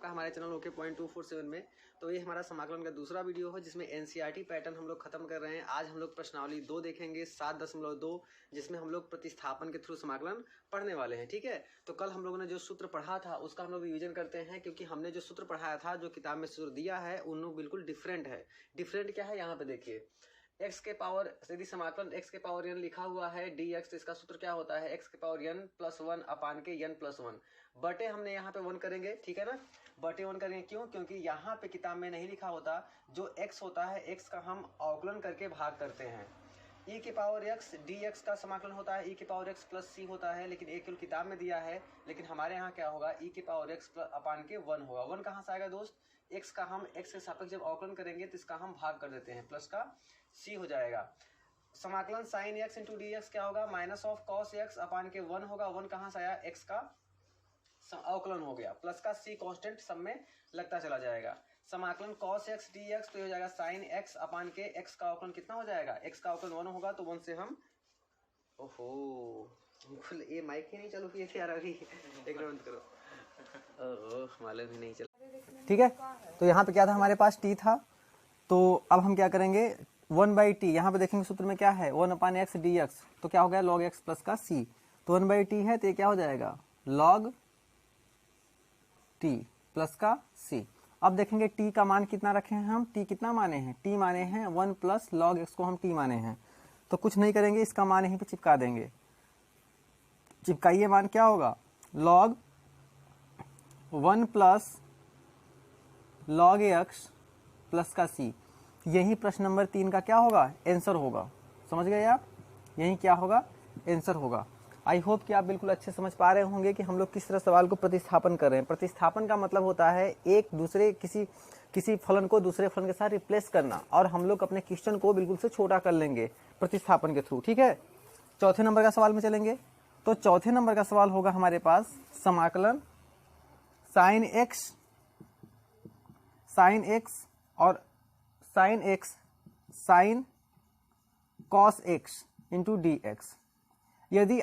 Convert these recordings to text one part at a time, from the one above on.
आपका हमारे channel okay point 247 में। तो ये हमारा समाकलन का दूसरा वीडियो है जिसमें एनसीईआरटी पैटर्न हम लोग खत्म कर रहे हैं। आज हम लोग प्रश्नावली 2 देखेंगे 7.2, जिसमें हम लोग प्रतिस्थापन के थ्रू समाकलन पढ़ने वाले हैं। ठीक है, तो कल हम लोगों ने जो सूत्र पढ़ा था उसका हम लोग रिवीजन करते हैं, क्योंकि हमने जो सूत्र पढ़ाया था, जो किताब में सूत्र दिया है, उन लोग बिल्कुल डिफरेंट है। डिफरेंट क्या है, यहाँ पे देखिए, x के पावर यदि समाकलन x के पावर n लिखा हुआ है dx, तो इसका सूत्र क्या होता है, x के पावर n प्लस 1 अपान के n प्लस 1 बटे हमने यहाँ पे 1 करेंगे। ठीक है ना, बटे 1 करेंगे। क्यों? क्योंकि यहाँ पे किताब में नहीं लिखा होता, जो x होता है x का हम अवकलन करके भाग करते हैं। e के पावर x dx का समाकलन होता है e के पावर x प्लस c होता है, लेकिन एक किताब में दिया है, लेकिन हमारे यहाँ क्या होगा, e के पावर x अपान के 1 होगा। 1 कहाँ से आएगा दोस्त, x का हम x के सापेक्ष जब अवकलन करेंगे तो इसका हम भाग कर देते हैं, प्लस का c हो जाएगा। समाकलन sine x into d x क्या होगा, minus of cos x upon के 1 होगा। 1 कहाँ से आया, x का अवकलन हो गया, प्लस का c कांस्टेंट सब में लगता चला जाएगा। समाकलन cos x dx तो हो जाएगा साइन x अपान के x का अवकलन कितना हो जाएगा, x का अवकलन 1 होगा, तो 1 से हम ये माइक ही नहीं चालू किए थे यार, अभी एक राउंड करो। मालूम ही नहीं चला। ठीक है, तो यहाँ पे क्या था, हमारे पास t था, तो अब हम क्या करेंगे, 1/t यहाँ पे देखेंगे सूत्र में क्या है, 1 अपान x dx, तो क्या हो गया log x प्लस का c, तो 1/t है तो ये क्या हो जाएगा log t प्लस का c। अब देखेंगे t का मान कितना रखे हैं हम, t कितना माने हैं, t माने हैं 1 प्लस log x को हम t माने हैं, तो कुछ नहीं करेंगे, इसका मान यहीं पे चिपका देंगे। चिपकाइए, मान क्या होगा, log 1 plus log x plus का c। यही प्रश्न नंबर 3 का क्या होगा, आंसर होगा। समझ गए आप, यही क्या होगा, आंसर होगा। आई होप कि आप बिल्कुल अच्छे समझ पा रहे होंगे कि हम लोग किस तरह सवाल को प्रतिस्थापन कर रहे हैं। प्रतिस्थापन का मतलब होता है एक दूसरे किसी फलन को दूसरे फलन के साथ रिप्लेस करना, और हम लोग अपने क्वेश्चन को बिल्कुल से छोटा कर लेंगे प्रतिस्थापन के थ्रू। ठीक है, चौथे नंबर का सवाल में चलेंगे। तो चौथे नंबर का सवाल होगा हमारे पास समाकलन साइन एक्स और sine cos x into d x. यदि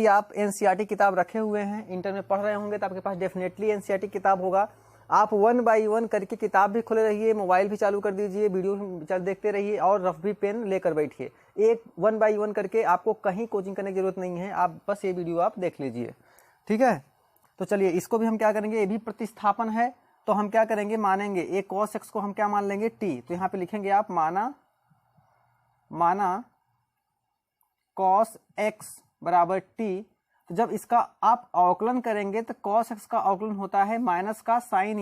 आप एनसीईआरटी किताब रखे हुए हैं, इंटर में पढ़ रहे होंगे, तो आपके पास डेफिनेटली एनसीईआरटी किताब होगा। आप 1 बाई 1 करके किताब भी खोले रहिए, मोबाइल भी चालू कर दीजिए, वीडियो देखते रहिए, और रफ भी पेन लेकर बैठिए। 1 बाई 1 करके आपको कहीं कोचिंग करने की जरूरत नहीं है, आप बस ये वीडियो आप देख लीजिए। ठीक है, तो चलिए इसको भी हम क्या करेंगे, ये भी प्रतिस्थापन है, तो हम क्या करेंगे, मानेंगे एक cos x को हम क्या मान लेंगे, t। तो यहाँ पे लिखेंगे आप माना cos x बराबर t। तो जब इसका आप अवकलन करेंगे तो cos x का अवकलन होता है माइनस का साइन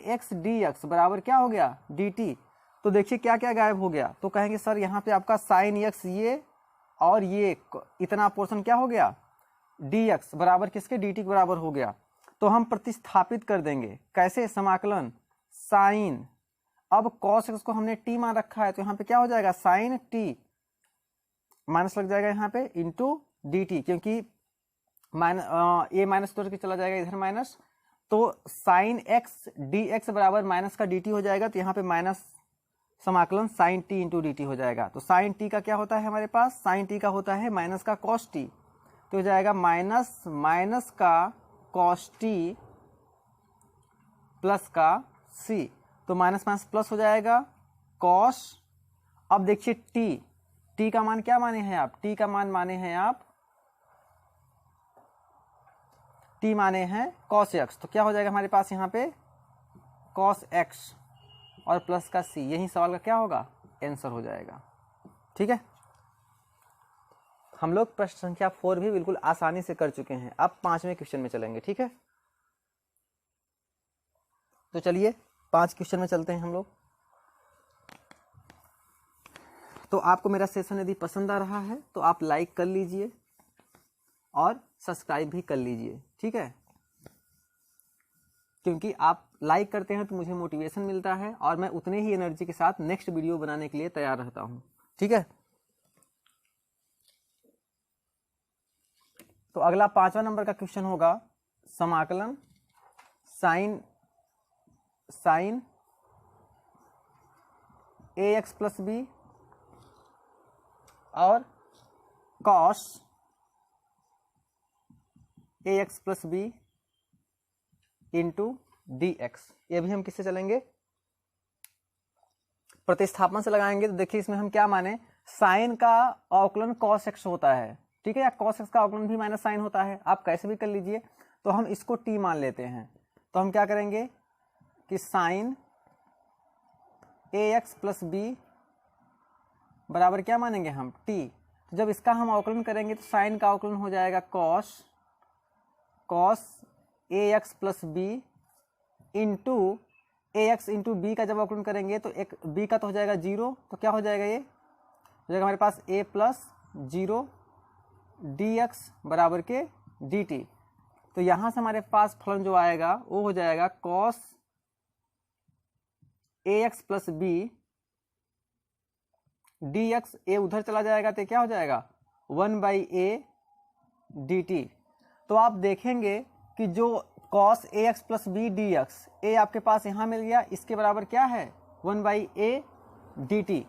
x dx बराबर क्या हो गया, dt। तो देखिए क्या क्या गायब हो गया, तो कहेंगे सर यहाँ पे आपका साइन x ये और ये इतना पोर्शन क्या हो गया, dx बराबर किसके, dt के बराबर हो गया। तो हम प्रतिस्थापित कर देंगे, कैसे, समाकलन साइन, अब cos x को हमने t मान रखा है, तो यहाँ पे क्या हो जाएगा, साइन t माइनस लग जाएगा यहाँ पे इंटू dt, क्योंकि ये माइनस तोड़ के चला जाएगा इधर माइनस, तो साइन x dx बराबर माइनस का dt हो जाएगा, तो यहाँ पे माइनस समाकलन साइन t इंटू dt हो जाएगा। तो साइन t का क्या होता है हमारे पास, साइन t का होता है माइनस का cos t, तो हो जाएगा माइनस का cos t प्लस का c, तो माइनस माइनस प्लस हो जाएगा cos। अब देखिए t का मान क्या माने हैं आप, t का मान माने हैं आप, t माने हैं cos x, तो क्या हो जाएगा हमारे पास यहाँ पे cos x और प्लस का c, यही सवाल का क्या होगा, आंसर हो जाएगा। ठीक है, हम लोग प्रश्न संख्या 4 भी बिल्कुल आसानी से कर चुके हैं। अब 5वें क्वेश्चन में चलेंगे। ठीक है, तो चलिए 5 क्वेश्चन में चलते हैं हम लोग। तो आपको मेरा सेशन यदि पसंद आ रहा है तो आप लाइक कर लीजिए और सब्सक्राइब भी कर लीजिए। ठीक है, क्योंकि आप लाइक करते हैं तो मुझे मोटिवेशन मिलता है और मैं उतने ही एनर्जी के साथ नेक्स्ट वीडियो बनाने के लिए तैयार रहता हूं। ठीक है, तो अगला 5वां नंबर का क्वेश्चन होगा समाकलन साइन ax प्लस बी और cos ax plus b into d x. ये भी हम किससे चलेंगे, प्रतिस्थापन से लगाएंगे। तो देखिए इसमें हम क्या माने, साइन का अवकलन cos x होता है, ठीक है, या cos x का अवकलन भी माइनस साइन होता है, आप कैसे भी कर लीजिए। तो हम इसको t मान लेते हैं। तो हम क्या करेंगे कि साइन ax प्लस बी बराबर क्या मानेंगे हम, t। तो जब इसका हम अवकलन करेंगे तो साइन का अवकलन हो जाएगा cos ax plus b into ax into b का जब अवकलन करेंगे तो एक b का तो हो जाएगा 0, तो क्या हो जाएगा, ये हो जाएगा हमारे पास a प्लस 0 dx बराबर के dt। तो यहाँ से हमारे पास फलन जो आएगा वो हो जाएगा cos ax plus b dx, a उधर चला जाएगा तो क्या हो जाएगा 1/a dt। तो आप देखेंगे कि जो cos ax plus b dx, a आपके पास यहाँ मिल गया, इसके बराबर क्या है 1/a dt।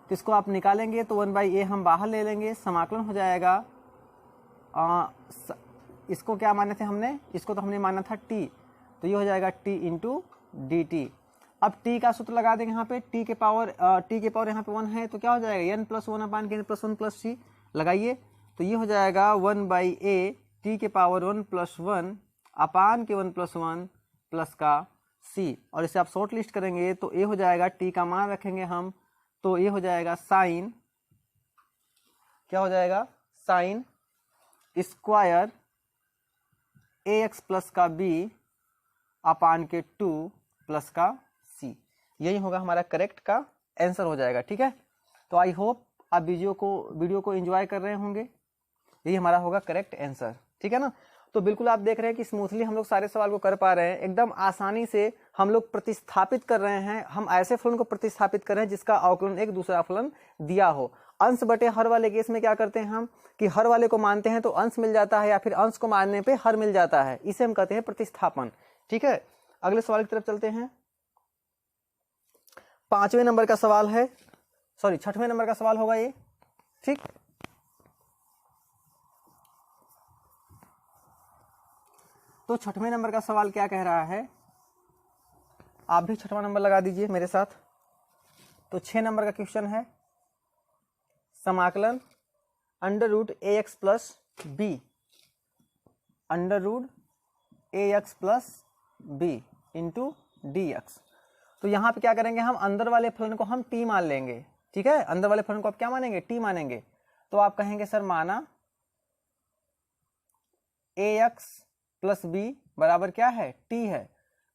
तो इसको आप निकालेंगे तो 1/a हम बाहर ले लेंगे, समाकलन हो जाएगा इसको क्या माने थे हमने, इसको तो हमने माना था t, तो ये हो जाएगा t इंटू डी टी। अब t का सूत्र लगा देंगे यहाँ पे, t के पावर यहाँ पे 1 है तो क्या हो जाएगा n प्लस 1 अपान के प्लस 1 प्लस c लगाइए। तो ये हो जाएगा 1/a t के पावर 1 प्लस 1 अपान के 1 प्लस 1 प्लस का c। और इसे आप शॉर्ट लिस्ट करेंगे तो ये हो जाएगा, t का मान रखेंगे हम तो ये हो जाएगा साइन, क्या हो जाएगा, साइन स्क्वायर ax प्लस का b अपान के 2 प्लस का c। यही होगा हमारा करेक्ट का आंसर हो जाएगा, ठीक है। तो आई होप आप वीडियो को एंजॉय कर रहे होंगे, यही हमारा होगा करेक्ट आंसर, ठीक है ना। तो बिल्कुल आप देख रहे हैं कि स्मूथली हम लोग सारे सवाल को कर पा रहे हैं, एकदम आसानी से हम लोग प्रतिस्थापित कर रहे हैं। हम ऐसे फलन को प्रतिस्थापित कर रहे हैं जिसका अवकलन एक दूसरा फलन दिया हो। अंश बटे हर वाले केस में क्या करते हैं हम कि हर वाले को मानते हैं तो अंश मिल जाता है, या फिर अंश को मानने पे हर मिल जाता है, इसे हम कहते हैं प्रतिस्थापन, ठीक है। अगले सवाल की तरफ चलते हैं। 5वें नंबर का सवाल है, सॉरी 6वें नंबर का सवाल होगा ये, ठीक। तो 6वें नंबर का सवाल क्या कह रहा है, आप भी 6वां नंबर लगा दीजिए मेरे साथ। तो 6 नंबर का क्वेश्चन है, समाकलन under root a x plus b, under root a x plus b into d x. तो यहाँ पे क्या करेंगे हम, अंदर वाले फलन को हम t मान लेंगे, ठीक है। अंदर वाले फलन को आप क्या मानेंगे, t मानेंगे। तो आप कहेंगे सर माना ax प्लस बी बराबर क्या है, t है।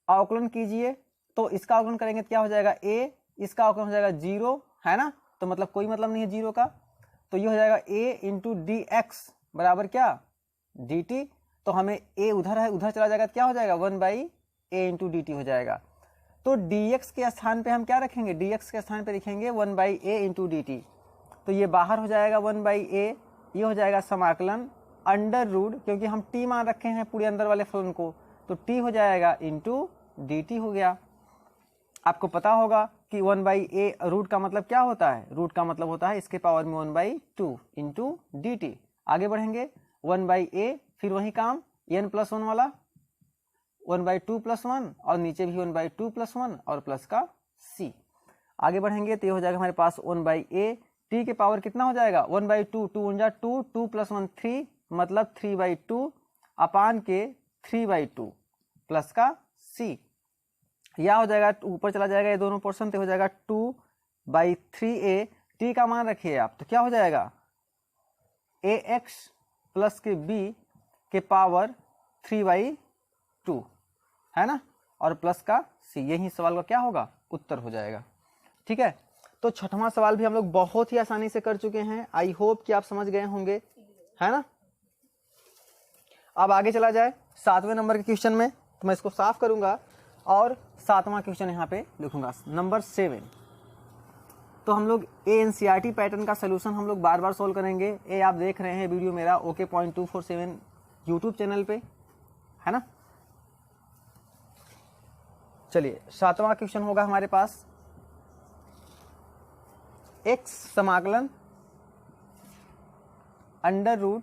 अवकलन कीजिए तो इसका अवकलन करेंगे तो क्या हो जाएगा a, इसका अवकलन हो जाएगा 0, है ना, तो मतलब कोई मतलब नहीं है 0 का। तो ये हो जाएगा a इंटू डी एक्स बराबर क्या dt। तो हमें a उधर है, उधर चला जाएगा तो क्या हो जाएगा 1/a इंटू डी टी हो जाएगा। तो dx के स्थान पे हम क्या रखेंगे, dx के स्थान पे लिखेंगे 1/a इंटू डी टी। तो ये बाहर हो जाएगा 1/a, ये हो जाएगा समाकलन अंडर रूट, क्योंकि हम t मान रखे हैं पूरे अंदर वाले फलन को, तो t हो जाएगा इंटू डी टी हो गया। आपको पता होगा कि 1/a रूट का मतलब क्या होता है, रूट का मतलब होता है इसके पावर में 1/2 इंटू डी टी। आगे बढ़ेंगे 1/a, फिर वही काम n प्लस 1 वाला 1/2 प्लस 1, और नीचे भी 1/2 प्लस 1 और प्लस का c। आगे बढ़ेंगे तो ये हो जाएगा हमारे पास 1/a, t के पावर कितना हो जाएगा 1/2, 2 1 2, 2 प्लस 1 3, मतलब 3/2 अपान के 3/2 प्लस का c। या हो जाएगा ऊपर चला जाएगा ये दोनों पोर्शन, तो हो जाएगा 2/3a, t का मान रखिए आप, तो क्या हो जाएगा ax प्लस के b के पावर 3/2, है ना, और प्लस का c। यही सवाल का क्या होगा, उत्तर हो जाएगा, ठीक है। तो 6वां सवाल भी हम लोग बहुत ही आसानी से कर चुके हैं, आई होप कि आप समझ गए होंगे, है ना। अब आगे चला जाए 7वें नंबर के क्वेश्चन में, तो मैं इसको साफ करूंगा और 7वां क्वेश्चन यहाँ पे लिखूंगा, नंबर 7। तो हम लोग एनसीईआरटी पैटर्न का सोल्यूशन हम लोग बार बार सोल्व करेंगे। ये आप देख रहे हैं वीडियो मेरा OK.247 यूट्यूब चैनल पे, है ना। चलिए 7वां क्वेश्चन होगा हमारे पास, x समाकलन अंडर रूट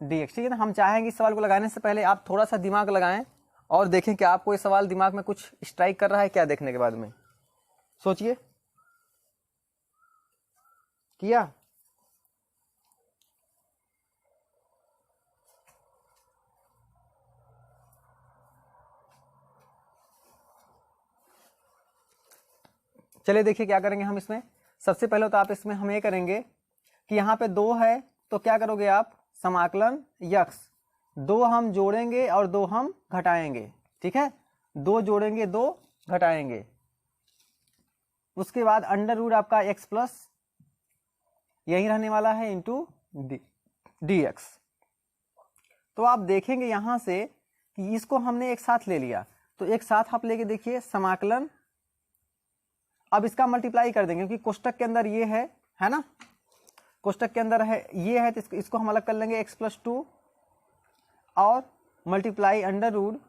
dx, ठीक है ना। हम चाहेंगे इस सवाल को लगाने से पहले आप थोड़ा सा दिमाग लगाएं और देखें कि आपको ये सवाल दिमाग में कुछ स्ट्राइक कर रहा है क्या, देखने के बाद में सोचिए। किया? चलिए देखिए क्या करेंगे हम इसमें। सबसे पहले तो आप इसमें हम ये करेंगे कि यहाँ पे 2 है तो क्या करोगे आप, समाकलन यक्स 2 हम जोड़ेंगे और 2 हम घटाएंगे, ठीक है। 2 जोड़ेंगे 2 घटाएंगे, उसके बाद अंडर रूट आपका x प्लस यही रहने वाला है इंटू dx। तो आप देखेंगे यहां से कि इसको हमने एक साथ ले लिया, तो एक साथ आप लेके देखिए समाकलन, अब इसका मल्टीप्लाई कर देंगे क्योंकि कोष्टक के अंदर ये है ना, कोष्टक के अंदर है ये है, तो इसको हम अलग कर लेंगे x प्लस 2 और multiply under root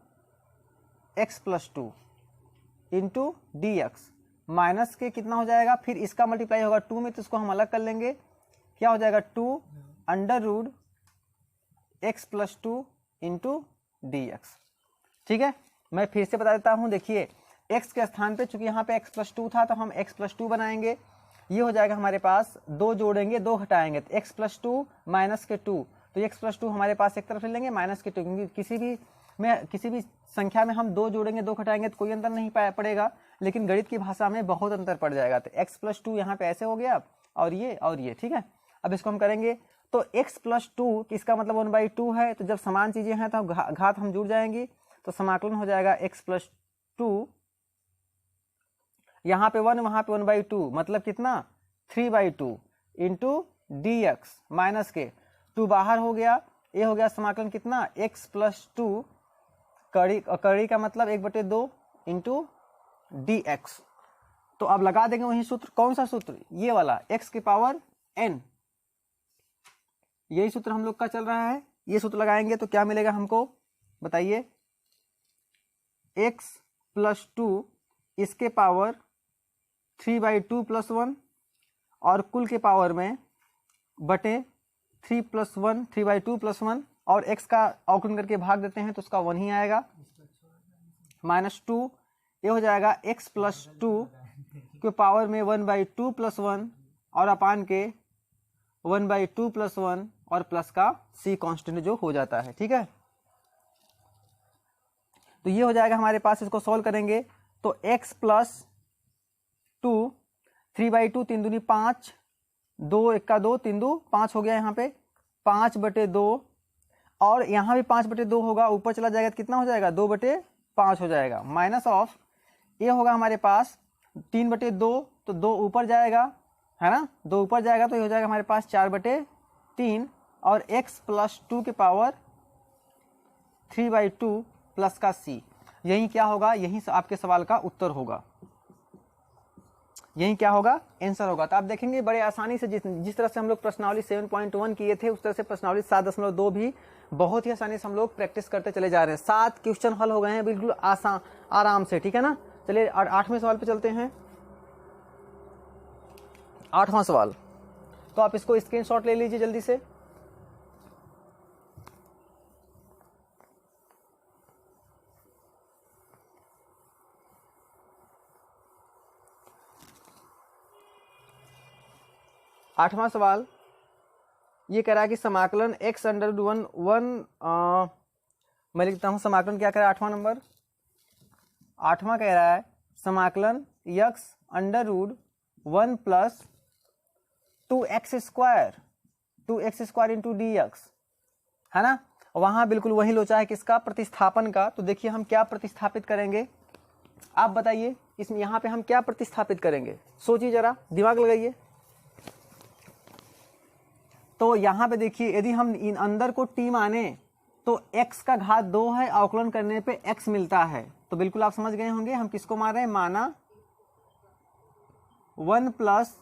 x plus 2 into d x, minus के कितना हो जाएगा, फिर इसका मल्टीप्लाई होगा 2 में, तो इसको हम अलग कर लेंगे, क्या हो जाएगा 2 under root x plus 2 into d x, ठीक है। मैं फिर से बता देता हूं, देखिए x के स्थान पे चूंकि यहाँ पे x प्लस 2 था तो हम x प्लस 2 बनाएंगे, ये हो जाएगा हमारे पास 2 जोड़ेंगे 2 घटाएंगे, तो x प्लस 2 माइनस के 2, तो x प्लस 2 हमारे पास एक तरफ ले लेंगे माइनस के 2, क्योंकि किसी भी संख्या में हम 2 जोड़ेंगे 2 घटाएंगे तो कोई अंतर नहीं पड़ेगा, लेकिन गणित की भाषा में बहुत अंतर पड़ जाएगा। तो x प्लस 2 यहाँ पे ऐसे हो गया और ये, ठीक है। अब इसको हम करेंगे तो x प्लस 2 इसका मतलब 1/2 है, तो जब समान चीजें हैं तो घात हम जुड़ जाएंगी, तो समाकलन हो जाएगा x प्लस 2, यहाँ पे 1 वहां पे 1/2 मतलब कितना 3/2 इंटू डी एक्स, माइनस के 2 बाहर हो गया, ये हो गया समाकलन कितना x प्लस 2 कड़ी का मतलब 1/2 इंटू डी एक्स। तो अब लगा देंगे वही सूत्र, कौन सा सूत्र, ये वाला x की पावर n, यही सूत्र हम लोग का चल रहा है, ये सूत्र लगाएंगे तो क्या मिलेगा हमको बताइए, x प्लस 2 इसके पावर 3/2 प्लस 1 और कुल के पावर में बटे 3 प्लस 1 3/2 प्लस 1 और x का अवकलन करके भाग देते हैं तो उसका 1 ही आएगा, माइनस 2, ये हो जाएगा x प्लस 2 के पावर में 1/2 प्लस 1 और अपान के 1/2 प्लस 1 और प्लस का c कांस्टेंट जो हो जाता है, ठीक है। तो ये हो जाएगा हमारे पास, इसको सॉल्व करेंगे तो x प्लस 2 3/2 3 दूनी 5, 2 1 का 2 3 2 5 हो गया, यहाँ पे 5/2 और यहाँ भी 5/2 होगा, ऊपर चला जाएगा तो कितना हो जाएगा 2/5 हो जाएगा, माइनस ऑफ ये होगा हमारे पास 3/2, तो 2 ऊपर जाएगा है ना, 2 ऊपर जाएगा तो ये हो जाएगा हमारे पास 4/3 और x प्लस 2 के पावर 3/2 प्लस का c, यही क्या होगा, यही आपके सवाल का उत्तर होगा, यही क्या होगा आंसर होगा। तो आप देखेंगे बड़े आसानी से जिस तरह से हम लोग प्रश्नावली 7.1 किए थे उस तरह से प्रश्नावली 7.2 भी बहुत ही आसानी से हम लोग प्रैक्टिस करते चले जा रहे हैं। 7 क्वेश्चन हल हो गए हैं बिल्कुल आसान आराम से, ठीक है ना। चलिए 8वें सवाल पे चलते हैं। 8वां सवाल, तो आप इसको स्क्रीनशॉट ले लीजिए जल्दी से। आठवां सवाल ये कह रहा है कि समाकलन x अंडर 1 मैं लिखता हूं समाकलन क्या कह रहा है, 8वां नंबर, 8वां कह रहा है समाकलन x under root 1 plus 2x square into d x, है ना। वहां बिल्कुल वही लोचा है किसका, प्रतिस्थापन का। तो देखिए हम क्या प्रतिस्थापित करेंगे, आप बताइए इसमें यहाँ पे हम क्या प्रतिस्थापित करेंगे, सोचिए जरा, दिमाग लगाइए। तो यहाँ पे देखिए यदि हम इन अंदर को t माने तो x का घात 2 है, अवकलन करने पे x मिलता है, तो बिल्कुल आप समझ गए होंगे हम किसको मान रहे हैं, माना 1 प्लस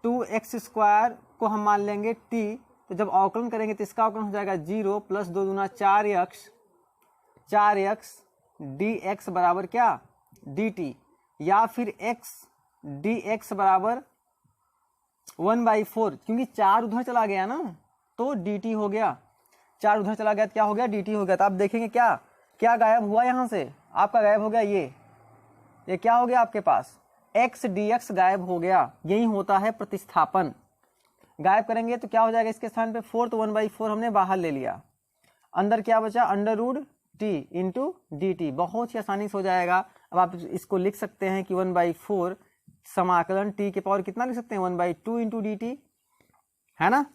2x स्क्वायर को हम मान लेंगे t, तो जब अवकलन करेंगे तो इसका अवकलन हो जाएगा 0 प्लस 2 दूना 4x dx बराबर क्या dt, या फिर x dx बराबर 1/4, क्योंकि 4 उधर चला गया ना तो dt हो गया। 4 उधर चला गया तो क्या हो गया, dt हो गया। तो आप देखेंगे क्या क्या गायब हुआ यहाँ से, आपका गायब हो गया ये क्या हो गया आपके पास, x dx गायब हो गया। यही होता है प्रतिस्थापन। गायब करेंगे तो क्या हो जाएगा, इसके स्थान पे 4, तो 1/4 हमने बाहर ले लिया। अंदर क्या बचा, √t इंटू dt। बहुत ही आसानी से हो जाएगा। अब आप इसको लिख सकते हैं कि 1/4 समाकलन t के पावर कितना लिख सकते हैं, 1/2 इंटू dt, है ना।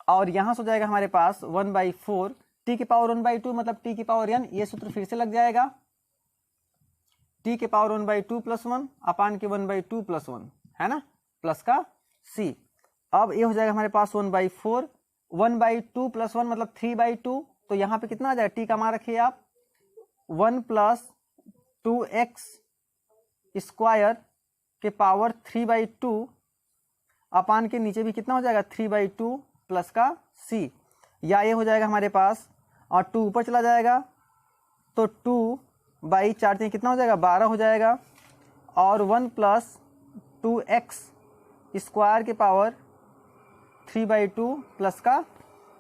और यहाँ से हो जाएगा हमारे पास 1/4 t के पावर 1/2 मतलब t की पावर n। ये सूत्र फिर से लग जाएगा, t के पावर 1/2 + 1 अपान के 1/2 + 1, है ना, प्लस का c। अब ये हो जाएगा हमारे पास 1/4, 1/2 + 1 मतलब 3/2। तो यहाँ पे कितना आ जाएगा, t का मान रखिए आप 1 + 2x² के पावर 3/2 अपान के नीचे भी कितना हो जाएगा 3/2 प्लस का c। या ये हो जाएगा हमारे पास, और 2 ऊपर चला जाएगा तो 2/4 कितना हो जाएगा 12 हो जाएगा, और 1 + 2x² के पावर 3/2 प्लस का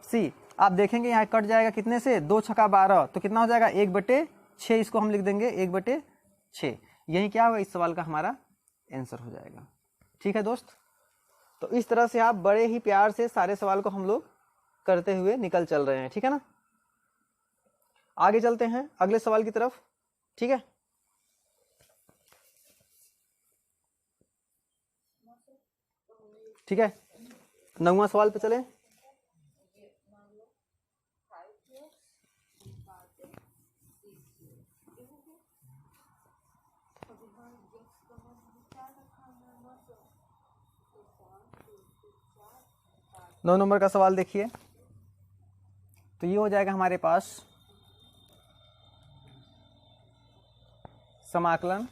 c। आप देखेंगे यहाँ कट जाएगा कितने से, 2 छक्का 12, तो कितना हो जाएगा 1/6। इसको हम लिख देंगे 1/6। यही क्या होगा, इस सवाल का हमारा आंसर हो जाएगा। ठीक है दोस्त, तो इस तरह से आप बड़े ही प्यार से सारे सवाल को हम लोग करते हुए निकल चल रहे हैं। ठीक है ना, आगे चलते हैं अगले सवाल की तरफ। ठीक है, ठीक है, 9वां सवाल पे चले। नौ नंबर का सवाल देखिए, तो ये हो जाएगा हमारे पास समाकलन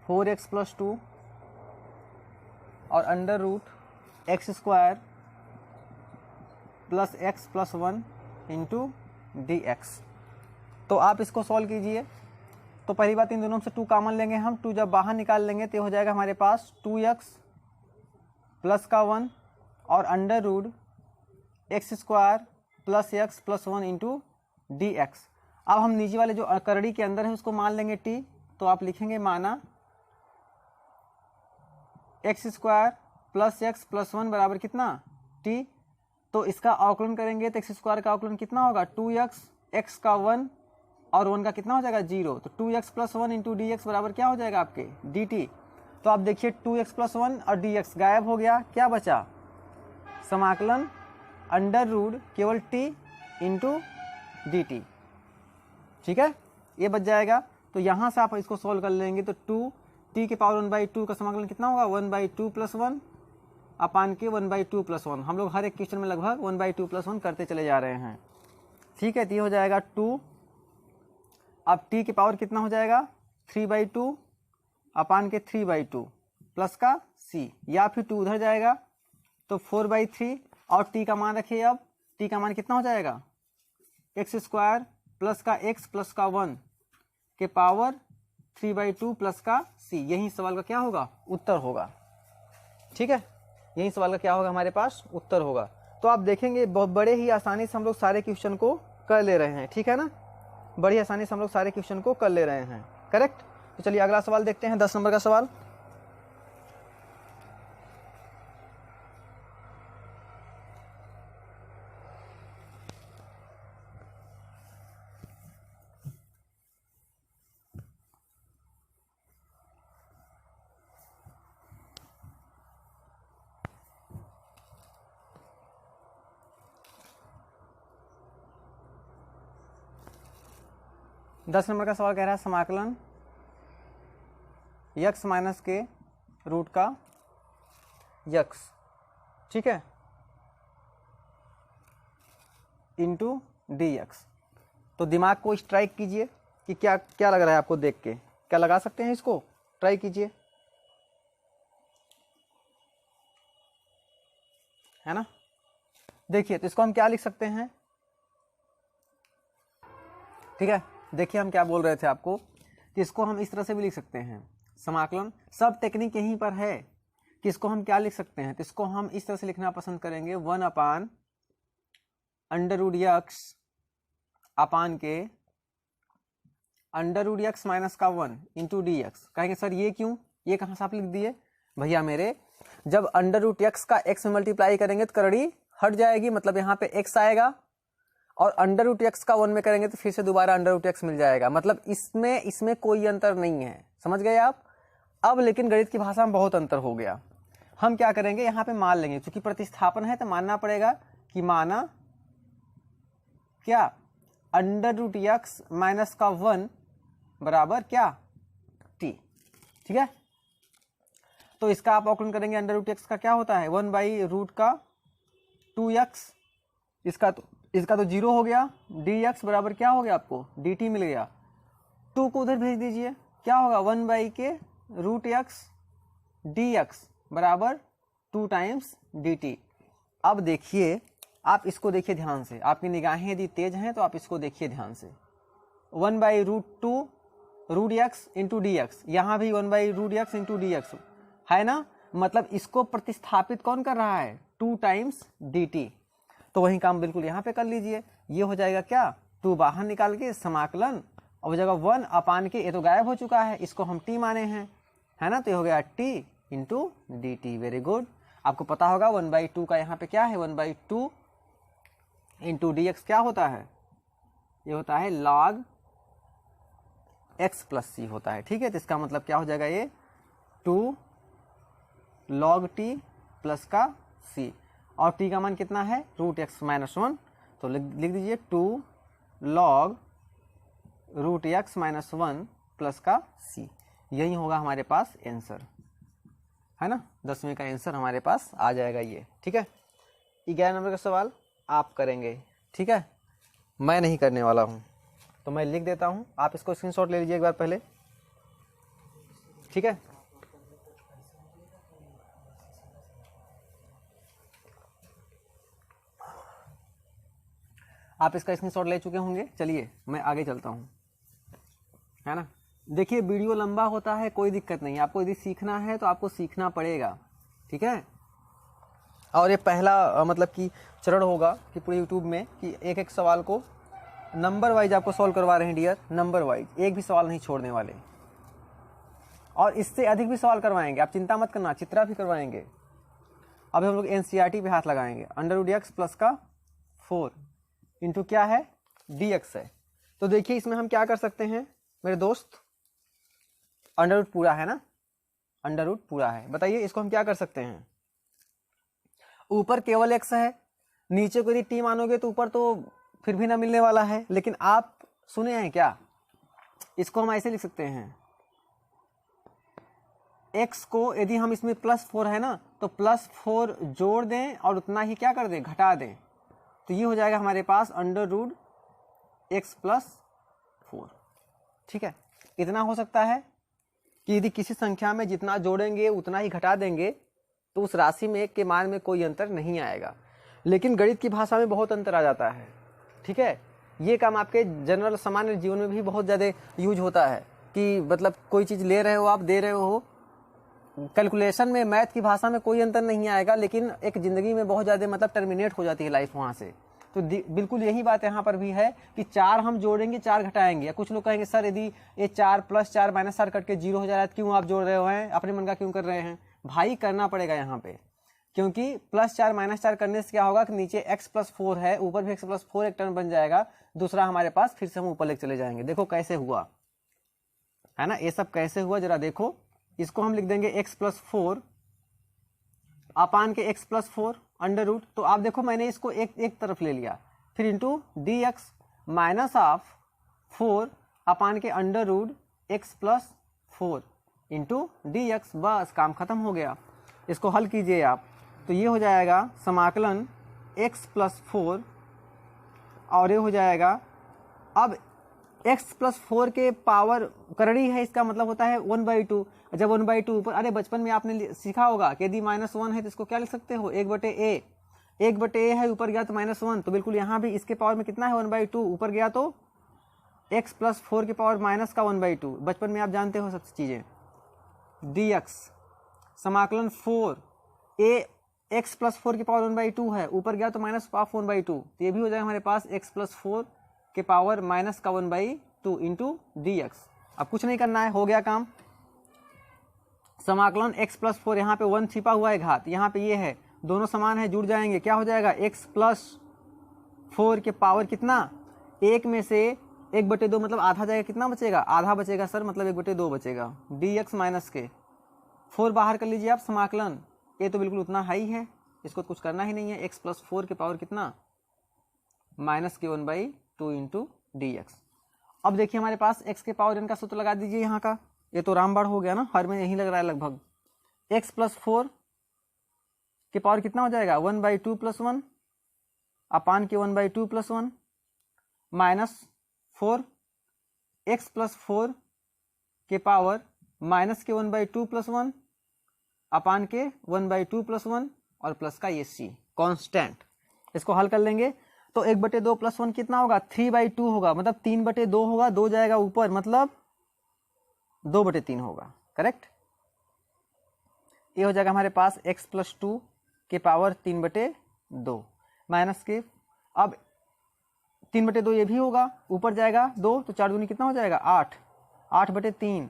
4x + 2 और √x² + x + 1 इंटू dx। तो आप इसको सॉल्व कीजिए। तो पहली बात, इन दोनों से 2 कॉमन लेंगे हम। 2 जब बाहर निकाल लेंगे तो हो जाएगा हमारे पास 2x प्लस का 1 और √x² + x + 1 इंटू dx। अब हम नीचे वाले जो करड़ी के अंदर है उसको मान लेंगे t। तो आप लिखेंगे माना x² + x + 1 बराबर कितना t। तो इसका अवकलन करेंगे तो x² का अवकलन कितना होगा 2x, x का 1 और 1 का कितना हो जाएगा 0। तो 2x + 1 इंटू dx बराबर क्या हो जाएगा आपके dt। तो आप देखिए 2x + 1 और dx गायब हो गया, क्या बचा समाकलन √ केवल t इंटू dt। ठीक है, ये बच जाएगा। तो यहाँ से आप इसको सॉल्व कर लेंगे तो 2t के पावर 1/2 का समाकलन कितना होगा 1/2 + 1 अपान के 1/2 + 1। हम लोग हर एक क्वेश्चन में लगभग 1/2 + 1 करते चले जा रहे हैं। ठीक है, तो ये हो जाएगा 2। अब t के पावर कितना हो जाएगा 3/2 अपान के 3/2 प्लस का c, या फिर 2 उधर जाएगा तो 4/3 और t का मान रखिए। अब t का मान कितना हो जाएगा x² प्लस का x प्लस का 1 के पावर 3/2 प्लस का c। यही सवाल का क्या होगा उत्तर होगा। ठीक है, यही सवाल का क्या होगा हमारे पास उत्तर होगा। तो आप देखेंगे बहुत बड़े ही आसानी से हम लोग सारे क्वेश्चन को कर ले रहे हैं। ठीक है ना, बड़ी आसानी से हम लोग सारे क्वेश्चन को कर ले रहे हैं। करेक्ट। तो चलिए अगला सवाल देखते हैं, 10 नंबर का सवाल। दस नंबर का सवाल कह रहा है समाकलन x - के रूट का x, ठीक है, इंटू dx। तो दिमाग को स्ट्राइक कीजिए कि क्या क्या लग रहा है आपको देख के, क्या लगा सकते हैं इसको, ट्राई कीजिए, है ना। देखिए तो इसको हम क्या लिख सकते हैं, ठीक है। देखिए हम क्या बोल रहे थे आपको कि इसको हम इस तरह से भी लिख सकते हैं समाकलन, सब टेक्निक यहीं पर है कि इसको हम क्या लिख सकते हैं, तो इसको हम इस तरह से लिखना पसंद करेंगे 1/√x अपान के √x माइनस का 1 इंटू dx। कहेंगे सर ये क्यों, ये कहाँ से आप लिख दिए भैया मेरे, जब √x का x में मल्टीप्लाई करेंगे तो करड़ी हट जाएगी, मतलब यहाँ पे x आएगा, और √x का 1 में करेंगे तो फिर से दोबारा √x मिल जाएगा, मतलब इसमें कोई अंतर नहीं है, समझ गए आप। अब लेकिन गणित की भाषा में बहुत अंतर हो गया। हम क्या करेंगे, यहाँ पे मान लेंगे, क्योंकि प्रतिस्थापन है तो मानना पड़ेगा कि माना क्या √x माइनस का 1 बराबर क्या t, ठीक है। तो इसका आप अवकलन करेंगे, √x का क्या होता है 1/√2x, इसका तो 0 हो गया, dx बराबर क्या हो गया आपको dt मिल गया, 2 को उधर भेज दीजिए, क्या होगा 1/√x dx बराबर 2 टाइम्स dt। अब देखिए, आप इसको देखिए ध्यान से, आपकी निगाहें यदि तेज हैं तो आप इसको देखिए ध्यान से, 1/√2√x इंटू dx, यहाँ भी 1/√x इंटू dx है ना, मतलब इसको प्रतिस्थापित कौन कर रहा है 2 टाइम्स dt। तो वही काम बिल्कुल यहाँ पे कर लीजिए, ये हो जाएगा क्या 2 बाहर निकाल के समाकलन, और हो जाएगा 1 अपान के, ये तो गायब हो चुका है, इसको हम t माने हैं, है ना, तो ये हो गया t into dt। Very good, आपको पता होगा 1/2 का यहाँ पे क्या है 1/2 इंटू dx क्या होता है, ये होता है log x प्लस c होता है, ठीक है। तो इसका मतलब क्या हो जाएगा, ये 2 log t प्लस का c, और t का मान कितना है √x माइनस 1, तो लिख दीजिए 2 log √x माइनस 1 प्लस का c, यही होगा हमारे पास आंसर, है ना, 10वें का आंसर हमारे पास आ जाएगा ये, ठीक है। 11 नंबर का सवाल आप करेंगे, ठीक है, मैं नहीं करने वाला हूँ, तो मैं लिख देता हूँ, आप इसको स्क्रीनशॉट ले लीजिए एक बार पहले, ठीक है। आप इसका स्क्रीनशॉट ले चुके होंगे, चलिए मैं आगे चलता हूँ, है ना। देखिए वीडियो लंबा होता है, कोई दिक्कत नहीं, आपको यदि सीखना है तो आपको सीखना पड़ेगा, ठीक है। और ये पहला मतलब कि चरण होगा कि पूरे यूट्यूब में कि एक एक सवाल को नंबर वाइज आपको सॉल्व करवा रहे हैं डियर, नंबर वाइज, एक भी सवाल नहीं छोड़ने वाले, और इससे अधिक भी सवाल करवाएंगे, आप चिंता मत करना, चित्रा भी करवाएंगे। अब हम लोग एनसीईआरटी पे हाथ लगाएंगे, √x प्लस का 4 इंटू क्या है dx है। तो देखिए इसमें हम क्या कर सकते हैं मेरे दोस्त, √ पूरा है ना, √ पूरा है, बताइए इसको हम क्या कर सकते हैं, ऊपर केवल x है, नीचे को यदि t मानोगे तो ऊपर तो फिर भी ना मिलने वाला है, लेकिन आप सुने हैं क्या, इसको हम ऐसे लिख सकते हैं, x को यदि हम इसमें +4 है ना, तो +4 जोड़ दें और उतना ही क्या कर दें घटा दें, तो ये हो जाएगा हमारे पास √x + 4, ठीक है। इतना हो सकता है कि यदि किसी संख्या में जितना जोड़ेंगे उतना ही घटा देंगे तो उस राशि में के मान में कोई अंतर नहीं आएगा, लेकिन गणित की भाषा में बहुत अंतर आ जाता है, ठीक है। ये काम आपके जनरल सामान्य जीवन में भी बहुत ज़्यादा यूज होता है कि मतलब कोई चीज़ ले रहे हो आप, दे रहे हो, कैलकुलेशन में मैथ की भाषा में कोई अंतर नहीं आएगा, लेकिन एक ज़िंदगी में बहुत ज़्यादा मतलब टर्मिनेट हो जाती है लाइफ वहाँ से। तो बिल्कुल यही बात यहाँ पर भी है कि 4 हम जोड़ेंगे 4 घटाएंगे, या कुछ लोग कहेंगे सर यदि ये 4 + 4 - 4 कट के 0 हो जा रहा है, क्यों आप जोड़ रहे हो हैं, अपने मन का क्यों कर रहे हैं भाई, करना पड़ेगा यहाँ पे, क्योंकि +4 - 4 करने से क्या होगा कि नीचे x + 4 है, ऊपर भी x + 4 एक टर्म बन जाएगा, दूसरा हमारे पास, फिर से हम ऊपर लेके चले जाएंगे। देखो कैसे हुआ, है ना, ये सब कैसे हुआ जरा देखो। इसको हम लिख देंगे x + 4 अपान के x + 4 √ तो आप देखो मैंने इसको एक तरफ ले लिया, फिर इंटू dx माइनस ऑफ 4 अपान के √ x + 4 इंटू dx, बस काम खत्म हो गया। इसको हल कीजिए आप, तो ये हो जाएगा समाकलन x + 4, और ये हो जाएगा, अब x + 4 के पावर करड़ी है, इसका मतलब होता है 1/2, जब 1/2 ऊपर, अरे बचपन में आपने सीखा होगा कि यदि -1 है तो इसको क्या लिख सकते हो 1/a, 1/a है, ऊपर गया तो -1, तो बिल्कुल यहाँ भी इसके पावर में कितना है 1/2, ऊपर गया तो x + 4 के पावर माइनस का 1/2, बचपन में आप जानते हो सब चीज़ें, dx समाकलन 4 ए एक्स प्लस 4 की पावर 1/2 है, ऊपर गया तो माइनस ऑफ 1/2, तो ये भी हो जाएगा हमारे पास एक्स प्लस 4 के पावर माइनस का 1/2 इंटू डी एक्स। अब कुछ नहीं करना है, हो गया काम। समाकलन x प्लस 4, यहाँ पे 1 छिपा हुआ है घात, यहाँ पे ये है, दोनों समान है, जुड़ जाएंगे, क्या हो जाएगा x प्लस 4 के पावर कितना, एक में से 1/2 मतलब आधा जाएगा, कितना बचेगा, आधा बचेगा सर, मतलब 1/2 बचेगा, dx माइनस के 4 बाहर कर लीजिए आप, समाकलन ये तो बिल्कुल उतना हाई है, इसको तो कुछ करना ही नहीं है, x प्लस 4 के पावर कितना, माइनस के 1/2 इंटू डी एक्स। अब देखिए हमारे पास x के पावर n का सूत्र लगा दीजिए यहाँ का, ये तो रामबाण हो गया ना, हर में यही लग रहा है लगभग। x प्लस 4 के पावर कितना हो जाएगा, 1/2 प्लस 1 अपान के 1/2 प्लस 1 माइनस 4 x प्लस 4 के पावर माइनस के 1/2 प्लस 1 अपान के 1/2 प्लस 1 और प्लस का ये c कांस्टेंट। इसको हल कर लेंगे तो 1/2 प्लस 1 कितना होगा, 3/2 होगा, मतलब 3/2 होगा, 2 जाएगा ऊपर, मतलब 2/3 होगा, करेक्ट। ये हो जाएगा हमारे पास x प्लस 2 के पावर 3/2 माइनस के, अब 3/2 ये भी होगा, ऊपर जाएगा 2, तो 4 दूनी कितना हो जाएगा 8, 8/3।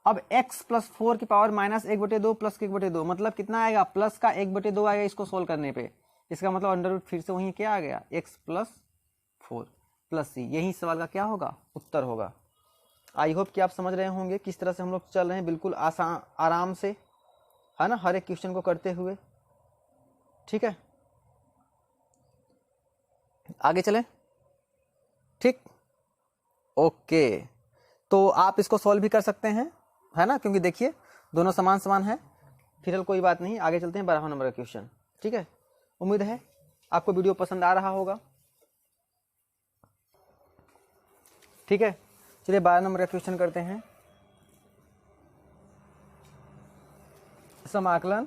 अब x प्लस 4 की पावर माइनस 1/2 प्लस के 1/2 मतलब कितना आएगा, प्लस का 1/2 आएगा इसको सोल्व करने पे, इसका मतलब अंडर रूट फिर से वहीं क्या आ गया, x प्लस 4 प्लस c, यही सवाल का क्या होगा, उत्तर होगा। आई होप कि आप समझ रहे होंगे किस तरह से हम लोग चल रहे हैं, बिल्कुल आसान आराम से, है ना, हर एक क्वेश्चन को करते हुए, ठीक है। आगे चलें, ठीक, ओके। तो आप इसको सॉल्व भी कर सकते हैं, है ना, क्योंकि देखिए दोनों समान समान है, फिलहाल कोई बात नहीं। आगे चलते हैं 12वां नंबर का क्वेश्चन, ठीक है। उम्मीद है आपको वीडियो पसंद आ रहा होगा, ठीक है। चलिए 12 नंबर का क्वेश्चन करते हैं। समाकलन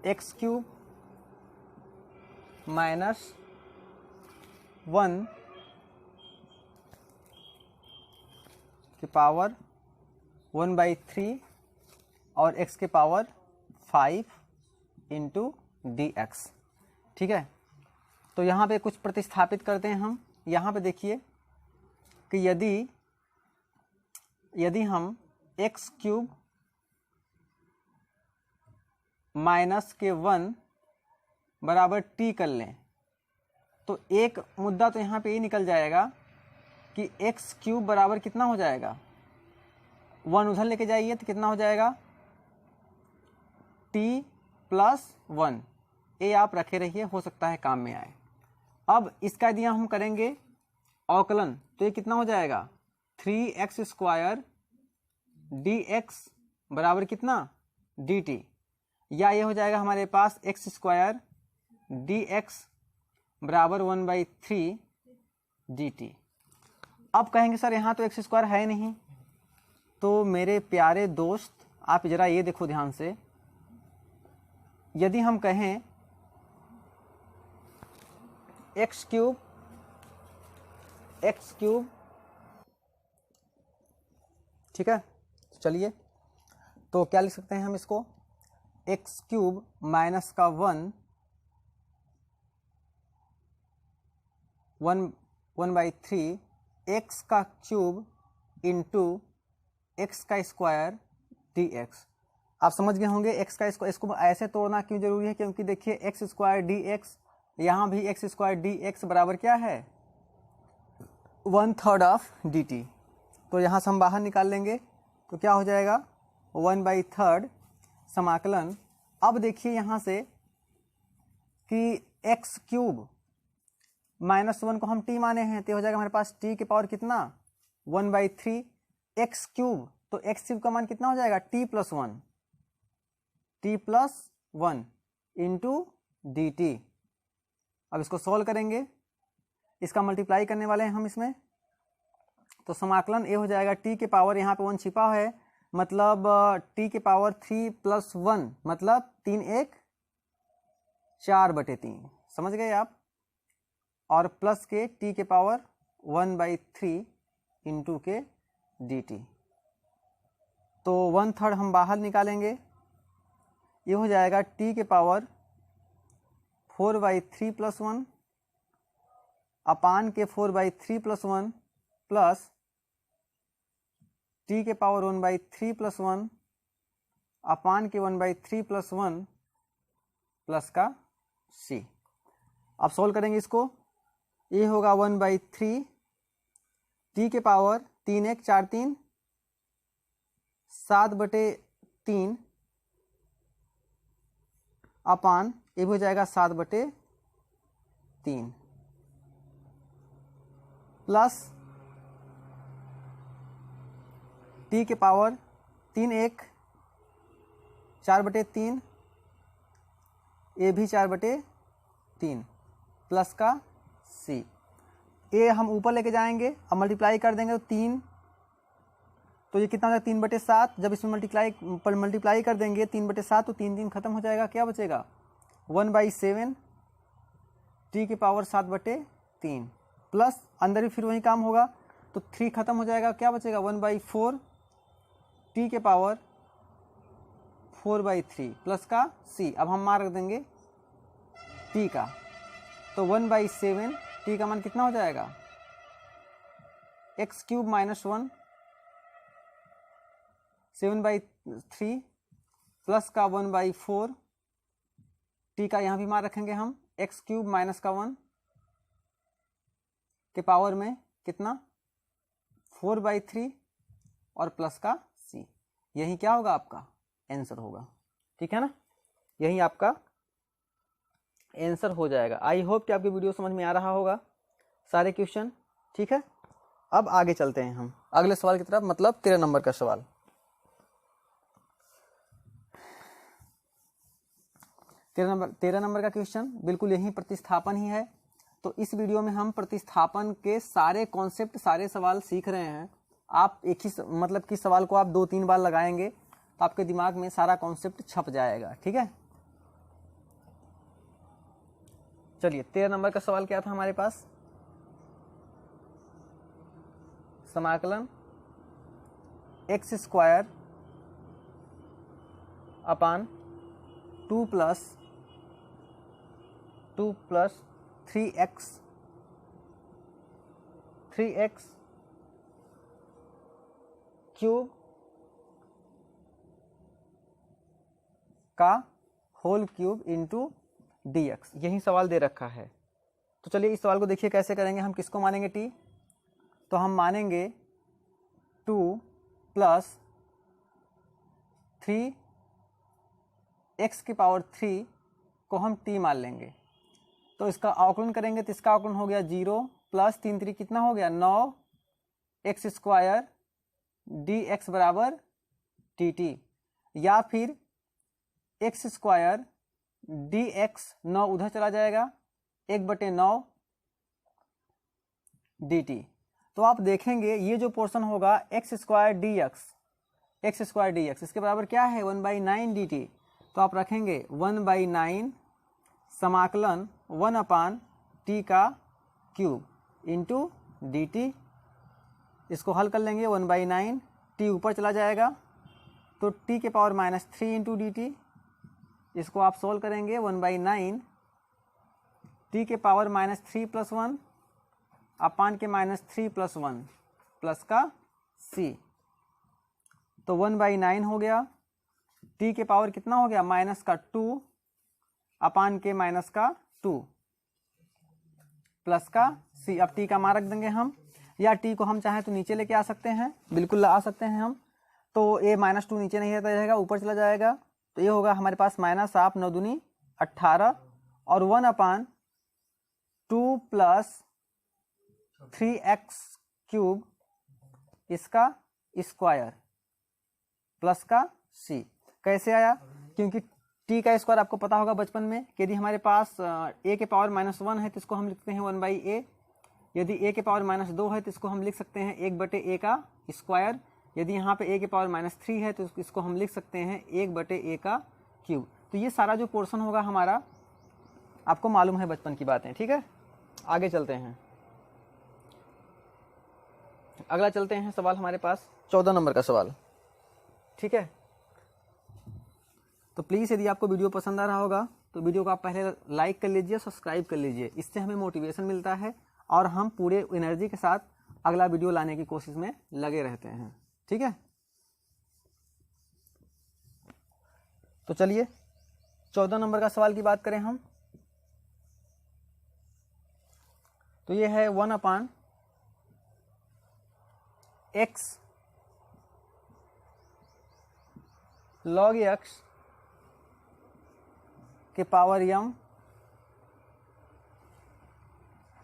x³ माइनस 1 के पावर 1/3 और x के पावर 5 इंटू डी एक्स, ठीक है। तो यहाँ पे कुछ प्रतिस्थापित करते हैं हम। यहाँ पे देखिए कि यदि हम x³ माइनस के 1 बराबर t कर लें, तो एक मुद्दा तो यहाँ पे ये निकल जाएगा कि x³ बराबर कितना हो जाएगा, 1 उधर लेके जाइए तो कितना हो जाएगा, t प्लस 1, ये आप रखे रहिए, हो सकता है काम में आए। अब इसका यदि हम करेंगे अवकलन, तो ये कितना हो जाएगा, 3x² dx बराबर कितना, dt, या ये हो जाएगा हमारे पास x² dx बराबर 1/3 dt। अब कहेंगे सर यहाँ तो x² है नहीं, तो मेरे प्यारे दोस्त आप जरा ये देखो ध्यान से, यदि हम कहें x³ ठीक है, चलिए तो क्या लिख सकते हैं हम इसको, x³ माइनस का 1/3 x का क्यूब इंटू एक्स का स्क्वायर dx। आप समझ गए होंगे x का इसको ऐसे तोड़ना क्यों जरूरी है, क्योंकि देखिए x² dx, यहाँ भी x² dx बराबर क्या है, 1/3 ऑफ dt। तो यहाँ से हम बाहर निकाल लेंगे तो क्या हो जाएगा, 1/3 समाकलन। अब देखिए यहाँ से कि x³ माइनस 1 को हम t माने हैं, तो हो जाएगा हमारे पास t के पावर कितना, 1/3 x³, तो x³ का मान कितना हो जाएगा, t प्लस 1 इंटू dt। अब इसको सॉल्व करेंगे, इसका मल्टीप्लाई करने वाले हैं हम इसमें, तो समाकलन ये हो जाएगा t के पावर, यहाँ पे 1 छिपा है, मतलब t के पावर 3 प्लस 1 मतलब 3 1 4/3, समझ गए आप, और प्लस के t के पावर 1/3 इंटू के dt। तो 1/3 हम बाहर निकालेंगे ये हो जाएगा t के पावर 4/3 + 1 अपान के 4/3 + 1 प्लस t के पावर 1/3 + 1 अपान के 1/3 + 1 प्लस का c। अब सॉल्व करेंगे इसको, ये होगा 1/3 t के पावर 3 1 4 3 7/3 अपान ये हो जाएगा 7/3 प्लस t के पावर 3 1 4/3 ये भी 4/3 प्लस का c। ये हम ऊपर लेके जाएंगे, अब मल्टीप्लाई कर देंगे तो 3, तो ये कितना हो जाएगा 3/7। जब इसमें मल्टीप्लाई कर देंगे 3/7 तो 3 3 खत्म हो जाएगा, क्या बचेगा 1/7 t के पावर 7/3 प्लस अंदर भी फिर वही काम होगा तो 3 खत्म हो जाएगा, क्या बचेगा 1/4 t के पावर 4/3 प्लस का c। अब हम मान रख देंगे t का, तो 1/7 t का मान कितना हो जाएगा x³ - 1 7/3 प्लस का 1/4 t का यहाँ भी मान रखेंगे हम x³ - 1 के पावर में कितना 4/3 और प्लस का c। यही क्या होगा आपका आंसर होगा, ठीक है ना, यही आपका आंसर हो जाएगा। आई होप कि आपकी वीडियो समझ में आ रहा होगा सारे क्वेश्चन, ठीक है। अब आगे चलते हैं हम अगले सवाल की तरफ, मतलब 13 नंबर का सवाल। 13 नंबर का क्वेश्चन बिल्कुल यही प्रतिस्थापन ही है। तो इस वीडियो में हम प्रतिस्थापन के सारे कॉन्सेप्ट, सारे सवाल सीख रहे हैं। आप एक ही मतलब कि सवाल को आप 2-3 बार लगाएंगे तो आपके दिमाग में सारा कॉन्सेप्ट छप जाएगा, ठीक है। चलिए 13 नंबर का सवाल क्या था हमारे पास, समाकलन x² अपान 2 + 3x³ का होल क्यूब इंटू dx, यही सवाल दे रखा है। तो चलिए इस सवाल को देखिए कैसे करेंगे। हम किसको मानेंगे t, तो हम मानेंगे 2 + 3x³ को हम t मान लेंगे। तो इसका अवकलन करेंगे तो इसका अवकलन हो गया 0 प्लस 3 3 कितना हो गया 9x² dx बराबर dt, या फिर x² dx 9 उधर चला जाएगा 1/9 dt। तो आप देखेंगे ये जो पोर्शन होगा x² dx इसके बराबर क्या है 1/9 dt। तो आप रखेंगे 1/9 समाकलन 1/t का क्यूब इंटू dt। इसको हल कर लेंगे 1/9, t ऊपर चला जाएगा तो t के पावर -3 इंटू dt। इसको आप सोल्व करेंगे 1/9 t के पावर -3 + 1 अपान के -3 + 1 प्लस का c। तो 1/9 हो गया, t के पावर कितना हो गया -2 अपान के -2 प्लस का c। अब t का मान रख देंगे हम, या t को हम चाहें तो नीचे लेके आ सकते हैं, बिल्कुल ला सकते हैं हम। तो ये -2 नीचे नहीं रहता रहेगा, ऊपर चला जाएगा। तो ये होगा हमारे पास -8 9 दूनी 18 और 1/2 + 3x³ इसका स्क्वायर प्लस का c। कैसे आया, क्योंकि t का स्क्वायर आपको पता होगा बचपन में, यदि हमारे पास a के पावर -1 है तो इसको हम लिखते हैं 1/a, यदि a के पावर -2 है तो इसको हम लिख सकते हैं 1/a का स्क्वायर, यदि यहाँ पे a के पावर -3 है तो इसको हम लिख सकते हैं 1/a का क्यूब। तो ये सारा जो पोर्शन होगा हमारा आपको मालूम है बचपन की बातें, ठीक है। आगे चलते हैं, अगला चलते हैं सवाल हमारे पास 14 नंबर का सवाल, ठीक है। तो प्लीज़ यदि आपको वीडियो पसंद आ रहा होगा तो वीडियो को आप पहले लाइक कर लीजिए, सब्सक्राइब कर लीजिए। इससे हमें मोटिवेशन मिलता है और हम पूरे एनर्जी के साथ अगला वीडियो लाने की कोशिश में लगे रहते हैं। ठीक है, तो चलिए 14 नंबर का सवाल की बात करें हम, तो ये है 1/x log x के पावर m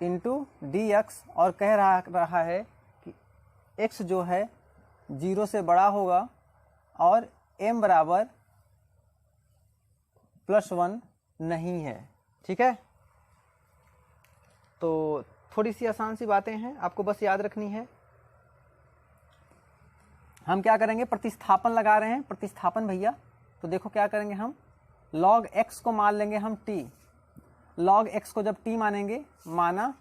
इंटू dx और कह रहा है कि x जो है 0 से बड़ा होगा और m बराबर +1 नहीं है। ठीक है, तो थोड़ी सी आसान सी बातें हैं, आपको बस याद रखनी है। हम क्या करेंगे, प्रतिस्थापन लगा रहे हैं, प्रतिस्थापन भैया। तो देखो क्या करेंगे, हम log x को मान लेंगे हम t। log x को जब t मानेंगे, माना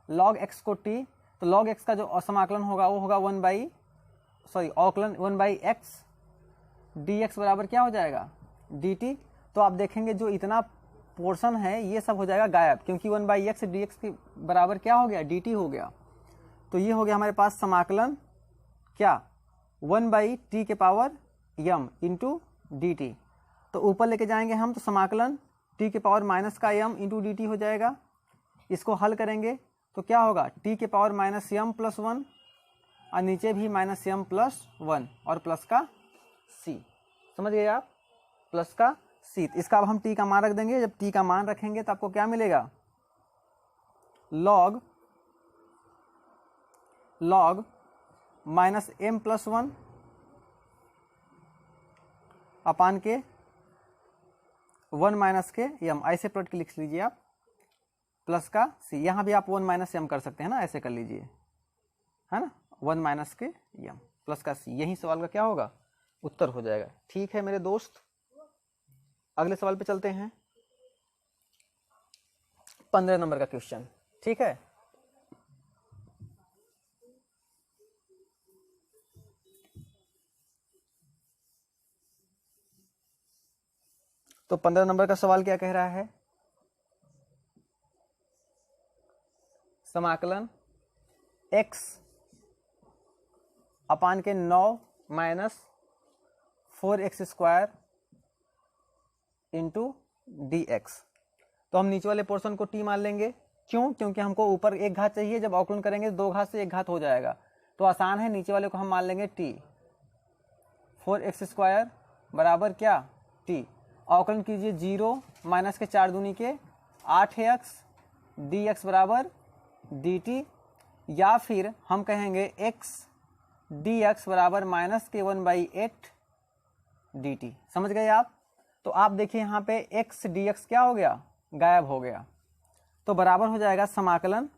log x को t, तो log x का जो समाकलन होगा वो होगा अवकलन 1/x dx बराबर क्या हो जाएगा, dt। तो आप देखेंगे जो इतना पोर्शन है ये सब हो जाएगा गायब, क्योंकि 1/x dx के बराबर क्या हो गया, dt हो गया। तो ये हो गया हमारे पास समाकलन क्या, 1/t के पावर m इंटू dt। तो ऊपर लेके जाएंगे हम, तो समाकलन t के पावर माइनस का m इंटू dt हो जाएगा। इसको हल करेंगे तो क्या होगा, t के पावर -m + 1 और नीचे भी -m + 1 और प्लस का c। समझ गए आप, प्लस का c। इसका अब हम t का मान रख देंगे। जब t का मान रखेंगे तो आपको क्या मिलेगा, log -m + 1 अपान के 1 - के m, ऐसे प्लट के लिख लीजिए आप, प्लस का c। यहाँ भी आप 1 - m कर सकते हैं ना, ऐसे कर लीजिए, है ना, 1 - के m प्लस का c। यही सवाल का क्या होगा, उत्तर हो जाएगा। ठीक है मेरे दोस्त, अगले सवाल पे चलते हैं, 15 नंबर का क्वेश्चन। ठीक है, तो 15 नंबर का सवाल क्या कह रहा है, समाकलन x अपान के 9 - 4x² इंटू dx। तो हम नीचे वाले पोर्शन को t मान लेंगे। क्यों, क्योंकि हमको ऊपर एक घात चाहिए, जब अवकलन करेंगे 2 घात से 1 घात हो जाएगा, तो आसान है, नीचे वाले को हम मान लेंगे t। 4x² बराबर क्या, t। अवकलन कीजिए 0 माइनस के 4 दूनी के 8x dx बराबर dt, या फिर हम कहेंगे x dx बराबर -1/8 dt। समझ गए आप। तो आप देखिए यहाँ पे x dx क्या हो गया, गायब हो गया। तो बराबर हो जाएगा समाकलन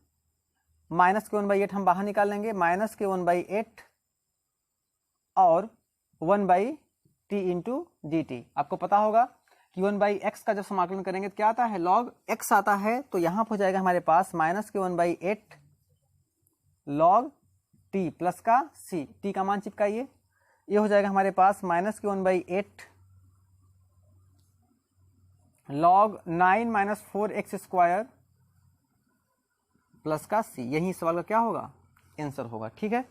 -1/8 हम बाहर निकाल लेंगे, -1/8 और 1/t इंटू dt। आपको पता होगा कि 1/x का जब समाकलन करेंगे तो क्या आता है, log x आता है। तो यहाँ हो जाएगा हमारे पास -1/8 log t प्लस का c। t का मान चिपकाइए, ये हो जाएगा हमारे पास -1/8 log 9 - 4x² प्लस का c। यही सवाल का क्या होगा, आंसर होगा। ठीक है,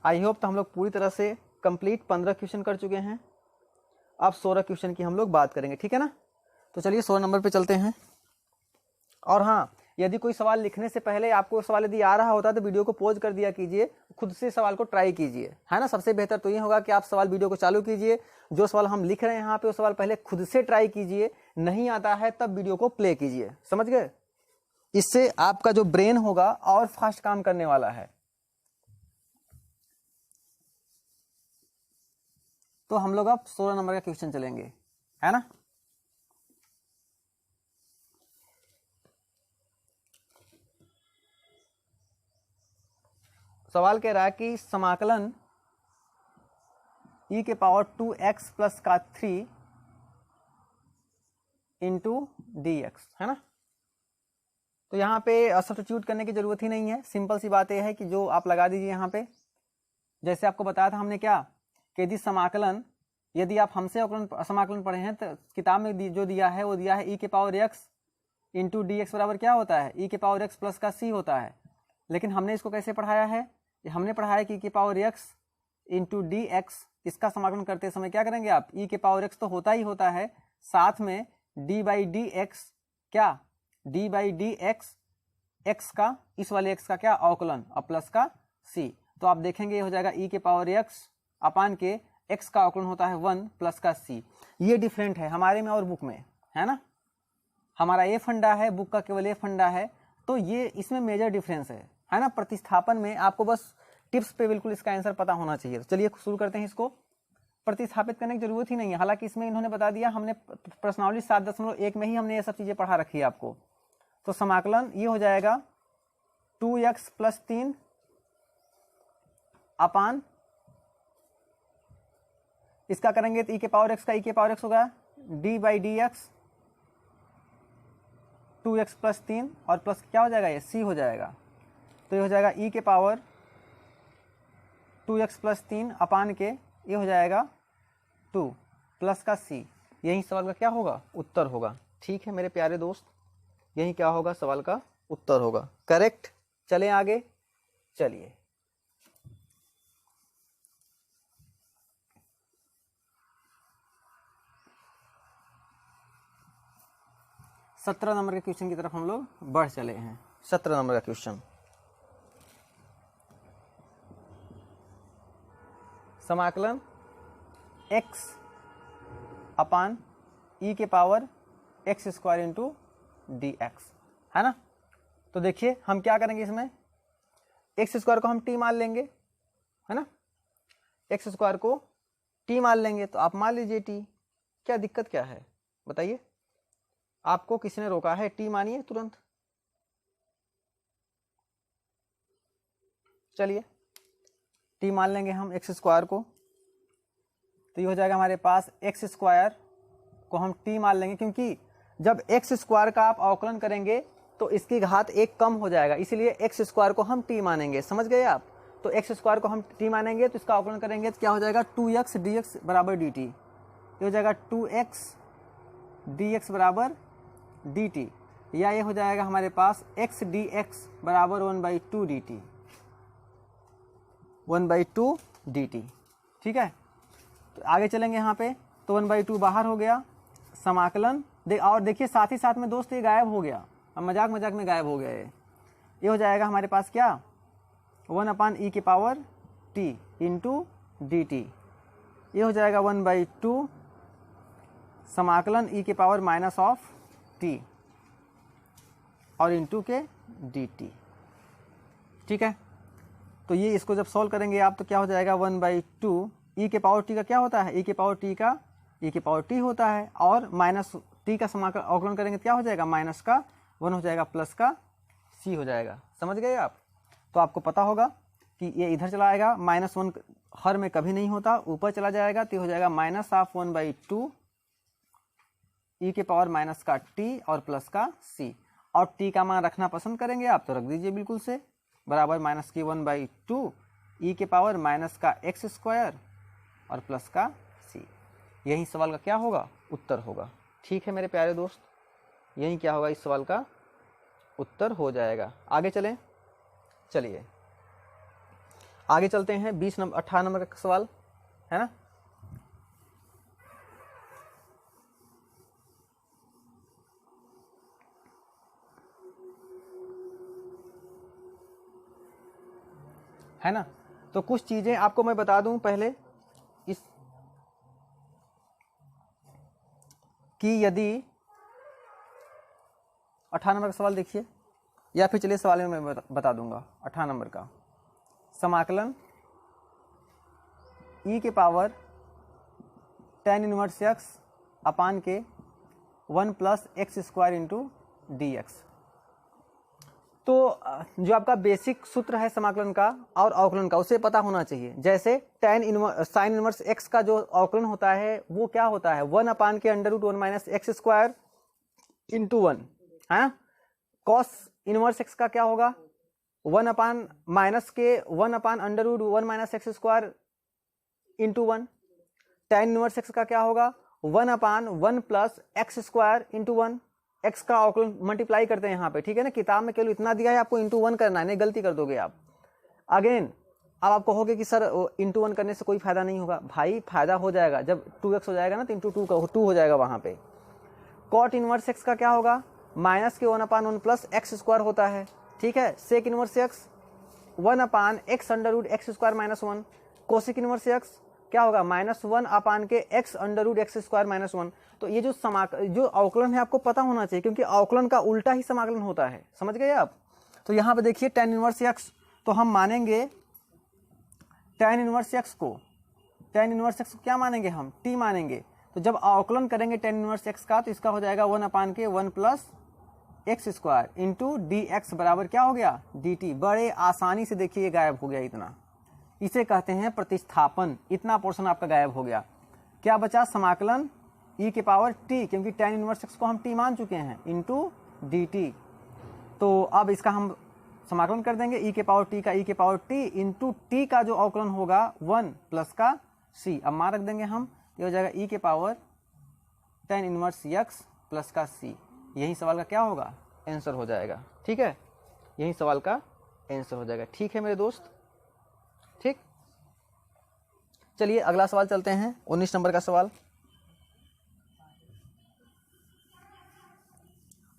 आई होप तो हम लोग पूरी तरह से कंप्लीट 15 क्वेश्चन कर चुके हैं। अब 16 क्वेश्चन की हम लोग बात करेंगे। ठीक है ना, तो चलिए 16 नंबर पे चलते हैं। और हाँ, यदि कोई सवाल लिखने से पहले आपको सवाल यदि आ रहा होता है तो वीडियो को पॉज कर दिया कीजिए, खुद से सवाल को ट्राई कीजिए, है ना। सबसे बेहतर तो ये होगा कि आप सवाल वीडियो को चालू कीजिए, जो सवाल हम लिख रहे हैं यहाँ पे वो सवाल पहले खुद से ट्राई कीजिए, नहीं आता है तब वीडियो को प्ले कीजिए। समझ गए, इससे आपका जो ब्रेन होगा और फास्ट काम करने वाला है। तो हम लोग अब 16 नंबर का क्वेश्चन चलेंगे, है ना। सवाल कह रहा है कि समाकलन e के पावर 2x प्लस का 3 इंटू dx, है ना। तो यहाँ पे सब्स्टिट्यूट करने की जरूरत ही नहीं है, सिंपल सी बात यह है कि जो आप लगा दीजिए यहाँ पे। जैसे आपको बताया था हमने क्या, कि यदि समाकलन यदि आप हमसे अवकलन समाकलन पढ़े हैं तो किताब में जो दिया है वो दिया है e के power x into d x बराबर क्या होता है, e के पावर x प्लस का c होता है। लेकिन हमने इसको कैसे पढ़ाया है, हमने पढ़ाया कि e के power x into d x, इसका समाकलन करते समय क्या करेंगे आप, e के पावर x तो होता ही होता है, साथ में d बाई डी एक्स, क्या d by D x, x का, इस वाले x का क्या अवकलन और प्लस का c। तो आप देखेंगे ये हो जाएगा e के पावर x अपान के x का अवकलन होता है 1 प्लस का c। ये डिफरेंट है हमारे में और बुक में, है ना। हमारा ये फंडा है, बुक का केवल ये फंडा है, तो ये इसमें मेजर डिफरेंस है ना। प्रतिस्थापन में आपको बस टिप्स पे बिल्कुल इसका आंसर पता होना चाहिए। तो चलिए शुरू करते हैं। इसको प्रतिस्थापित करने की जरूरत ही नहीं है, हालांकि इसमें इन्होंने बता दिया, हमने प्रश्नावली 7.1 में ही हमने ये सब चीजें पढ़ा रखी है आपको। तो समाकलन ये हो जाएगा 2x प्लस 3 अपान, इसका करेंगे तो e के पावर x का e के पावर x होगा d by D x 2x plus 3 और प्लस क्या हो जाएगा, ये c हो जाएगा। तो ये हो जाएगा e के पावर 2x प्लस 3 अपान के ये हो जाएगा 2 प्लस का c। यही सवाल का क्या होगा, उत्तर होगा। ठीक है मेरे प्यारे दोस्त, यही क्या होगा, सवाल का उत्तर होगा। करेक्ट। चलें आगे, चलिए। सत्रह नंबर के क्वेश्चन की तरफ हम लोग बढ़ चले हैं। 17 नंबर का क्वेश्चन, समाकलन x अपान e के power x square into d x, है ना। तो देखिए हम क्या करेंगे, इसमें x स्क्वायर को हम t मान लेंगे, है ना। x स्क्वायर को t मान लेंगे, तो आप मान लीजिए t, क्या दिक्कत क्या है बताइए। आपको किसी ने रोका है, t मानिए तुरंत। चलिए t मान लेंगे हम x स्क्वायर को, तो ये हो जाएगा हमारे पास x स्क्वायर को हम t मान लेंगे, क्योंकि जब x स्क्वायर का आप अवकलन करेंगे तो इसकी घात 1 कम हो जाएगा, इसीलिए x स्क्वायर को हम t मानेंगे। समझ गए आप। तो x स्क्वायर को हम t मानेंगे तो इसका अवकलन करेंगे तो क्या हो जाएगा, 2x dx बराबर dt। ये हो जाएगा 2x dx बराबर dt, या ये हो जाएगा हमारे पास x dx बराबर 1/2 dt, 1/2 dt। ठीक है, तो आगे चलेंगे यहाँ पे। तो 1/2 बाहर हो गया, समाकलन और देखिए साथ ही साथ में दोस्त ये गायब हो गया, अब मजाक मजाक में गायब हो गया। ये हो जाएगा हमारे पास क्या, 1/e के power t into d T. ये हो जाएगा 1/2 समाकलन e के पावर माइनस ऑफ t और इंटू के dt। ठीक है, तो ये इसको जब सॉल्व करेंगे आप तो क्या हो जाएगा, 1/2 e के पावर t का क्या होता है, e के पावर t का e के पावर t होता है, और माइनस t का समाकलन अवकलन करेंगे तो क्या हो जाएगा, माइनस का 1 हो जाएगा प्लस का c हो जाएगा। समझ गए आप। तो आपको पता होगा कि ये इधर चला आएगा, -1 हर में कभी नहीं होता, ऊपर चला जाएगा तो हो जाएगा माइनस ऑफ 1/2 e के पावर माइनस का t और प्लस का c। और t का मान रखना पसंद करेंगे आप तो रख दीजिए बिल्कुल से, बराबर माइनस की 1/2 e के पावर माइनस का x स्क्वायर और प्लस का c। यही सवाल का क्या होगा, उत्तर होगा। ठीक है मेरे प्यारे दोस्त, यही क्या होगा, इस सवाल का उत्तर हो जाएगा। आगे चलें, चलिए आगे चलते हैं। 18 नंबर का सवाल है ना। है ना, तो कुछ चीजें आपको मैं बता दूं पहले इस कि यदि 18 नंबर का सवाल देखिए, या फिर चलिए सवाल में मैं बता दूंगा। 18 नंबर का समाकलन e के power tan inverse x upon के 1 plus x square into d x. तो जो आपका बेसिक सूत्र है समाकलन का और अवकलन का, उसे पता होना चाहिए। जैसे साइन इनवर्स x का जो अवकलन होता है वो क्या होता है, 1 अपान के √1 माइनस एक्स स्क्वायर इंटू 1, है ना। कॉस इनवर्स x का क्या होगा, 1 अपान माइनस के 1 upon √1 minus x square into 1। tan inverse x का क्या होगा 1/1 plus x square into 1, x का अवकलन मल्टीप्लाई करते हैं यहाँ पे, ठीक है ना। किताब में केवल इतना दिया है, आपको इंटू 1 करना है, नहीं गलती कर दोगे आप। अगेन अब आप कहोगे कि सर इंटू 1 करने से कोई फायदा नहीं होगा, भाई फायदा हो जाएगा, जब 2x हो जाएगा ना तो इंटू 2 हो जाएगा वहाँ पे। कॉट इनवर्स x का क्या होगा माइनस के 1/1 प्लस एक्स स्क्वायर होता है, ठीक है। Sec inverse x 1/x under root x square minus 1। Cosec inverse x क्या होगा -1 के x under root x square minus 1। तो ये जो अवकलन है आपको पता होना चाहिए, क्योंकि अवकलन का उल्टा ही समाकलन होता है, समझ गए आप। तो यहाँ पे देखिए tan इनवर्स x, तो हम मानेंगे tan इनवर्स x को, tan इनवर्स x को क्या मानेंगे हम t मानेंगे। तो जब अवकलन करेंगे tan इनवर्स x का तो इसका हो जाएगा 1/1 plus x square into d x बराबर क्या हो गया dt। बड़े आसानी से देखिए ये गायब हो गया इतना, इसे कहते हैं प्रतिस्थापन। इतना पोर्शन आपका गायब हो गया। क्या बचा समाकलन e के पावर t, क्योंकि tan इनवर्स x को हम t मान चुके हैं, इंटू dt। तो अब इसका हम समाकलन कर देंगे e के पावर t का, e के पावर t इंटू t का जो अवकलन होगा 1 प्लस का c। अब मान रख देंगे हम, ये हो जाएगा e के power tan inverse x plus का c। यही सवाल का क्या होगा आंसर हो जाएगा, ठीक है, यही सवाल का आंसर हो जाएगा। ठीक है मेरे दोस्त, ठीक। चलिए अगला सवाल चलते हैं, 19 नंबर का सवाल।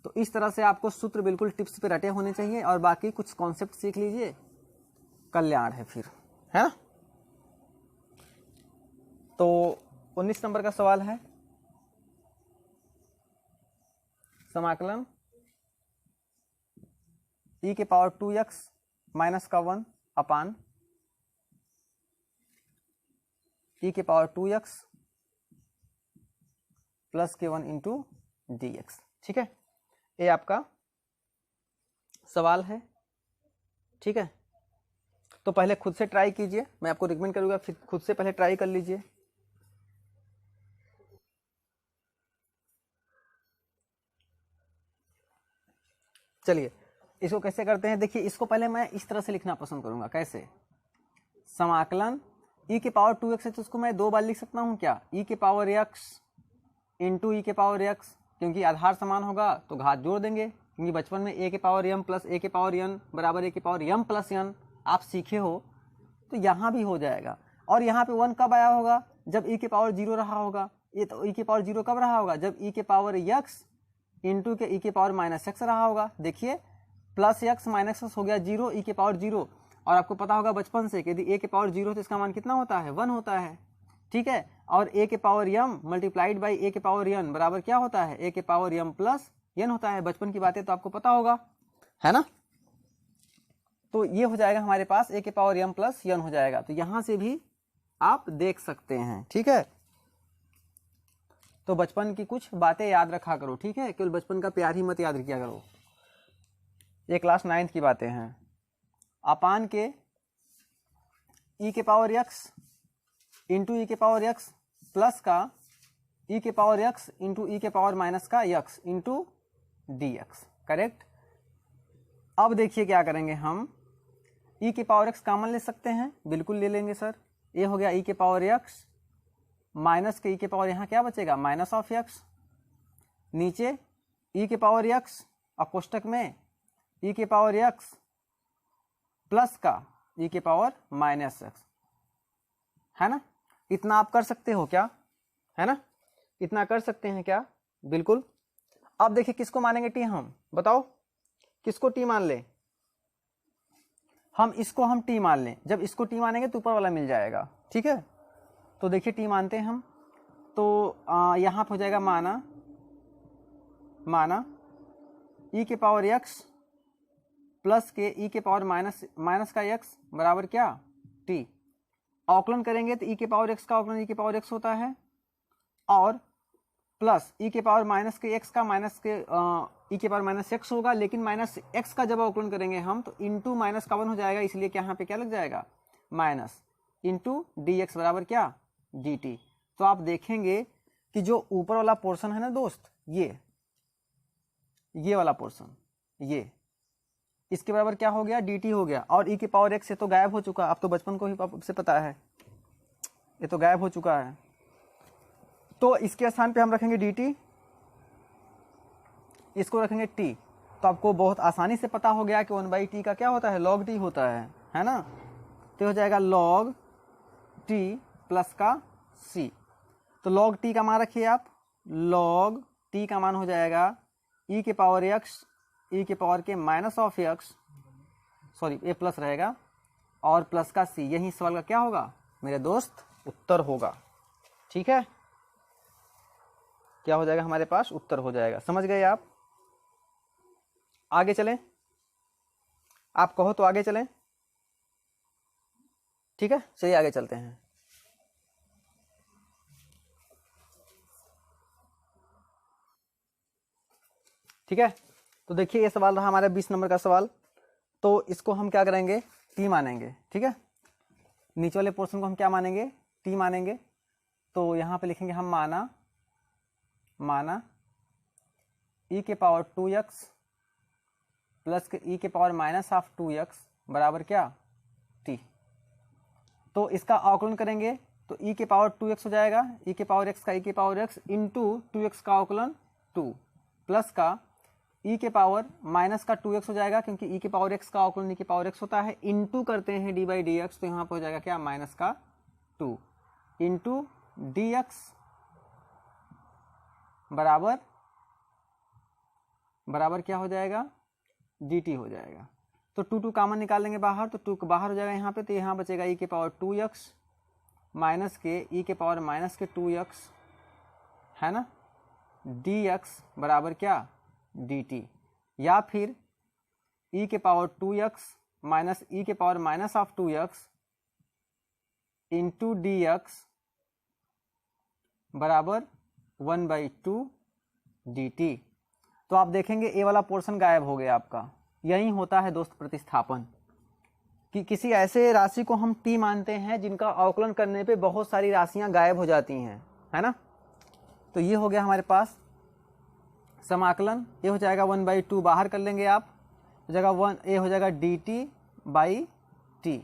तो इस तरह से आपको सूत्र बिल्कुल टिप्स पे रटे होने चाहिए और बाकी कुछ कॉन्सेप्ट सीख लीजिए, कल्याण है फिर, है ना। तो 19 नंबर का सवाल है समाकलन e के पावर 2x माइनस का 1 अपान e के पावर 2x प्लस के 1 इंटू dx, ठीक है। ये आपका सवाल है, ठीक है। तो पहले खुद से ट्राई कीजिए, मैं आपको रिकमेंड करूंगा फिर खुद से पहले ट्राई कर लीजिए। चलिए इसको कैसे करते हैं, देखिए इसको पहले मैं इस तरह से लिखना पसंद करूंगा। कैसे, समाकलन e के पावर 2x है तो उसको मैं 2 बार लिख सकता हूं क्या, e के पावर x इंटू e के पावर x, क्योंकि आधार समान होगा तो घात जोड़ देंगे, क्योंकि बचपन में a के पावर m प्लस a के पावर n बराबर a के पावर m प्लस n आप सीखे हो, तो यहाँ भी हो जाएगा। और यहाँ पे 1 कब आया होगा, जब e के पावर 0 रहा होगा। ये तो e के पावर 0 कब रहा होगा, जब e के पावर x इंटू के e के पावर माइनस x रहा होगा। देखिए प्लस x माइनस x हो गया 0, e के पावर 0। और आपको पता होगा बचपन से कि यदि a के पावर 0 तो इसका मान कितना होता है 1 होता है, ठीक है। और a के power m multiplied by a के पावर n बराबर क्या होता है a के पावर m प्लस n होता है। बचपन की बातें तो आपको पता होगा, है ना। तो ये हो जाएगा हमारे पास a के पावर m प्लस n हो जाएगा। तो यहां से भी आप देख सकते हैं, ठीक है। तो बचपन की कुछ बातें याद रखा करो, ठीक है, केवल बचपन का प्यार ही मत याद रखिया करो। ये क्लास 9th की बातें हैं। अपान के e के पावर x इंटू e के पावर x प्लस का e के पावर x इंटू e के पावर माइनस का x इंटू dx, करेक्ट। अब देखिए क्या करेंगे हम, e के पावर x कॉमन ले सकते हैं, बिल्कुल ले लेंगे सर। ये हो गया e के पावर x माइनस के e के पावर यहाँ क्या बचेगा माइनस ऑफ x, नीचे e के पावर x और कोष्टक में e के पावर x प्लस का e के पावर माइनस x, है ना। इतना आप कर सकते हो क्या, है ना, इतना कर सकते हैं क्या, बिल्कुल। अब देखिए किसको मानेंगे t, हम बताओ किसको t मान ले, हम इसको हम t मान लें। जब इसको t मानेंगे तो ऊपर वाला मिल जाएगा, ठीक है। तो देखिए t मानते हैं हम, तो यहाँ हो जाएगा माना e के पावर x प्लस के e के पावर माइनस का x बराबर क्या t। अवकलन करेंगे तो e के पावर x का अवकलन e के पावर x होता है, और प्लस e के पावर माइनस के x का माइनस के e के पावर माइनस x होगा, लेकिन माइनस x का जब अवकलन करेंगे हम तो इंटू माइनस का 1 हो जाएगा, इसलिए यहाँ पे क्या लग जाएगा माइनस इंटू dx बराबर क्या dt। तो आप देखेंगे कि जो ऊपर वाला पोर्शन है ना दोस्त, ये वाला पोर्शन, ये इसके बराबर क्या हो गया dt हो गया, और e के पावर x से तो गायब हो चुका, अब तो बचपन को ही से पता है, ये तो गायब हो चुका है, तो इसके स्थान पे हम रखेंगे dt, इसको रखेंगे t। तो आपको बहुत आसानी से पता हो गया कि 1/t का क्या होता है, log t होता है ना। तो हो जाएगा log t प्लस का c। तो log t का मान रखिए आप, log t का मान हो जाएगा e के पावर x, e के पावर के माइनस ऑफ x, सॉरी ये प्लस रहेगा, और प्लस का c। यही सवाल का क्या होगा मेरे दोस्त, उत्तर होगा। ठीक है, क्या हो जाएगा हमारे पास, उत्तर हो जाएगा। समझ गए आप? आगे चलें, आप कहो तो आगे चलें। ठीक है, चलिए आगे चलते हैं। ठीक है, तो देखिए ये सवाल रहा हमारा 20 नंबर का सवाल। तो इसको हम क्या करेंगे, टी मानेंगे। ठीक है, नीचे वाले पोर्शन को हम क्या मानेंगे, टी मानेंगे। तो यहाँ पे लिखेंगे हम माना e के पावर 2x प्लस के e के पावर माइनस ऑफ 2x बराबर क्या, t। तो इसका अवकलन करेंगे तो e के पावर 2x हो जाएगा, e के पावर x का e के पावर x इंटू 2x का अवकलन 2 प्लस का e के पावर माइनस का 2x हो जाएगा, क्योंकि e के पावर x का अवकलन e के पावर x होता है, इंटू करते हैं d बाई डी एक्स। तो यहाँ पर हो जाएगा क्या, माइनस का 2 इंटू डी एक्स बराबर क्या हो जाएगा, dt हो जाएगा। तो 2 कॉमन निकाल लेंगे बाहर, तो 2 बाहर हो जाएगा यहाँ पे। तो यहाँ बचेगा e के पावर 2x माइनस के e के पावर माइनस के 2x है ना, dx बराबर क्या, dt। या फिर e के पावर 2x माइनस e के power minus of 2x into dx बराबर 1/2 dt। तो आप देखेंगे ए वाला पोर्शन गायब हो गया आपका। यही होता है दोस्त प्रतिस्थापन, कि किसी ऐसे राशि को हम टी मानते हैं जिनका अवकलन करने पे बहुत सारी राशियां गायब हो जाती हैं, है ना। तो ये हो गया हमारे पास समाकलन। ये हो जाएगा 1/2, बाहर कर लेंगे आप, हो जाएगा 1, ये हो जाएगा dt बाई टी।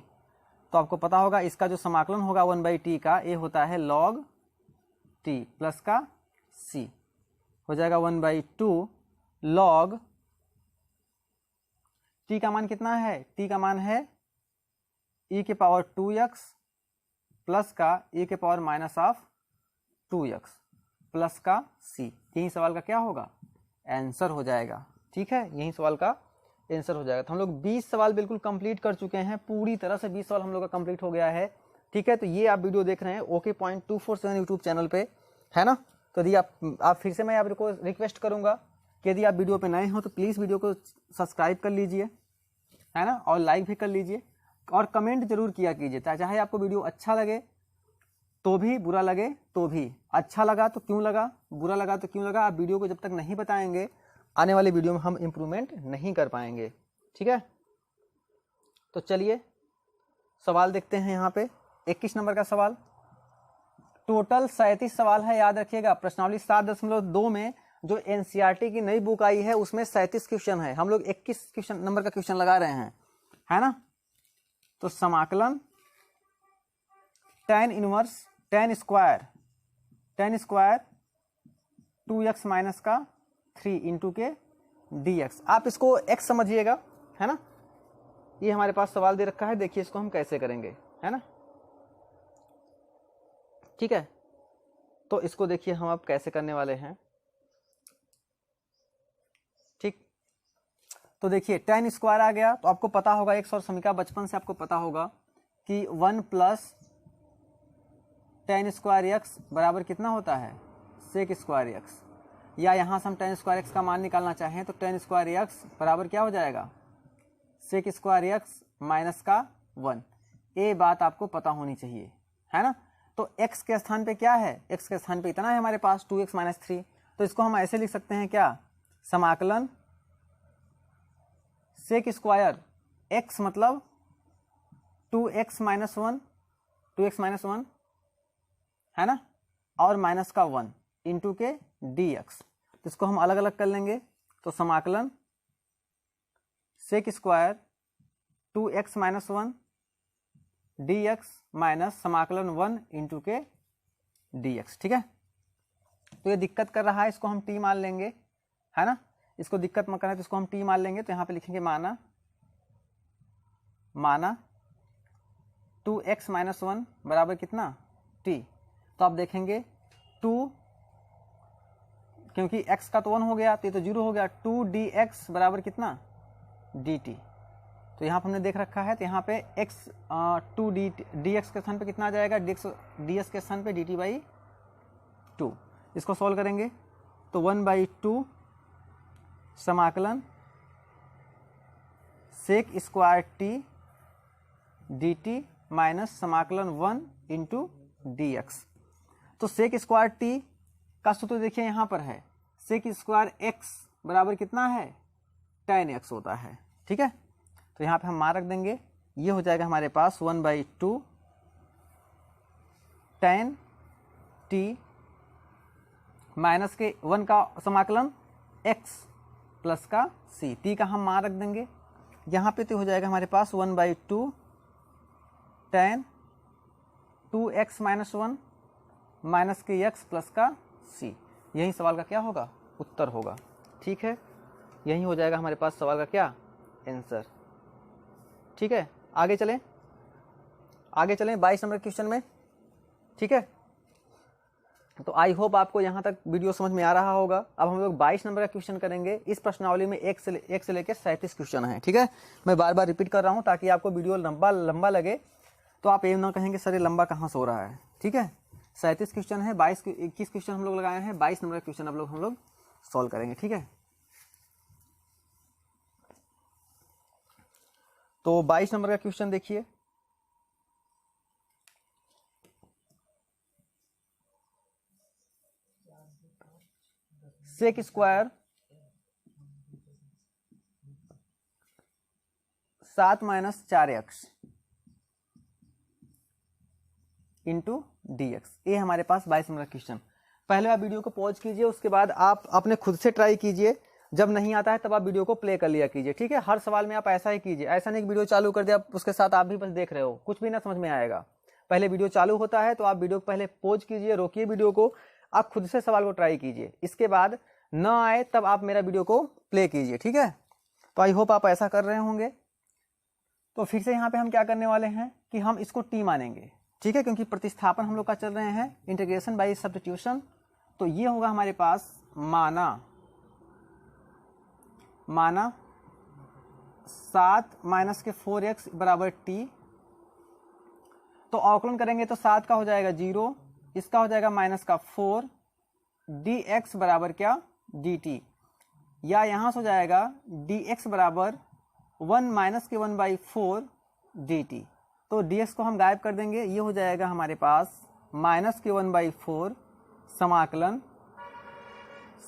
तो आपको पता होगा इसका जो समाकलन होगा 1/t का, ये होता है log t प्लस का c। हो जाएगा 1/2 log t का मान कितना है, t का मान है e के पावर 2x प्लस का e के power minus of 2x plus का c। यही सवाल का क्या होगा, आंसर हो जाएगा। ठीक है, यही सवाल का आंसर हो जाएगा। तो हम लोग 20 सवाल बिल्कुल कंप्लीट कर चुके हैं, पूरी तरह से 20 सवाल हम लोग का कंप्लीट हो गया है। ठीक है, तो ये आप वीडियो देख रहे हैं OK.247 यूट्यूब चैनल पे, है ना। तो यदि आप फिर से मैं आपको रिक्वेस्ट करूंगा कि यदि आप वीडियो पे नए हो तो प्लीज़ वीडियो को सब्सक्राइब कर लीजिए, है ना, और लाइक भी कर लीजिए, और कमेंट जरूर किया कीजिए। चाहे आपको वीडियो अच्छा लगे तो भी, बुरा लगे तो भी। अच्छा लगा तो क्यों लगा, बुरा लगा तो क्यों लगा, आप वीडियो को जब तक नहीं बताएंगे आने वाली वीडियो में हम इम्प्रूवमेंट नहीं कर पाएंगे। ठीक है, तो चलिए सवाल देखते हैं। यहाँ पे 21 नंबर का सवाल, टोटल 37 सवाल है, याद रखिएगा। प्रश्नावली 7.2 में जो एनसीईआरटी की नई बुक आई है उसमें 37 क्वेश्चन है, हम लोग 21 नंबर का क्वेश्चन लगा रहे हैं, है ना। तो समाकलन tan inverse tan square 2x minus का 3 इंटू के dx। आप इसको x समझिएगा, है ना। ये हमारे पास सवाल दे रखा है, देखिए इसको हम कैसे करेंगे, है ना। ठीक है, तो इसको देखिए हम अब कैसे करने वाले हैं। ठीक, तो देखिए tan स्क्वायर आ गया, तो आपको पता होगा x और समीका बचपन से आपको पता होगा कि 1 प्लस tan स्क्वायर x बराबर कितना होता है, sec स्क्वायर x। या यहाँ से हम tan स्क्वायर x का मान निकालना चाहें तो tan स्क्वायर x बराबर क्या हो जाएगा, sec स्क्वायर x माइनस का 1। ये बात आपको पता होनी चाहिए, है ना। तो x के स्थान पे क्या है, x के स्थान पे इतना है हमारे पास 2x माइनस 3। तो इसको हम ऐसे लिख सकते हैं क्या, समाकलन sec स्क्वायर x मतलब 2x माइनस 1 है ना, और माइनस का 1 इंटू के dx। तो इसको हम अलग अलग कर लेंगे। तो समाकलन sec square 2x minus 1 dx minus समाकलन 1 इंटू के dx। ठीक है, तो ये दिक्कत कर रहा है, इसको हम टी मान लेंगे, है ना। इसको दिक्कत मत करना, तो इसको हम टी मान लेंगे। तो यहाँ पे लिखेंगे माना 2x - 1 बराबर कितना t। तो आप देखेंगे 2, क्योंकि x का तो 1 हो गया तो ये तो 0 हो गया, 2dx बराबर कितना dt। तो यहाँ पर हमने देख रखा है, तो यहाँ पे x 2dx के स्थान पे कितना आ जाएगा, ds के स्थान पे dt/2। इसको सॉल्व करेंगे तो 1/2 समाकलन sec square t dt minus समाकलन 1 इंटू dx। तो सेक स्क्वायर t का सूत्र देखिए यहाँ पर है, सेक स्क्वायर x बराबर कितना है, tan x होता है, ठीक है। तो यहाँ पे हम मान रख देंगे, ये हो जाएगा हमारे पास 1/2 tan t माइनस के 1 का समाकलन x प्लस का c, t का हम मान रख देंगे यहाँ पे। तो हो जाएगा हमारे पास 1/2 tan 2x - 1 माइनस के x प्लस का c। यही सवाल का क्या होगा, उत्तर होगा, ठीक है। यही हो जाएगा हमारे पास सवाल का क्या आंसर, ठीक है। आगे चलें 22 नंबर क्वेश्चन में, ठीक है। तो आई होप आपको यहाँ तक वीडियो समझ में आ रहा होगा। अब हम लोग 22 नंबर का क्वेश्चन करेंगे। इस प्रश्नावली में 1 से लेकर 37 क्वेश्चन है, ठीक है। मैं बार बार रिपीट कर रहा हूँ ताकि आपको वीडियो लंबा लगे, तो आप ये ना कहेंगे सर ये लंबा कहाँ से हो रहा है, ठीक है। 37 क्वेश्चन है, 21 क्वेश्चन हम लोग लगाए हैं, 22 नंबर का क्वेश्चन हम लोग सॉल्व करेंगे, ठीक है। तो 22 नंबर का क्वेश्चन देखिए, sec square 7 - 4x into dx। ये हमारे पास 22 नंबर का क्वेश्चन। पहले आप वीडियो को पॉज कीजिए, उसके बाद आप अपने खुद से ट्राई कीजिए। जब नहीं आता है तब आप वीडियो को प्ले कर लिया कीजिए, ठीक है। हर सवाल में आप ऐसा ही कीजिए, ऐसा नहीं कि वीडियो चालू कर दिया उसके साथ आप भी बस देख रहे हो, कुछ भी ना समझ में आएगा। पहले वीडियो चालू होता है तो आप वीडियो को पहले पॉज कीजिए, रोकिए वीडियो को, आप खुद से सवाल को ट्राई कीजिए। इसके बाद न आए तब आप मेरा वीडियो को प्ले कीजिए, ठीक है। तो आई होप आप ऐसा कर रहे होंगे। तो फिर से यहाँ पे हम क्या करने वाले हैं कि हम इसको टी मानेंगे, ठीक है, क्योंकि प्रतिस्थापन हम लोग का चल रहे हैं, इंटीग्रेशन बाय सब्स्टिट्यूशन। तो ये होगा हमारे पास माना 7 माइनस के 4x बराबर t। तो अवकलन करेंगे तो 7 का हो जाएगा 0, इसका हो जाएगा माइनस का 4, dx बराबर क्या dt, या यहाँ से हो जाएगा dx बराबर 1 माइनस के 1/4 dt। तो dx को हम गायब कर देंगे, ये हो जाएगा हमारे पास माइनस के 1/4 समाकलन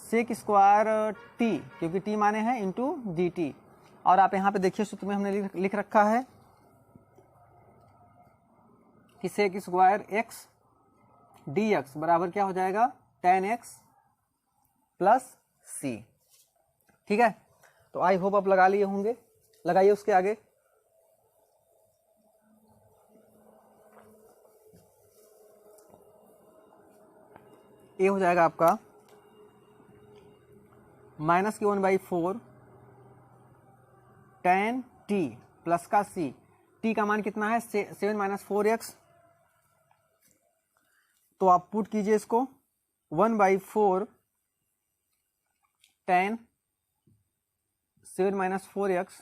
सेक स्क्वायर t, क्योंकि t माने हैं, इंटू dt। और आप यहाँ पे देखिए सूत्र में हमने लिख रखा है कि सेक स्क्वायर x dx बराबर क्या हो जाएगा tan x प्लस c, ठीक है। तो आई होप आप लगा लिए होंगे, लगाइए उसके आगे। ये हो जाएगा आपका माइनस के 1/4 tan t प्लस का c। t का मान कितना है 7 - 4x। तो आप पुट कीजिए इसको 1/4 tan 7 - 4x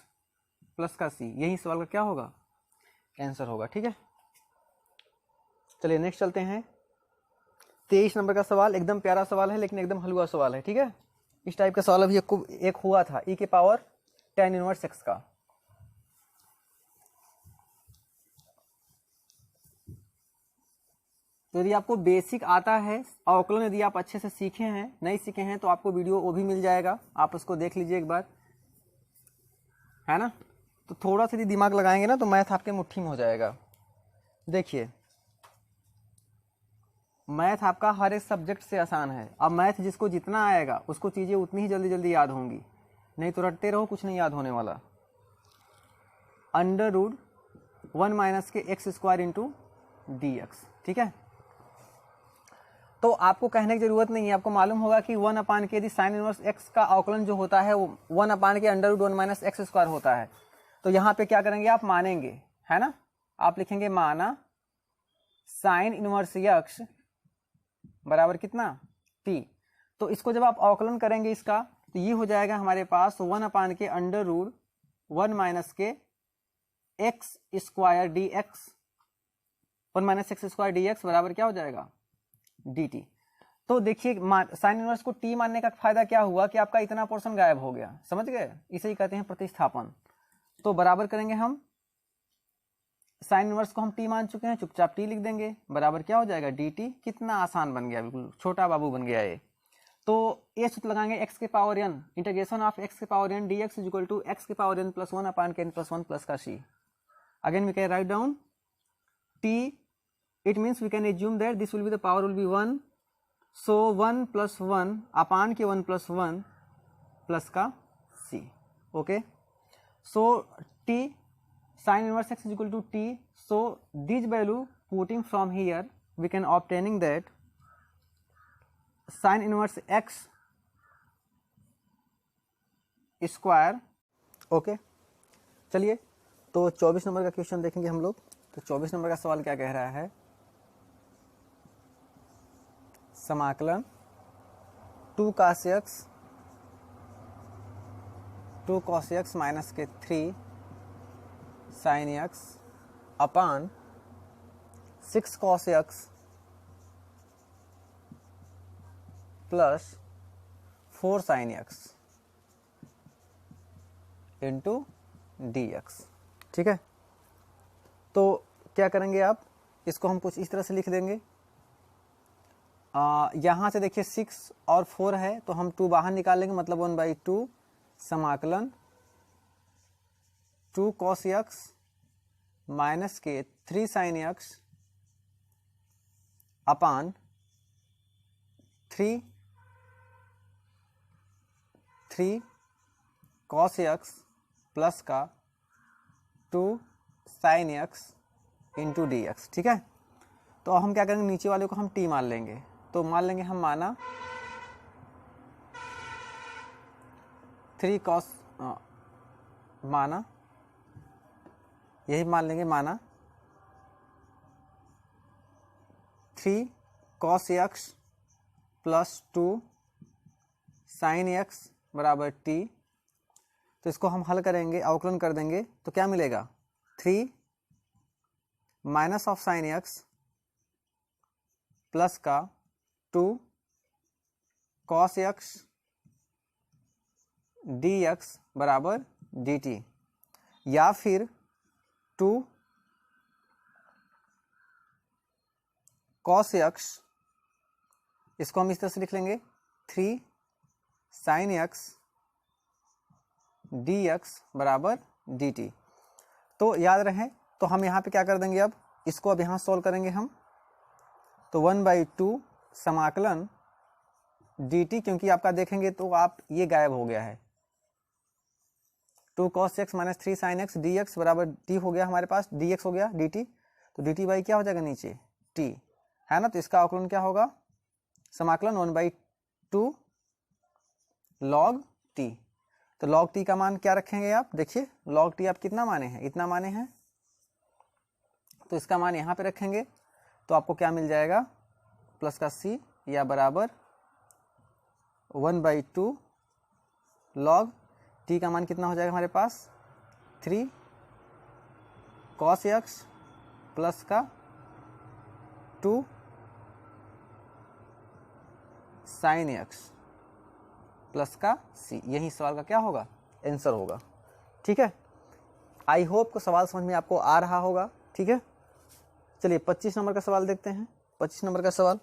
प्लस का c। यही सवाल का क्या होगा आंसर होगा, ठीक है। चलिए नेक्स्ट चलते हैं। 23 नंबर का सवाल एकदम प्यारा सवाल है, लेकिन एकदम हलवा सवाल है, ठीक है। इस टाइप का सवाल अभी एक हुआ था e के पावर tan इनवर्स x का। तो यदि आपको बेसिक आता है, अवकलन यदि आप अच्छे से सीखे हैं, नहीं सीखे हैं तो आपको वीडियो वो भी मिल जाएगा, आप उसको देख लीजिए एक बार, है ना। तो थोड़ा सा यदि दिमाग लगाएंगे ना तो मैथ आपके मुट्ठी में हो जाएगा। देखिए मैथ आपका हर एक सब्जेक्ट से आसान है। अब मैथ जिसको जितना आएगा उसको चीज़ें उतनी ही जल्दी जल्दी याद होंगी, नहीं तो रटते रहो, कुछ नहीं याद होने वाला। √1 माइनस के x स्क्वायर इंटू dx, ठीक है। तो आपको कहने की जरूरत नहीं है, आपको मालूम होगा कि 1 अपान के यदि साइन इनवर्स x का अवकलन जो होता है वो 1 अपान के under root 1 minus x square होता है। तो यहाँ पे क्या करेंगे आप, मानेंगे, है ना, आप लिखेंगे माना साइन इनवर्स x बराबर कितना t। तो इसको जब आप अवकलन करेंगे इसका, तो ये हो जाएगा हमारे पास 1 अपान के अंडर रूट 1 माइनस के x square D x, 1 minus x square D x बराबर क्या हो जाएगा dt। तो देखिए साइन इनवर्स को t मानने का फायदा क्या हुआ कि आपका इतना पोर्शन गायब हो गया, समझ गए, इसे ही कहते हैं प्रतिस्थापन। तो बराबर करेंगे हम, साइन इनवर्स को हम t मान चुके हैं, चुपचाप t लिख देंगे, बराबर क्या हो जाएगा dt। कितना आसान बन गया, बिल्कुल छोटा बाबू बन गया ये। तो ये सूत्र लगाएंगे x के power n, integration of x के power n dx is equal to x के पावर n प्लस 1 अपान के n प्लस 1 प्लस का c। Again we can write down t, it means we can assume that this will be the power will be 1, so 1 plus 1 upon के 1 plus 1 plus का c। okay, so t sin inverse x is equal to t, so this value putting from here we can obtaining that sin inverse x square. Okay, चलिए तो 24 number का question देखेंगे हम लोग। तो 24 number का सवाल क्या कह रहा है, समाकलन 2 cos x माइनस के 3 sin x अपान 6 cos x plus 4 sin x into dx। ठीक है, तो क्या करेंगे आप, इसको हम कुछ इस तरह से लिख देंगे। यहाँ से देखिए 6 और 4 है तो हम 2 बाहर निकाल लेंगे, मतलब 1/2 समाकलन 2 cos x माइनस के 3 sin x अपान 3 cos x प्लस का 2 sin x इंटू dx। ठीक है, तो हम क्या करेंगे, नीचे वाले को हम t मान लेंगे। तो मान लेंगे हम माना 3 cos माना, यही मान लेंगे, माना 3 cos x plus 2 sin x बराबर t। तो इसको हम हल करेंगे, अवकलन कर देंगे, तो क्या मिलेगा 3 minus of sin x plus का 2 cos x dx बराबर dt, या फिर 2 cos x, इसको हम इस तरह से लिख लेंगे 3 sin x dx बराबर dt। तो याद रहे, तो हम यहाँ पे क्या कर देंगे, अब इसको अब यहाँ सॉल्व करेंगे हम। तो 1/2 समाकलन dt, क्योंकि आपका देखेंगे तो आप ये गायब हो गया है, 2 cos x minus 3 sin x dx बराबर t हो गया हमारे पास, dx हो गया dt। तो dt बाई क्या हो जाएगा नीचे t, है ना। तो इसका अवकलन क्या होगा, समाकलन 1/2 log t। तो log t का मान क्या रखेंगे आप, देखिए log t आप कितना माने हैं, इतना माने हैं, तो इसका मान यहाँ पे रखेंगे। तो आपको क्या मिल जाएगा, प्लस का c या बराबर 1/2 log t का मान कितना हो जाएगा हमारे पास 3 cos x प्लस का 2 sin x प्लस का c। यही सवाल का क्या होगा, आंसर होगा। ठीक है, आई होप को सवाल समझ में आपको आ रहा होगा। ठीक है, चलिए 25 नंबर का सवाल देखते हैं। 25 नंबर का सवाल,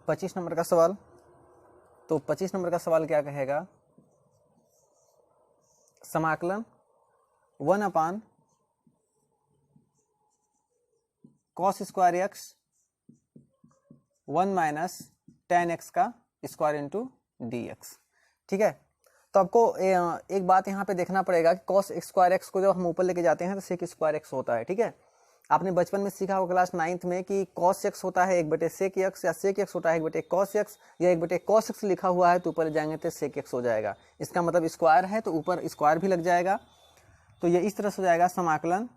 पच्चीस नंबर का सवाल। तो 25 नंबर का सवाल क्या कहेगा, समाकलन 1 अपान cos square x 1 minus tan x का स्क्वायर इंटू डी एक्स। ठीक है, तो आपको एक बात यहाँ पे देखना पड़ेगा कि cos स्क्वायर एक्स को जब हम ऊपर लेके जाते हैं तो sec स्क्वायर एक्स होता है। ठीक है, आपने बचपन में सीखा होगा क्लास 9th में कि cos x होता है 1/sec x, या sec x होता है 1/cos x, या 1/cos x लिखा हुआ है तो ऊपर जाएंगे तो sec x हो जाएगा। इसका मतलब स्क्वायर है तो ऊपर स्क्वायर भी लग जाएगा। तो ये इस तरह से हो जाएगा समाकलन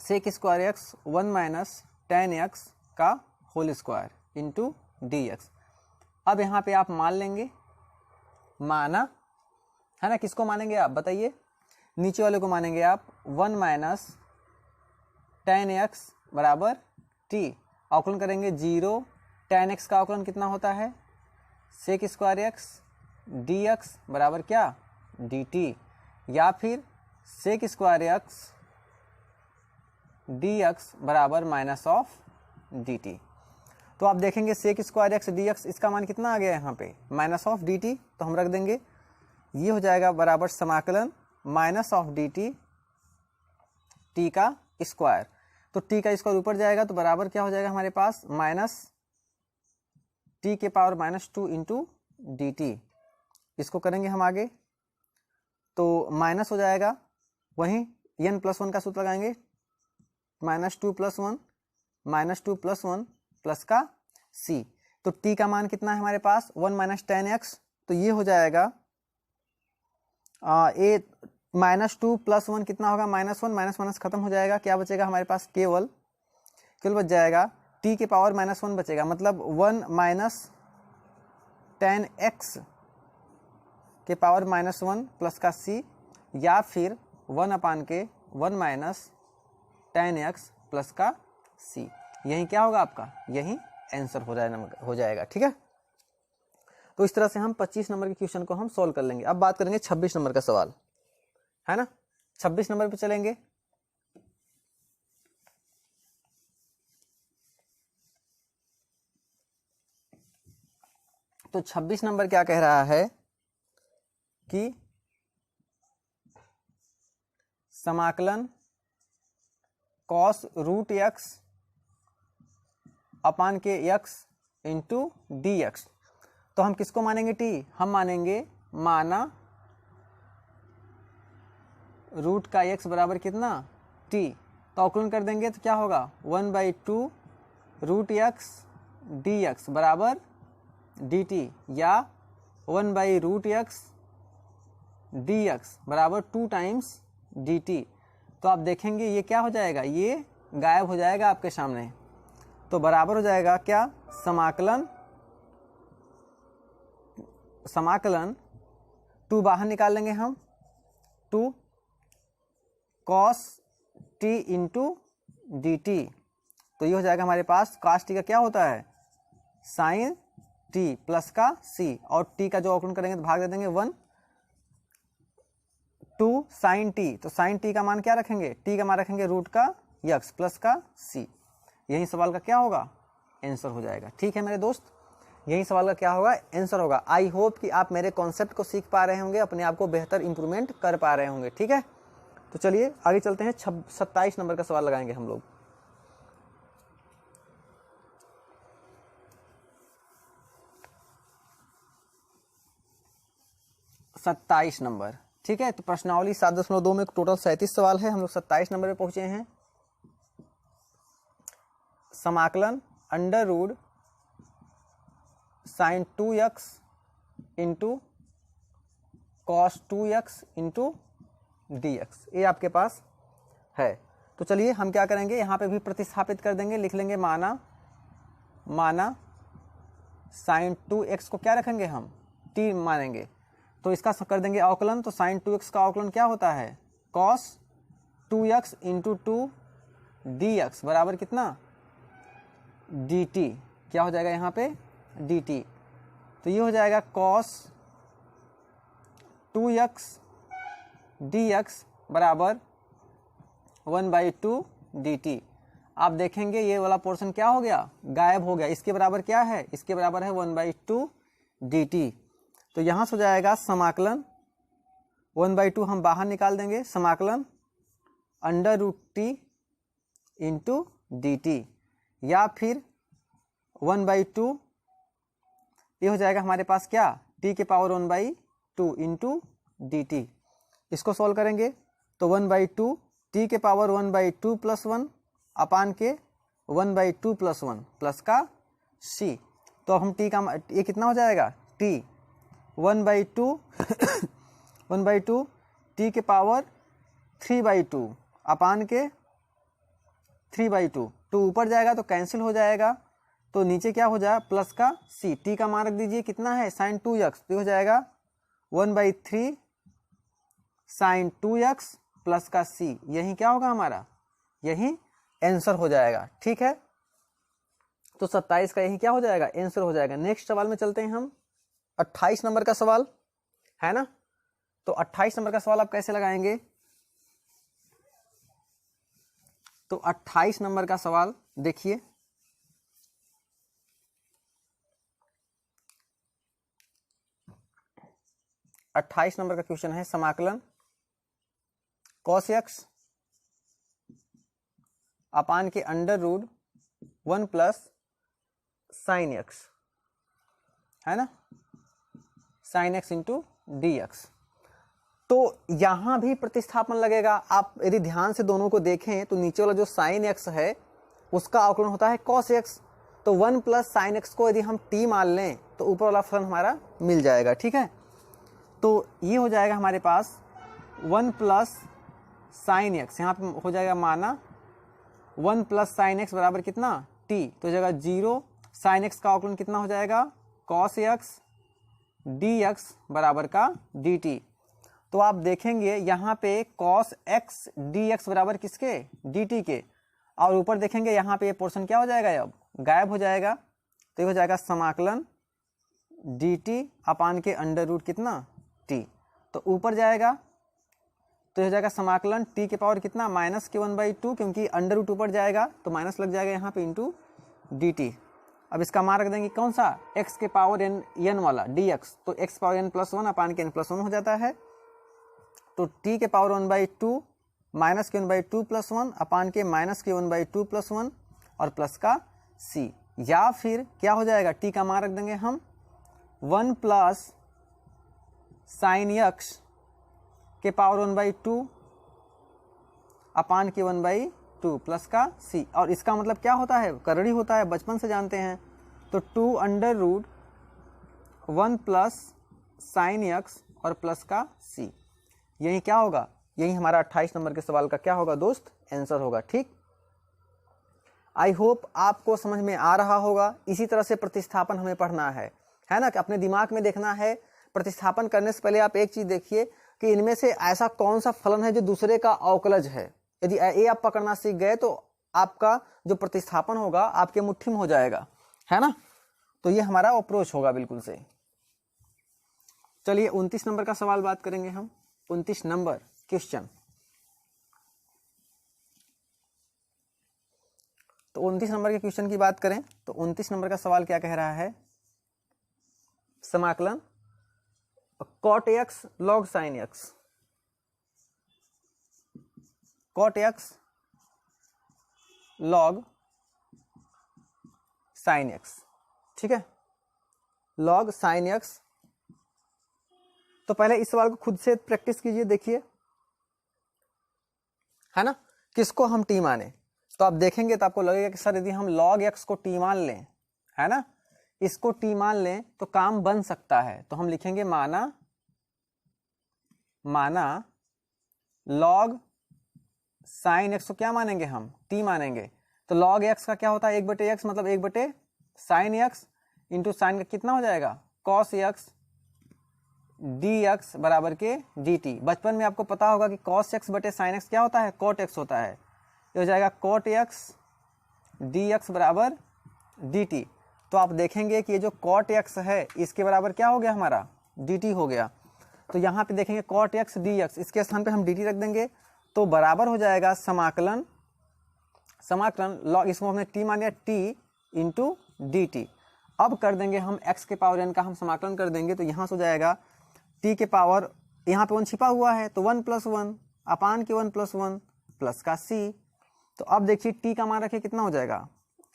sec square x 1 minus tan x का whole square into d x. अब यहाँ पे आप मान लेंगे, माना है ना, किसको मानेंगे आप बताइए, नीचे वाले को मानेंगे आप 1 माइनस tan x बराबर t, अवकलन करेंगे 0, tan x का अवकलन कितना होता है sec स्क्वायर एक्स dx बराबर क्या dt, या फिर sec स्क्वायर एक्स dx बराबर माइनस ऑफ dt। तो आप देखेंगे sec स्क्वायर एक्स dx इसका मान कितना आ गया यहाँ पे माइनस ऑफ dt, तो हम रख देंगे ये हो जाएगा बराबर समाकलन माइनस ऑफ dt t का स्क्वायर। तो t का स्क्वायर ऊपर जाएगा तो बराबर क्या हो जाएगा हमारे पास माइनस t के पावर -2 इंटू डी टी। इसको करेंगे हम आगे तो माइनस हो जाएगा, वहीं n+1 का सूत्र लगाएंगे -2 + 1 -2 + 1 प्लस का c। तो t का मान कितना है हमारे पास 1 माइनस tan x, तो ये हो जाएगा -2 + 1 कितना होगा -1, माइनस माइनस खत्म हो जाएगा, क्या बचेगा हमारे पास केवल बच जाएगा t के पावर -1 बचेगा, मतलब 1 माइनस tan x के पावर -1 प्लस का c, या फिर 1/1 माइनस tan x प्लस का c। यही क्या होगा आपका, यही आंसर हो जाएगा। ठीक है, तो इस तरह से हम 25 नंबर के क्वेश्चन को हम सॉल्व कर लेंगे। अब बात करेंगे 26 नंबर का सवाल, है ना। 26 नंबर पे चलेंगे। तो 26 नंबर क्या कह रहा है कि समाकलन cos √x अपान के x इंटू डी एक्स। तो हम किसको मानेंगे t, हम मानेंगे माना रूट का x बराबर कितना t, तो अवकलन कर देंगे तो क्या होगा 1/2 √x dx बराबर dt, या 1/√x dx बराबर 2 टाइम्स dt। तो आप देखेंगे ये क्या हो जाएगा, ये गायब हो जाएगा आपके सामने, तो बराबर हो जाएगा क्या समाकलन 2 बाहर निकाल लेंगे हम, 2 cos t into d T. तो ये हो जाएगा हमारे पास cos t का क्या होता है sin t प्लस का c, और t का जो अवकलन करेंगे तो भाग दे देंगे 1, 2 sin t, तो sin t का मान क्या रखेंगे, t का मान रखेंगे रूट का x प्लस का c। यही सवाल का क्या होगा आंसर हो जाएगा। ठीक है मेरे दोस्त, यही सवाल का क्या होगा आंसर होगा। आई होप कि आप मेरे कॉन्सेप्ट को सीख पा रहे होंगे, अपने आप को बेहतर इंप्रूवमेंट कर पा रहे होंगे। ठीक है, तो चलिए आगे चलते हैं। 27 नंबर का सवाल लगाएंगे हम लोग। सत्ताईस नंबर, ठीक है। तो प्रश्नावली 7.2 में टोटल 37 सवाल है, हम लोग 27 नंबर पे पहुंचे हैं। समाकलन under root sin 2x into cos 2x into dx, ये आपके पास है। तो चलिए हम क्या करेंगे, यहाँ पे भी प्रतिस्थापित कर देंगे, लिख लेंगे माना sin 2x को क्या रखेंगे हम t मानेंगे, तो इसका कर देंगे अवकलन। तो sin 2x का अवकलन क्या होता है cos 2x इंटू 2 dx बराबर कितना dt, क्या हो जाएगा यहाँ पे dt। तो ये हो जाएगा cos 2x dx बराबर 1/2 dt। आप देखेंगे ये वाला पोर्शन क्या हो गया, गायब हो गया। इसके बराबर क्या है, इसके बराबर है 1/2 dt। तो यहाँ से हो जाएगा समाकलन 1/2 हम बाहर निकाल देंगे, समाकलन under root t into d t. या फिर 1/2 ये हो जाएगा हमारे पास क्या, t के पावर 1/2 इंटू डी टी। इसको सॉल्व करेंगे तो 1/2 t के पावर 1/2 प्लस 1 अपान के 1/2 प्लस 1 प्लस का c। तो हम t का ये कितना हो जाएगा, t 1/2 1/2 t के पावर 3/2 अपान के 3/2। तो ऊपर जाएगा तो कैंसिल हो जाएगा, तो नीचे क्या हो जाएगा प्लस का c। t का मान रख दीजिए कितना है sin 2x, तो हो जाएगा 1/3 sin 2x प्लस का c। यही क्या होगा हमारा, यही आंसर हो जाएगा। ठीक है, तो 27 का यही क्या हो जाएगा, आंसर हो जाएगा। नेक्स्ट सवाल में चलते हैं हम, 28 नंबर का सवाल है ना। तो 28 नंबर का सवाल आप कैसे लगाएंगे, तो 28 नंबर का सवाल देखिए, अट्ठाईस नंबर का क्वेश्चन है, समाकलन cos x अपान के under root 1 plus sine x है ना, sine x into d x. तो यहां भी प्रतिस्थापन लगेगा। आप यदि ध्यान से दोनों को देखें तो नीचे वाला जो साइन x है उसका अवकलन होता है cos x। तो 1 प्लस साइन x को यदि हम t मान लें तो ऊपर वाला फलन हमारा मिल जाएगा। ठीक है, तो ये हो जाएगा हमारे पास 1 प्लस साइन एक्स, यहाँ पे हो जाएगा माना 1 प्लस साइन एक्स बराबर कितना t, तो हो जाएगा 0। साइन एक्स का अवकलन कितना हो जाएगा cos x dx बराबर का dt। तो आप देखेंगे यहाँ पे cos x dx बराबर किसके, dt के, और ऊपर देखेंगे यहाँ पे ये पोर्शन क्या हो जाएगा, अब गायब हो जाएगा। तो ये हो जाएगा समाकलन dt अपान के अंडर रूट कितना t। तो ऊपर जाएगा तो हो जाएगा समाकलन t के पावर कितना माइनस के 1/2, क्योंकि अंडर रूट ऊपर जाएगा तो माइनस लग जाएगा यहाँ पे इंटू dt। अब इसका मान रख देंगे कौन सा, x के पावर n वाला dx, तो x power n plus 1 upon के n प्लस 1 हो जाता है। तो t के पावर 1/2 माइनस के 1/2 प्लस 1 अपान के माइनस के 1/2 प्लस 1 और प्लस का c। या फिर क्या हो जाएगा, t का मान रख देंगे हम 1 प्लस साइन x के पावर 1/2 अपान के 1/2 प्लस का c। और इसका मतलब क्या होता है, करड़ी होता है, बचपन से जानते हैं। तो 2 under root 1 plus sine x और प्लस का c, यही क्या होगा, यही हमारा 28 नंबर के सवाल का क्या होगा दोस्त, आंसर होगा। ठीक, आई होप आपको समझ में आ रहा होगा। इसी तरह से प्रतिस्थापन हमें पढ़ना है ना, कि अपने दिमाग में देखना है। प्रतिस्थापन करने से पहले आप एक चीज देखिए कि इनमें से ऐसा कौन सा फलन है जो दूसरे का अवकलज है। यदि ये आप पकड़ना सीख गए तो आपका जो प्रतिस्थापन होगा आपके मुट्ठी में हो जाएगा, है ना। तो ये हमारा अप्रोच होगा बिल्कुल से। चलिए 29 नंबर का सवाल बात करेंगे हम। 29 नंबर क्वेश्चन, तो 29 नंबर के क्वेश्चन की बात करें तो 29 नंबर का सवाल क्या कह रहा है, समाकलन cot x log sin x, cot x log sin x। ठीक है, log sin x। तो पहले इस सवाल को खुद से प्रैक्टिस कीजिए, देखिए है ना, किसको हम t माने। तो आप देखेंगे तो आपको लगेगा कि सर यदि हम log x को t मान लें, है ना, इसको t मान लें तो काम बन सकता है। तो हम लिखेंगे माना log sin x को क्या मानेंगे हम, t मानेंगे। तो log x का क्या होता है, 1/x, मतलब 1/sin x इंटू साइन का कितना हो जाएगा cos x dx बराबर के dt। बचपन में आपको पता होगा कि cos x बटे sin x क्या होता है, cot x होता है। ये हो जाएगा cot x dx बराबर dt। तो आप देखेंगे कि ये जो cot x है इसके बराबर क्या हो गया हमारा, dt हो गया। तो यहाँ पे देखेंगे cot x dx, इसके स्थान पे हम dt रख देंगे तो बराबर हो जाएगा समाकलन log, इसको हमने t मान लिया, t इंटू dt। अब कर देंगे हम x के पावर n का हम समाकलन कर देंगे तो यहाँ से हो जाएगा t के पावर, यहाँ पे 1 छिपा हुआ है तो 1 प्लस 1 अपान के 1 प्लस 1 प्लस का c। तो अब देखिए t का मान रखिए कितना हो जाएगा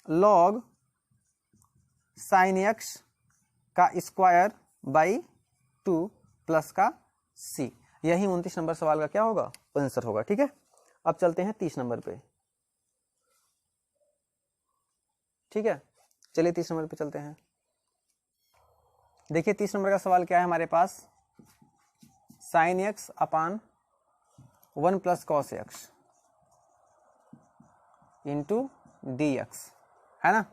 log sin x का स्क्वायर बाई 2 प्लस का c। यही 29 नंबर सवाल का क्या होगा, आंसर होगा। ठीक है, अब चलते हैं 30 नंबर पे। ठीक है, चलिए 30 नंबर पे चलते हैं। देखिए 30 नंबर का सवाल क्या है हमारे पास, साइन एक्स अपान 1 plus cos x into d x, है ना।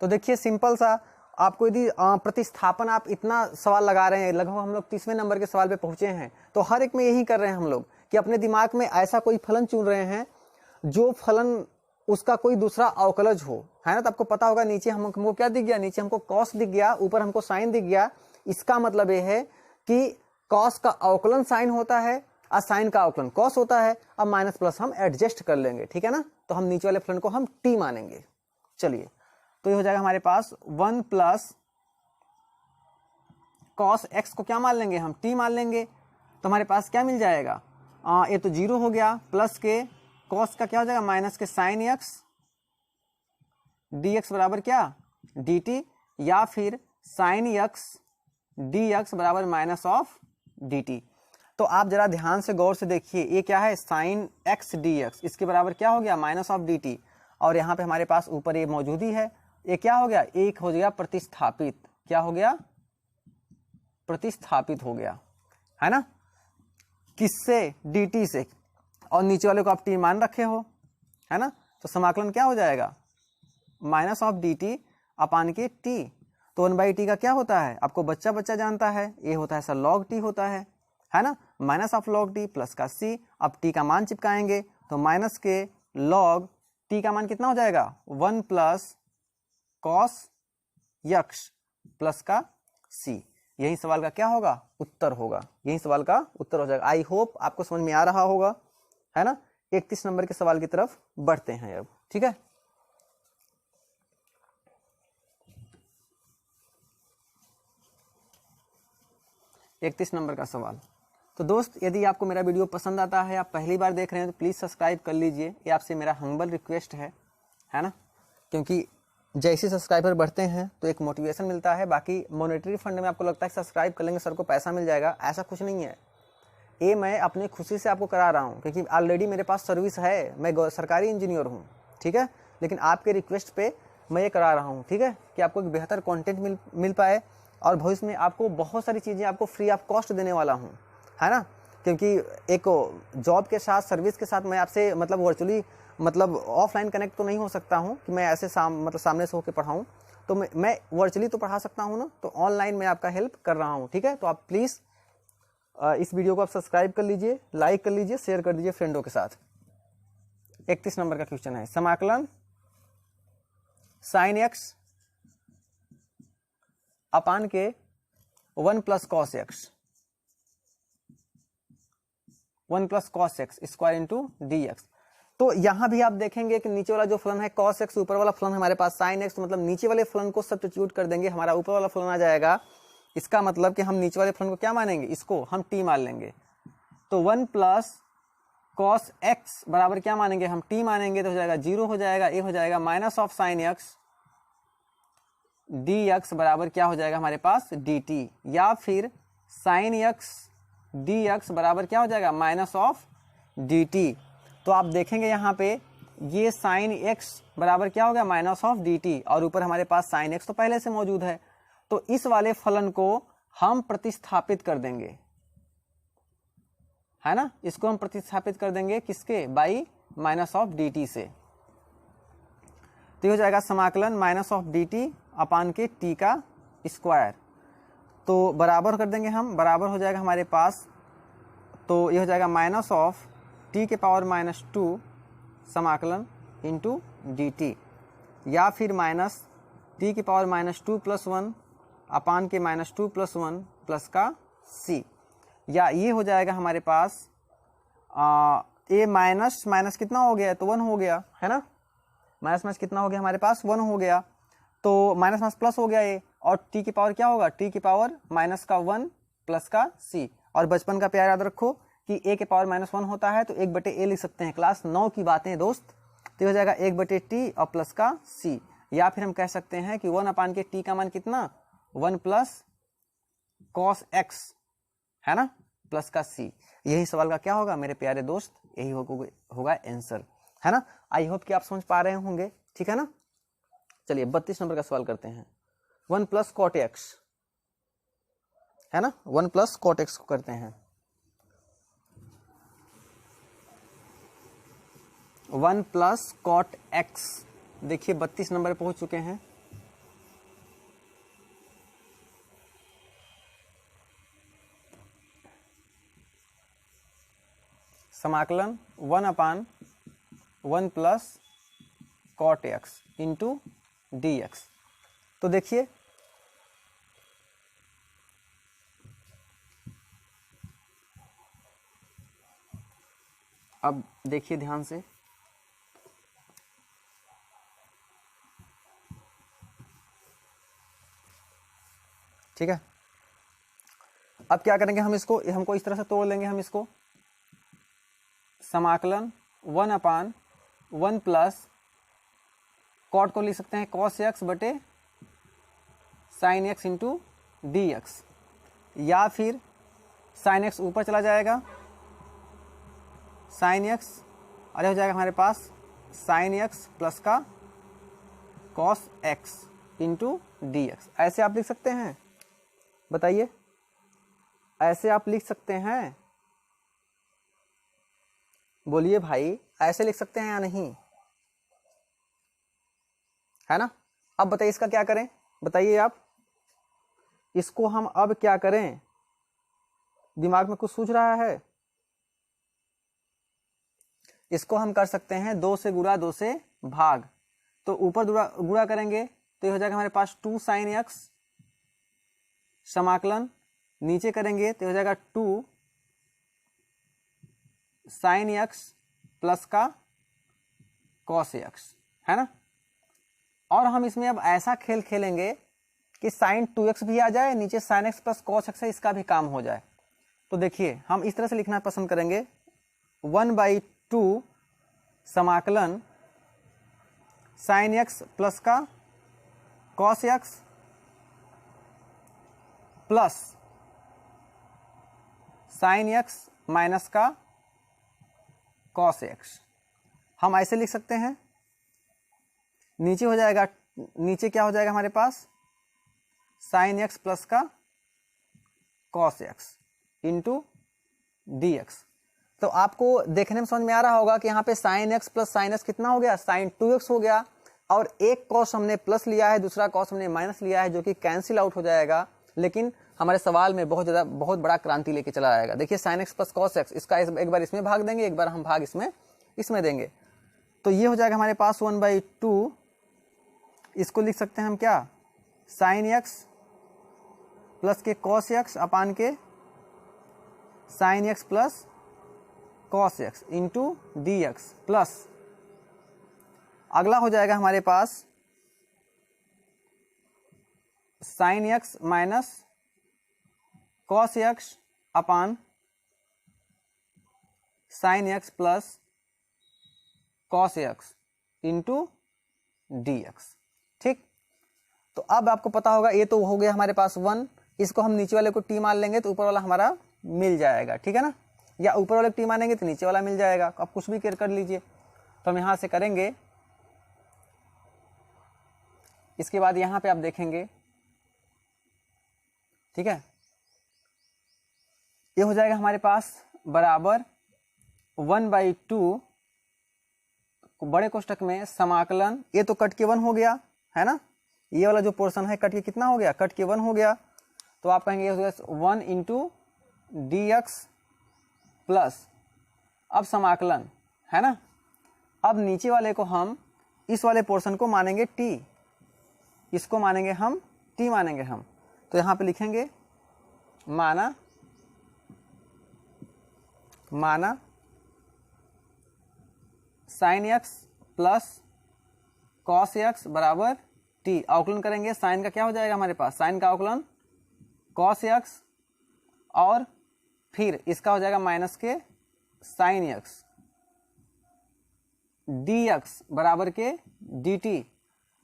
तो देखिए सिंपल सा, आपको यदि प्रतिस्थापन आप इतना सवाल लगा रहे हैं, लगभग हम लोग 30वें नंबर के सवाल पे पहुंचे हैं, तो हर एक में यही कर रहे हैं हम लोग कि अपने दिमाग में ऐसा कोई फलन चुन रहे हैं जो फलन उसका कोई दूसरा अवकलज हो, है ना। तो आपको पता होगा नीचे हमको क्या दिख गया, नीचे हमको कॉस दिख गया, ऊपर हमको साइन दिख गया। इसका मतलब ये है कि कॉस का अवकलन साइन होता है और साइन का अवकलन कॉस होता है। अब माइनस प्लस हम एडजस्ट कर लेंगे, ठीक है ना। तो हम नीचे वाले फलन को हम टी मानेंगे। चलिए, तो ये हो जाएगा हमारे पास 1 प्लस कॉस एक्स को क्या मान लेंगे हम, टी मान लेंगे। तो हमारे पास क्या मिल जाएगा, ये तो 0 हो गया, प्लस के कॉस का क्या हो जाएगा, माइनस के साइन एक्स डी एक्स बराबर क्या, डी टी, या फिर साइन एक्स डी एक्स बराबर माइनस ऑफ डी टी। तो आप जरा ध्यान से गौर से देखिए, ये क्या है, साइन एक्स डी एक्स, इसके बराबर क्या हो गया, माइनस ऑफ डी टी। और यहाँ पे हमारे पास ऊपर ये मौजूद ही है, ये क्या हो गया, एक हो गया प्रतिस्थापित, क्या हो गया, प्रतिस्थापित हो गया, है ना, किससे, डी टी से, और नीचे वाले को आप टी मान रखे हो, है ना। तो समाकलन क्या हो जाएगा, minus of D T upon के टी। तो 1/t का क्या होता है, आपको बच्चा बच्चा जानता है, ये होता है सर लॉग टी होता है ना, minus of log T plus का सी। अब टी का मान चिपकाएंगे तो माइनस के लॉग टी का मान कितना हो जाएगा, 1 प्लस कॉस यक्स प्लस का सी। यही सवाल का क्या होगा, उत्तर होगा, यही सवाल का उत्तर हो जाएगा। आई होप आपको समझ में आ रहा होगा, है ना। 31 नंबर के सवाल की तरफ बढ़ते हैं अब, ठीक है। इकतीस नंबर का सवाल। तो दोस्त, यदि आपको मेरा वीडियो पसंद आता है, आप पहली बार देख रहे हैं, तो प्लीज़ सब्सक्राइब कर लीजिए, ये आपसे मेरा हम्बल रिक्वेस्ट है ना। क्योंकि जैसे सब्सक्राइबर बढ़ते हैं तो एक मोटिवेशन मिलता है। बाकी मॉनेटरी फंड में आपको लगता है सब्सक्राइब कर लेंगे सर को पैसा मिल जाएगा, ऐसा कुछ नहीं है। ये मैं अपनी खुशी से आपको करा रहा हूँ, क्योंकि ऑलरेडी मेरे पास सर्विस है, मैं सरकारी इंजीनियर हूँ, ठीक है। लेकिन आपके रिक्वेस्ट पे मैं ये करा रहा हूँ, ठीक है, कि आपको एक बेहतर कंटेंट मिल पाए, और भविष्य में आपको बहुत सारी चीज़ें आपको फ्री ऑफ कॉस्ट देने वाला हूँ, है ना। क्योंकि एक जॉब के साथ, सर्विस के साथ मैं आपसे मतलब वर्चुअली, मतलब ऑफलाइन कनेक्ट तो नहीं हो सकता हूँ कि मैं ऐसे सामने से होकर पढ़ाऊँ। तो मैं वर्चुअली तो पढ़ा सकता हूँ ना, तो ऑनलाइन मैं आपका हेल्प कर रहा हूँ, ठीक है। तो आप प्लीज़ इस वीडियो को आप सब्सक्राइब कर लीजिए, लाइक कर लीजिए, शेयर कर दीजिए फ्रेंडों के साथ। 31 नंबर का क्वेश्चन है, समाकलन साइन एक्स अपान के 1 plus cos x, 1 plus cos x square into d x. तो यहां भी आप देखेंगे कि नीचे वाला जो फलन है कॉस एक्स, ऊपर वाला फलन हमारे पास साइन एक्स, तो मतलब नीचे वाले फलन को सब्स्टिट्यूट कर देंगे, हमारा ऊपर वाला फलन आ जाएगा। इसका मतलब कि हम नीचे वाले फलन को क्या मानेंगे, इसको हम टी मान लेंगे। तो 1 प्लस कॉस एक्स बराबर क्या मानेंगे, हम टी मानेंगे, तो हो जाएगा 0 हो जाएगा, ये हो जाएगा minus of sine x D x बराबर क्या हो जाएगा हमारे पास डी टी, या फिर साइन एक्स डी एक्स बराबर क्या हो जाएगा, माइनस ऑफ डी टी। तो आप देखेंगे यहाँ पे ये साइन एक्स बराबर क्या हो गया, माइनस ऑफ डी टी, और ऊपर हमारे पास साइन एक्स तो पहले से मौजूद है। तो इस वाले फलन को हम प्रतिस्थापित कर देंगे, है ना, इसको हम प्रतिस्थापित कर देंगे किसके, by minus of D T से। तो हो जाएगा समाकलन minus of D T upon के टी का स्क्वायर। तो बराबर कर देंगे हम, बराबर हो जाएगा हमारे पास, तो ये हो जाएगा माइनस ऑफ टी के पावर -2 समाकलन इंटू डी टी, या फिर माइनस टी के पावर -2 + 1 अपान के -2 + 1 प्लस का सी, या ये हो जाएगा हमारे पास ये माइनस माइनस कितना हो गया, तो 1 हो गया, है ना। माइनस माइनस कितना हो गया हमारे पास, 1 हो गया, तो माइनस माइनस प्लस हो गया ये, और टी की पावर क्या होगा, टी की पावर -1 प्लस का सी। और बचपन का प्यार याद रखो कि a के पावर -1 होता है तो 1/a लिख सकते हैं, क्लास 9 की बातें दोस्त। तो हो जाएगा 1/t और प्लस का c, या फिर हम कह सकते हैं कि 1 अपान के टी का मान कितना 1 प्लस कॉस एक्स है ना प्लस का सी। यही सवाल का क्या होगा मेरे प्यारे दोस्त, यही होगा आंसर है ना। आई होप कि आप समझ पा रहे होंगे, ठीक है ना। चलिए 32 नंबर का सवाल करते हैं। 1 प्लस कॉट एक्स है ना, 1 प्लस कॉट एक्स को करते हैं। 1 प्लस कॉट एक्स, देखिए 32 नंबर पहुंच चुके हैं। समाकलन 1 upon 1 plus cot x into d x. तो देखिए अब देखिए ध्यान से, ठीक है। अब क्या करेंगे हम इसको, हमको इस तरह से तोड़ लेंगे हम इसको। समाकलन 1 अपान 1 प्लस कॉट को लिख सकते हैं कॉस एक्स बटे sign x into d x, या फिर साइन एक्स ऊपर चला जाएगा, साइन एक्स अरे हो जाएगा हमारे पास साइन एक्स प्लस का cos x into d x. ऐसे आप लिख सकते हैं, बताइए ऐसे आप लिख सकते हैं, बोलिए भाई ऐसे लिख सकते हैं या नहीं, है ना। अब बताइए इसका क्या करें, बताइए आप, इसको हम अब क्या करें, दिमाग में कुछ सूझ रहा है। इसको हम कर सकते हैं 2 से गुणा 2 से भाग, तो ऊपर गुणा करेंगे तो ये हो जाएगा हमारे पास 2 साइन एक्स, समाकलन नीचे करेंगे तो हो जाएगा 2 साइन एक्स प्लस का कॉस एक्स, है ना। और हम इसमें अब ऐसा खेल खेलेंगे कि साइन 2x भी आ जाए, नीचे sign x plus cos x है, इसका भी काम हो जाए। तो देखिए हम इस तरह से लिखना पसंद करेंगे 1/2 समाकलन साइन एक्स प्लस का cos x plus sign x minus का कॉस एक्स। हम ऐसे लिख सकते हैं, नीचे हो जाएगा, नीचे क्या हो जाएगा हमारे पास साइन एक्स प्लस का cos x into d x. तो आपको देखने में समझ में आ रहा होगा कि यहाँ पे sign x plus sine x कितना हो गया, साइन 2x हो गया, और एक कॉस हमने प्लस लिया है, दूसरा कॉस हमने माइनस लिया है, जो कि कैंसिल आउट हो जाएगा, लेकिन हमारे सवाल में बहुत बड़ा क्रांति लेके चला आएगा। देखिए sign x plus cos x, इसका एक बार इसमें भाग देंगे, एक बार हम भाग इसमें देंगे, तो ये हो जाएगा हमारे पास 1/2, इसको लिख सकते हैं हम क्या, साइन एक्स प्लस के कॉस एक्स अपान के sine x plus cos x into d x, plus अगला हो जाएगा हमारे पास sine x minus cos x upon sine x plus cos x into d x, ठीक। तो अब आपको पता होगा, ये तो हो गया हमारे पास 1, इसको हम नीचे वाले को टी मान लेंगे तो ऊपर वाला हमारा मिल जाएगा, ठीक है ना, या ऊपर वाले टी मानेंगे तो नीचे वाला मिल जाएगा। आप कुछ भी कर लीजिए। तो हम यहां से करेंगे, इसके बाद यहां पे आप देखेंगे, ठीक है, ये हो जाएगा हमारे पास बराबर 1/2 बड़े कोष्टक में समाकलन, ये तो कट के 1 हो गया है ना, ये वाला जो पोर्शन है कट के कितना हो गया, कट के 1 हो गया, तो आप कहेंगे 1 इंटू डी एक्स प्लस, अब समाकलन है ना, अब नीचे वाले को हम इस वाले पोर्शन को मानेंगे टी, इसको मानेंगे हम टी मानेंगे हम, तो यहां पे लिखेंगे माना sign x plus cos x बराबर टी, अवकलन करेंगे, साइन का क्या हो जाएगा हमारे पास, साइन का अवकलन कॉस एक्स, और फिर इसका हो जाएगा माइनस के साइन एक्स डी एक्स बराबर के डी टी।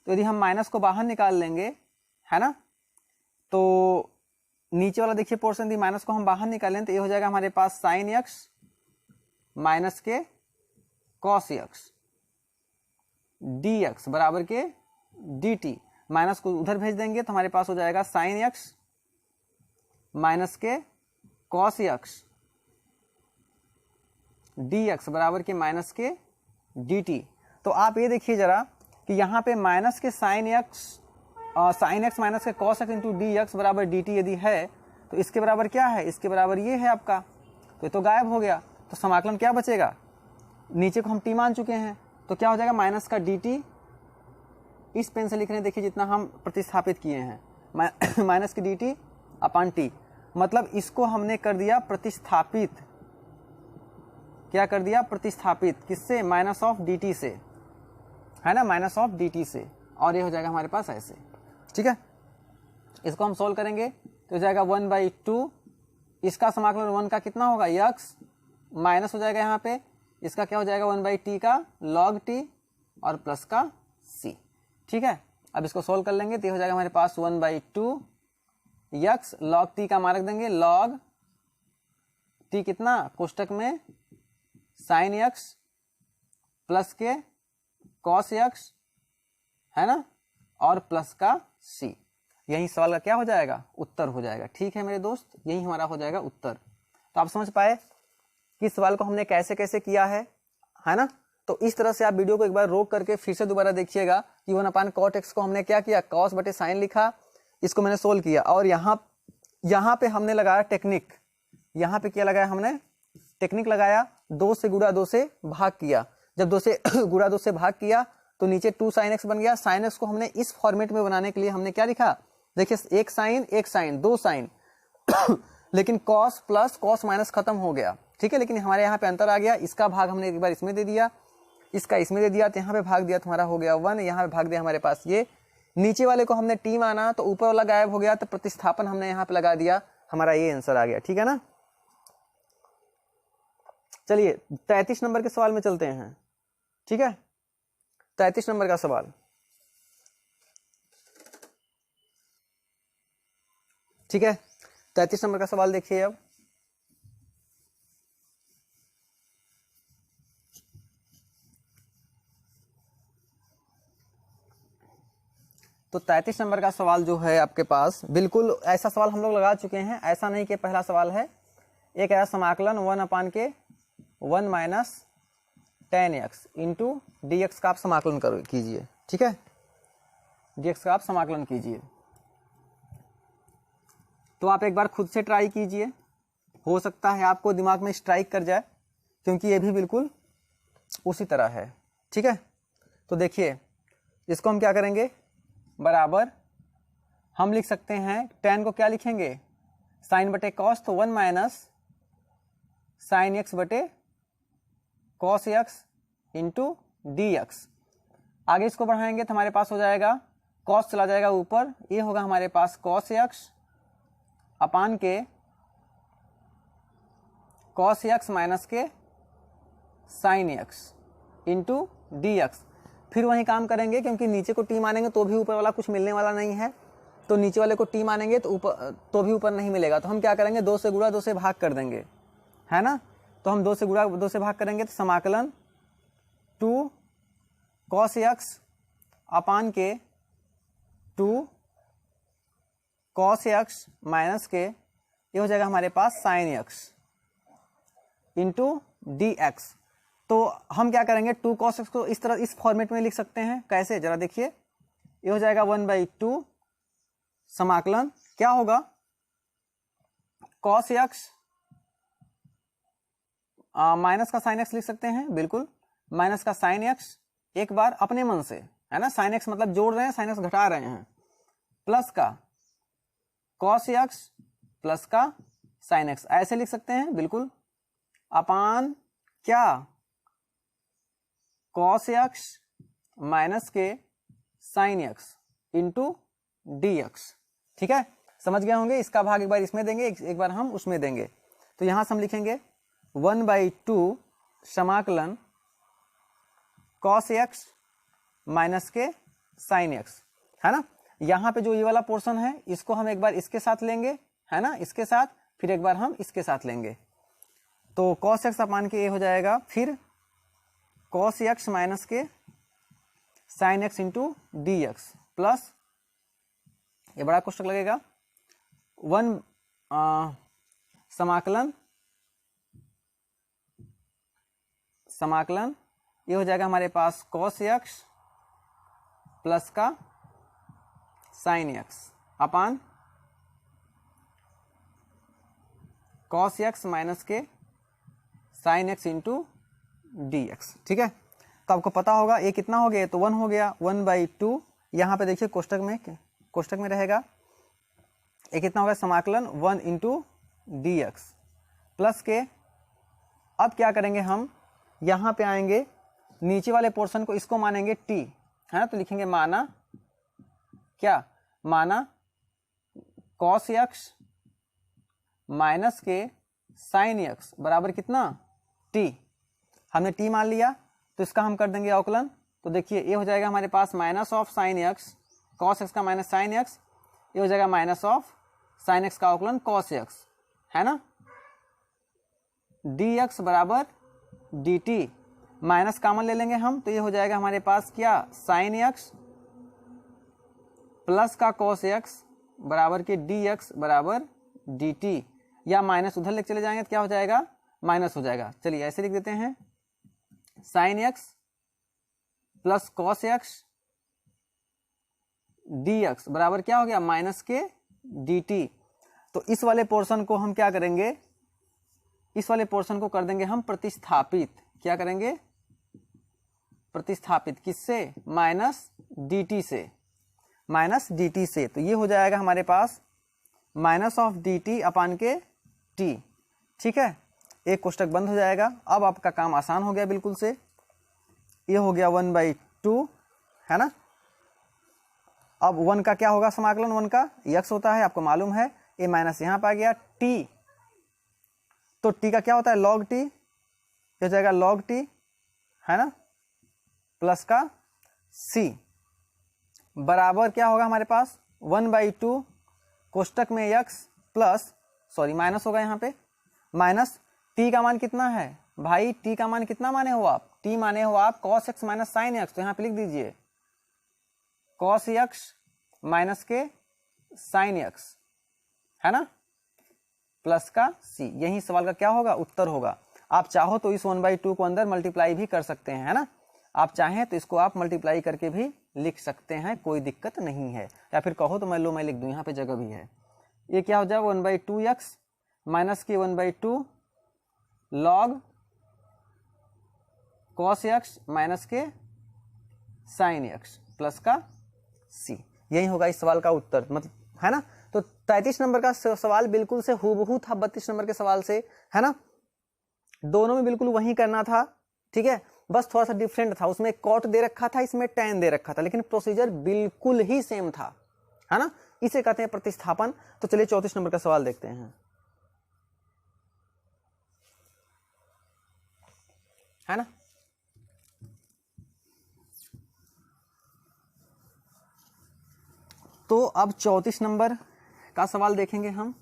तो यदि हम माइनस को बाहर निकाल लेंगे, है ना, तो नीचे वाला देखिए पोर्शन, यदि माइनस को हम बाहर निकालें तो ये हो जाएगा हमारे पास साइन एक्स माइनस के कॉस एक्स डी एक्स बराबर के डी टी। माइनस को उधर भेज देंगे तो हमारे पास हो जाएगा साइन एक्स माइनस के कॉस एक्स डी एक्स बराबर के माइनस के डी टी। तो आप ये देखिए जरा कि यहाँ पे माइनस के साइन एक्स माइनस के cos x into d x बराबर डी टी यदि है तो इसके बराबर क्या है, इसके बराबर ये है आपका, तो ये तो गायब हो गया। तो समाकलन क्या बचेगा, नीचे को हम टी मान चुके हैं, तो क्या हो जाएगा माइनस का डी टी, इस पेन से लिख रहे हैं देखिए जितना हम प्रतिस्थापित किए हैं, माइनस की डी टी अपॉन टी, मतलब इसको हमने कर दिया प्रतिस्थापित, क्या कर दिया प्रतिस्थापित, किससे, माइनस ऑफ डी टी से, है ना, माइनस ऑफ डी टी से, और ये हो जाएगा हमारे पास ऐसे, ठीक है। इसको हम सोल्व करेंगे तो हो जाएगा 1/2, इसका समाकलन 1 का कितना होगा यक्स, माइनस हो जाएगा यहाँ पे, इसका क्या हो जाएगा 1/t का log t और प्लस का c, ठीक है। अब इसको सोल्व कर लेंगे तो हो जाएगा हमारे पास 1/2 यक्स log t का मान रख देंगे log t कितना, कोष्टक में साइन एक्स प्लस के कॉस एक्स, है ना, और प्लस का c। यही सवाल का क्या हो जाएगा, उत्तर हो जाएगा, ठीक है मेरे दोस्त, यही हमारा हो जाएगा उत्तर। तो आप समझ पाए कि सवाल को हमने कैसे कैसे किया है ना। तो इस तरह से आप वीडियो को एक बार रोक करके फिर से दोबारा देखिएगा कि 1/cot x को हमने क्या किया, cos बटे साइन लिखा, इसको मैंने सोल्व किया, और यहाँ पे हमने लगाया टेक्निक, यहाँ पे क्या लगाया हमने, टेक्निक लगाया, 2 से गुणा 2 से भाग किया। जब 2 से गुणा 2 से भाग किया तो नीचे 2 sin x बन गया। sin x को हमने इस फॉर्मेट में बनाने के लिए हमने क्या लिखा, देखिए एक साइन 2 साइन लेकिन cos प्लस cos माइनस खत्म हो गया, ठीक है, लेकिन हमारे यहाँ पे अंतर आ गया, इसका भाग हमने एक बार इसमें दे दिया, इसका इसमें दे दिया, तो यहाँ पे भाग दिया तो हमारा हो गया 1, यहाँ पे भाग दिया हमारे पास ये, नीचे वाले को हमने t माना तो ऊपर वाला गायब हो गया, तो प्रतिस्थापन हमने यहाँ पे लगा दिया, हमारा ये आंसर आ गया, ठीक है ना। चलिए 33 नंबर के सवाल में चलते हैं, ठीक है। 33 नंबर का सवाल, ठीक है, 33 नंबर का सवाल देखिए। अब तो 33 नंबर का सवाल जो है आपके पास, बिल्कुल ऐसा सवाल हम लोग लगा चुके हैं, ऐसा नहीं कि पहला सवाल है। एक है समाकलन 1/1 minus tan x into d x का आप समाकलन कीजिए, ठीक है, dx का आप समाकलन कीजिए। तो आप एक बार खुद से ट्राई कीजिए, हो सकता है आपको दिमाग में स्ट्राइक कर जाए, क्योंकि ये भी बिल्कुल उसी तरह है, ठीक है। तो देखिए इसको हम क्या करेंगे, बराबर हम लिख सकते हैं tan को क्या लिखेंगे, साइन बटे कॉस, तो 1 माइनस साइन एक्स बटे cos x into d x. आगे इसको बढ़ाएंगे तो हमारे पास हो जाएगा, कॉस चला जाएगा ऊपर, ये होगा हमारे पास कॉस एक्स अपान के कॉस एक्स माइनस के sine x into d x. फिर वही काम करेंगे, क्योंकि नीचे को टी मानेंगे तो भी ऊपर वाला कुछ मिलने वाला नहीं है, तो नीचे वाले को टी मानेंगे तो भी ऊपर नहीं मिलेगा, तो हम क्या करेंगे 2 से गुणा 2 से भाग कर देंगे, है ना। तो हम 2 से गुणा 2 से भाग करेंगे तो समाकलन 2 cos x अपान के 2 cos x माइनस के, ये हो जाएगा हमारे पास sin x into d x. तो हम क्या करेंगे 2 cos x को इस तरह इस फॉर्मेट में लिख सकते हैं, कैसे जरा देखिए, ये हो जाएगा 1/2 समाकलन क्या होगा cos x माइनस का साइन एक्स लिख सकते हैं, बिल्कुल, माइनस का साइन एक्स एक बार अपने मन से, है ना, साइन एक्स मतलब जोड़ रहे हैं, साइन एक्स घटा रहे हैं, प्लस का कॉस एक्स प्लस का साइन एक्स, ऐसे लिख सकते हैं, बिल्कुल, अपान क्या कॉस एक्स माइनस के sine x into d x, ठीक है, समझ गए होंगे। इसका भाग एक बार इसमें देंगे, एक बार हम उसमें देंगे, तो यहां से हम लिखेंगे 1/2 समाकलन cos x माइनस के साइन एक्स, है ना। यहाँ पे जो ये वाला पोर्शन है इसको हम एक बार इसके साथ लेंगे, है ना, इसके साथ, फिर एक बार हम इसके साथ लेंगे। तो कॉस एक्स अपान के ए हो जाएगा, फिर कॉस एक्स माइनस के sine x into d x plus, ये बड़ा कोष्टक लगेगा, 1 समाकलन ये हो जाएगा हमारे पास कॉस एक्स प्लस का sine x upon cos x minus के sine x into d x. ठीक है, तो आपको पता होगा ये कितना हो गया, तो 1 हो गया, 1/2। यहाँ पे देखिए कोष्टक में रहेगा, ये कितना होगा समाकलन 1 इंटू डी एक्स प्लस के, अब क्या करेंगे हम, यहाँ पे आएंगे नीचे वाले पोर्शन को, इसको मानेंगे t, है ना, तो लिखेंगे माना क्या, माना cos x माइनस के साइन x बराबर कितना t, हमने t मान लिया, तो इसका हम कर देंगे अवकलन। तो देखिए ये हो जाएगा हमारे पास minus of sine x, cos x का माइनस साइन x, ये हो जाएगा माइनस ऑफ साइन x का अवकलन cos x, है ना, dx बराबर dt, माइनस कॉमन ले लेंगे हम, तो ये हो जाएगा हमारे पास क्या, साइन x प्लस का cos x बराबर के dx बराबर dt, या माइनस उधर लेके चले जाएंगे तो क्या हो जाएगा, माइनस हो जाएगा। चलिए ऐसे लिख देते हैं, sine x plus cos x dx बराबर क्या हो गया, माइनस के dt। तो इस वाले पोर्शन को हम क्या करेंगे, इस वाले पोर्शन को कर देंगे हम प्रतिस्थापित, क्या करेंगे, प्रतिस्थापित किससे, माइनस dt से, माइनस dt से। तो ये हो जाएगा हमारे पास माइनस ऑफ dt अपान के t। ठीक है, एक कोष्टक बंद हो जाएगा। अब आपका काम आसान हो गया बिल्कुल से, ये हो गया 1/2, है ना। अब 1 का क्या होगा समाकलन, 1 का x होता है, आपको मालूम है, ये माइनस यहाँ पे आ गया t, तो t का क्या होता है log t, ये हो जाएगा log t, है ना, प्लस का c बराबर क्या होगा हमारे पास 1/2 कोष्टक में x प्लस, सॉरी माइनस होगा यहाँ पे, माइनस t का मान कितना है भाई, t का मान कितना माने हो आप, t माने हो आप cos x minus sine x, तो यहाँ पे लिख दीजिए cos x माइनस के साइन x, है ना, प्लस का c। यही सवाल का क्या होगा, उत्तर होगा। आप चाहो तो इस 1/2 को अंदर मल्टीप्लाई भी कर सकते हैं, है ना, आप चाहें तो इसको आप मल्टीप्लाई करके भी लिख सकते हैं, कोई दिक्कत नहीं है, या फिर कहो तो मैं लिख दूं, यहाँ पे जगह भी है। ये क्या हो जाएगा 1/2x माइनस के 1/2 लॉग cos x माइनस के साइन x प्लस का c, यही होगा इस सवाल का उत्तर, मतलब, है ना। तो 33 नंबर का सवाल बिल्कुल से हूबहू था 32 नंबर के सवाल से, है ना, दोनों में बिल्कुल वही करना था। ठीक है, बस थोड़ा सा डिफरेंट था, उसमें कॉट दे रखा था, इसमें tan दे रखा था, लेकिन प्रोसीजर बिल्कुल ही सेम था, है ना, इसे कहते हैं प्रतिस्थापन। तो चलिए 34 नंबर का सवाल देखते हैं, है ना। तो अब 34 नंबर का सवाल देखेंगे हम।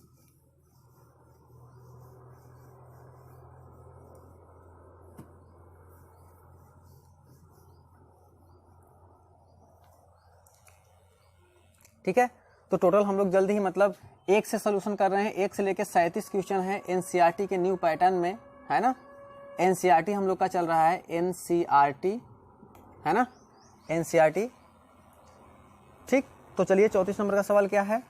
ठीक है, तो टोटल हम लोग जल्दी ही मतलब 1 से सोल्यूशन कर रहे हैं, 1 से लेकर 37 क्वेश्चन है एनसीईआरटी के न्यू पैटर्न में, है ना। एनसीईआरटी हम लोग का चल रहा है एनसीईआरटी, है ना, एनसीईआरटी। ठीक, तो चलिए 34 नंबर का सवाल क्या है,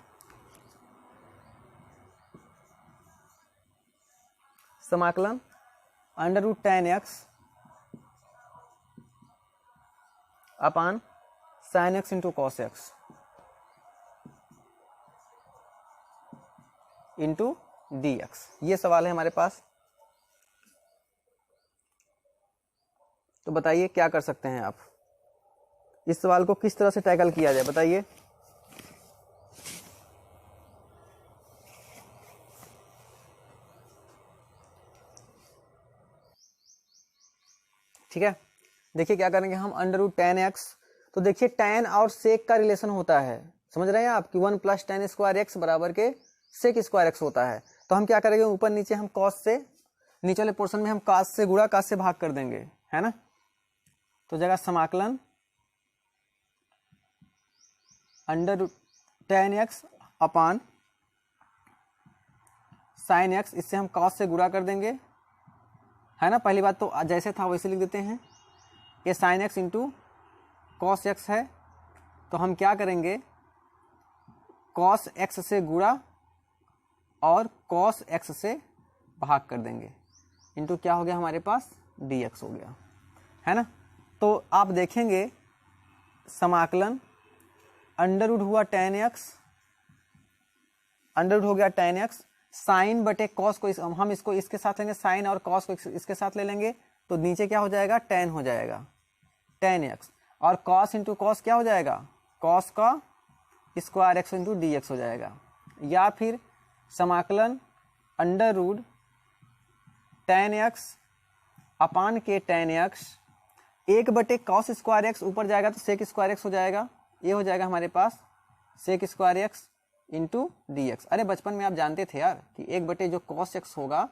समाकलन √tan x अपान sin x into cos x into dx, ये सवाल है हमारे पास। तो बताइए क्या कर सकते हैं आप, इस सवाल को किस तरह से टैकल किया जाए, बताइए। ठीक है, देखिए क्या करेंगे हम, √tan x, तो देखिए tan और sec का रिलेशन होता है, समझ रहे हैं आप, कि 1 + tan स्क्वायर x बराबर के sec स्क्वायर x होता है। तो हम क्या करेंगे, ऊपर नीचे हम cos से, नीचे वाले पोर्शन में हम cos से गुणा cos से भाग कर देंगे, है ना। तो जगह समाकलन अंडर tan x अपान sin x, इससे हम cos से गुणा कर देंगे, है ना। पहली बात तो जैसे था वैसे लिख देते हैं, ये sin x into cos x है, तो हम क्या करेंगे, cos x से गुणा और cos x से भाग कर देंगे, इंटू क्या हो गया हमारे पास, dx हो गया, है ना। तो आप देखेंगे समाकलन अंडर रूट हुआ tan x, अंडर रूट हो गया tan x, साइन बटे कॉस को हम इसको इसके साथ लेंगे, साइन और कॉस को इसके साथ ले लेंगे, तो नीचे क्या हो जाएगा, tan हो जाएगा, tan x, और cos इंटू कॉस क्या हो जाएगा, cos का स्क्वायर x इंटू dx हो जाएगा। या फिर समाकलन under root tan x upon के tan x, 1/cos square x ऊपर जाएगा तो sec स्क्वायर x हो जाएगा, ये हो जाएगा हमारे पास sec square x into dx। अरे बचपन में आप जानते थे यार कि 1 जो cos x होगा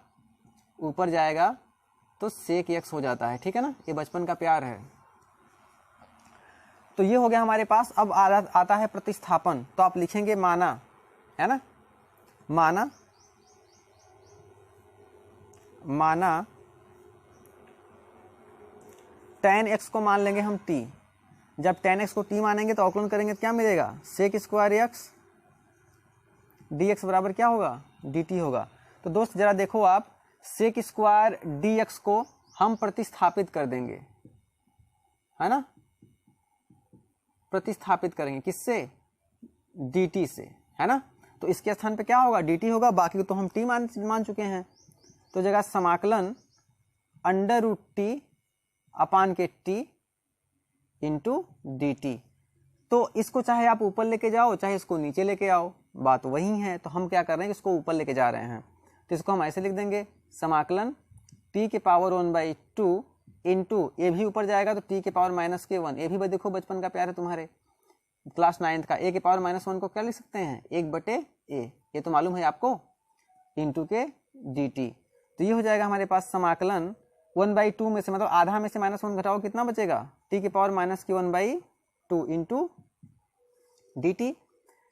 ऊपर जाएगा तो sec x हो जाता है, ठीक है ना, ये बचपन का प्यार है। तो ये हो गया हमारे पास। अब आता है प्रतिस्थापन, तो आप लिखेंगे माना, है ना, माना tan x को मान लेंगे हम t। जब tan x को t मानेंगे तो अवकलन करेंगे तो क्या मिलेगा, sec स्क्वायर x dx बराबर क्या होगा, dt होगा। तो दोस्त जरा देखो आप, sec स्क्वायर dx को हम प्रतिस्थापित कर देंगे, है ना, प्रतिस्थापित करेंगे किससे, dt से, है ना। तो इसके स्थान पे क्या होगा, dt होगा, बाकी तो हम t मान चुके हैं। तो जगह समाकलन अंडर रूट t अपान के t इंटू dt। तो इसको चाहे आप ऊपर लेके जाओ चाहे इसको नीचे लेके आओ, बात वही है। तो हम क्या कर रहे हैं, इसको ऊपर लेके जा रहे हैं, तो इसको हम ऐसे लिख देंगे, समाकलन t के पावर 1/2 इंटू, ये भी ऊपर जाएगा तो t के पावर -k1, ये भी देखो बचपन का प्यार है तुम्हारे क्लास 9th का, a के पावर -1 को क्या लिख सकते हैं, 1/a, ये तो मालूम है आपको, इंटू के dt। तो ये हो जाएगा हमारे पास समाकलन 1/2 में से, मतलब आधा में से -1 घटाओ कितना बचेगा, t के पावर -k1/2 इंटू dt।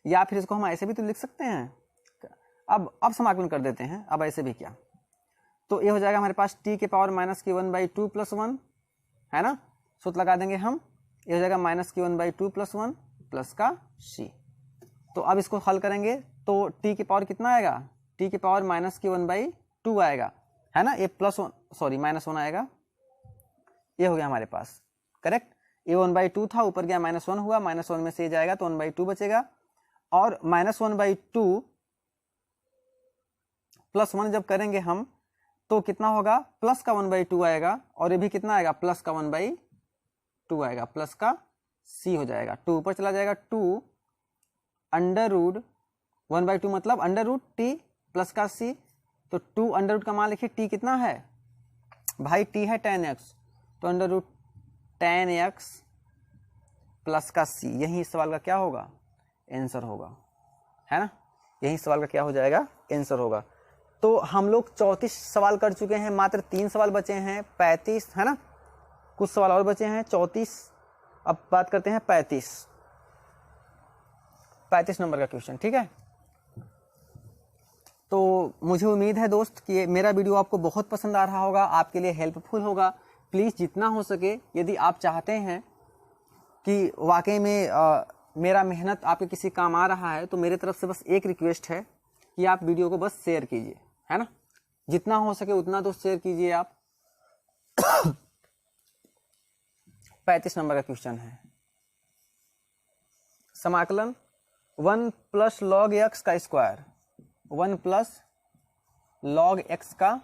या फिर इसको हम ऐसे भी तो लिख सकते हैं, अब समाकलन कर देते हैं, अब ऐसे भी क्या, तो ये हो जाएगा हमारे पास t के पावर -k1/2 + 1, है ना, सूत्र लगा देंगे हम, ये हो जाएगा -k1/2 + 1 प्लस का c। तो अब इसको हल करेंगे तो t के पावर कितना आएगा, t के पावर -k1/2 आएगा, है ना, ये -1 आएगा, ये हो गया हमारे पास करेक्ट। ये 1/2 था, ऊपर गया -1 हुआ, -1 में से जाएगा तो 1/2 बचेगा, और -1/2 + 1 जब करेंगे हम तो कितना होगा, प्लस का 1/2 आएगा, और ये भी कितना आएगा, प्लस का 1/2 आएगा, प्लस का c हो जाएगा, 2 ऊपर चला जाएगा, 2 अंडर रूट 1/2 मतलब अंडर रूट t प्लस का c, तो 2 अंडर रूट का मान लिखिए, t कितना है भाई, t है tan x, तो under root tan x plus का c, यही इस सवाल का क्या होगा, आंसर होगा, है ना, यही सवाल का क्या हो जाएगा, आंसर होगा। तो हम लोग 34 सवाल कर चुके हैं, मात्र 3 सवाल बचे हैं, 35, है ना, कुछ सवाल और बचे हैं, 34। अब बात करते हैं 35 नंबर का क्वेश्चन, ठीक है। तो मुझे उम्मीद है दोस्त कि मेरा वीडियो आपको बहुत पसंद आ रहा होगा, आपके लिए हेल्पफुल होगा। प्लीज़ जितना हो सके, यदि आप चाहते हैं कि वाकई में मेरा मेहनत आपके किसी काम आ रहा है, तो मेरे तरफ से बस एक रिक्वेस्ट है कि आप वीडियो को बस शेयर कीजिए, है ना, जितना हो सके उतना तो शेयर कीजिए आप। 35 नंबर का क्वेश्चन है, समाकलन 1 + log x का स्क्वायर, 1 + log x का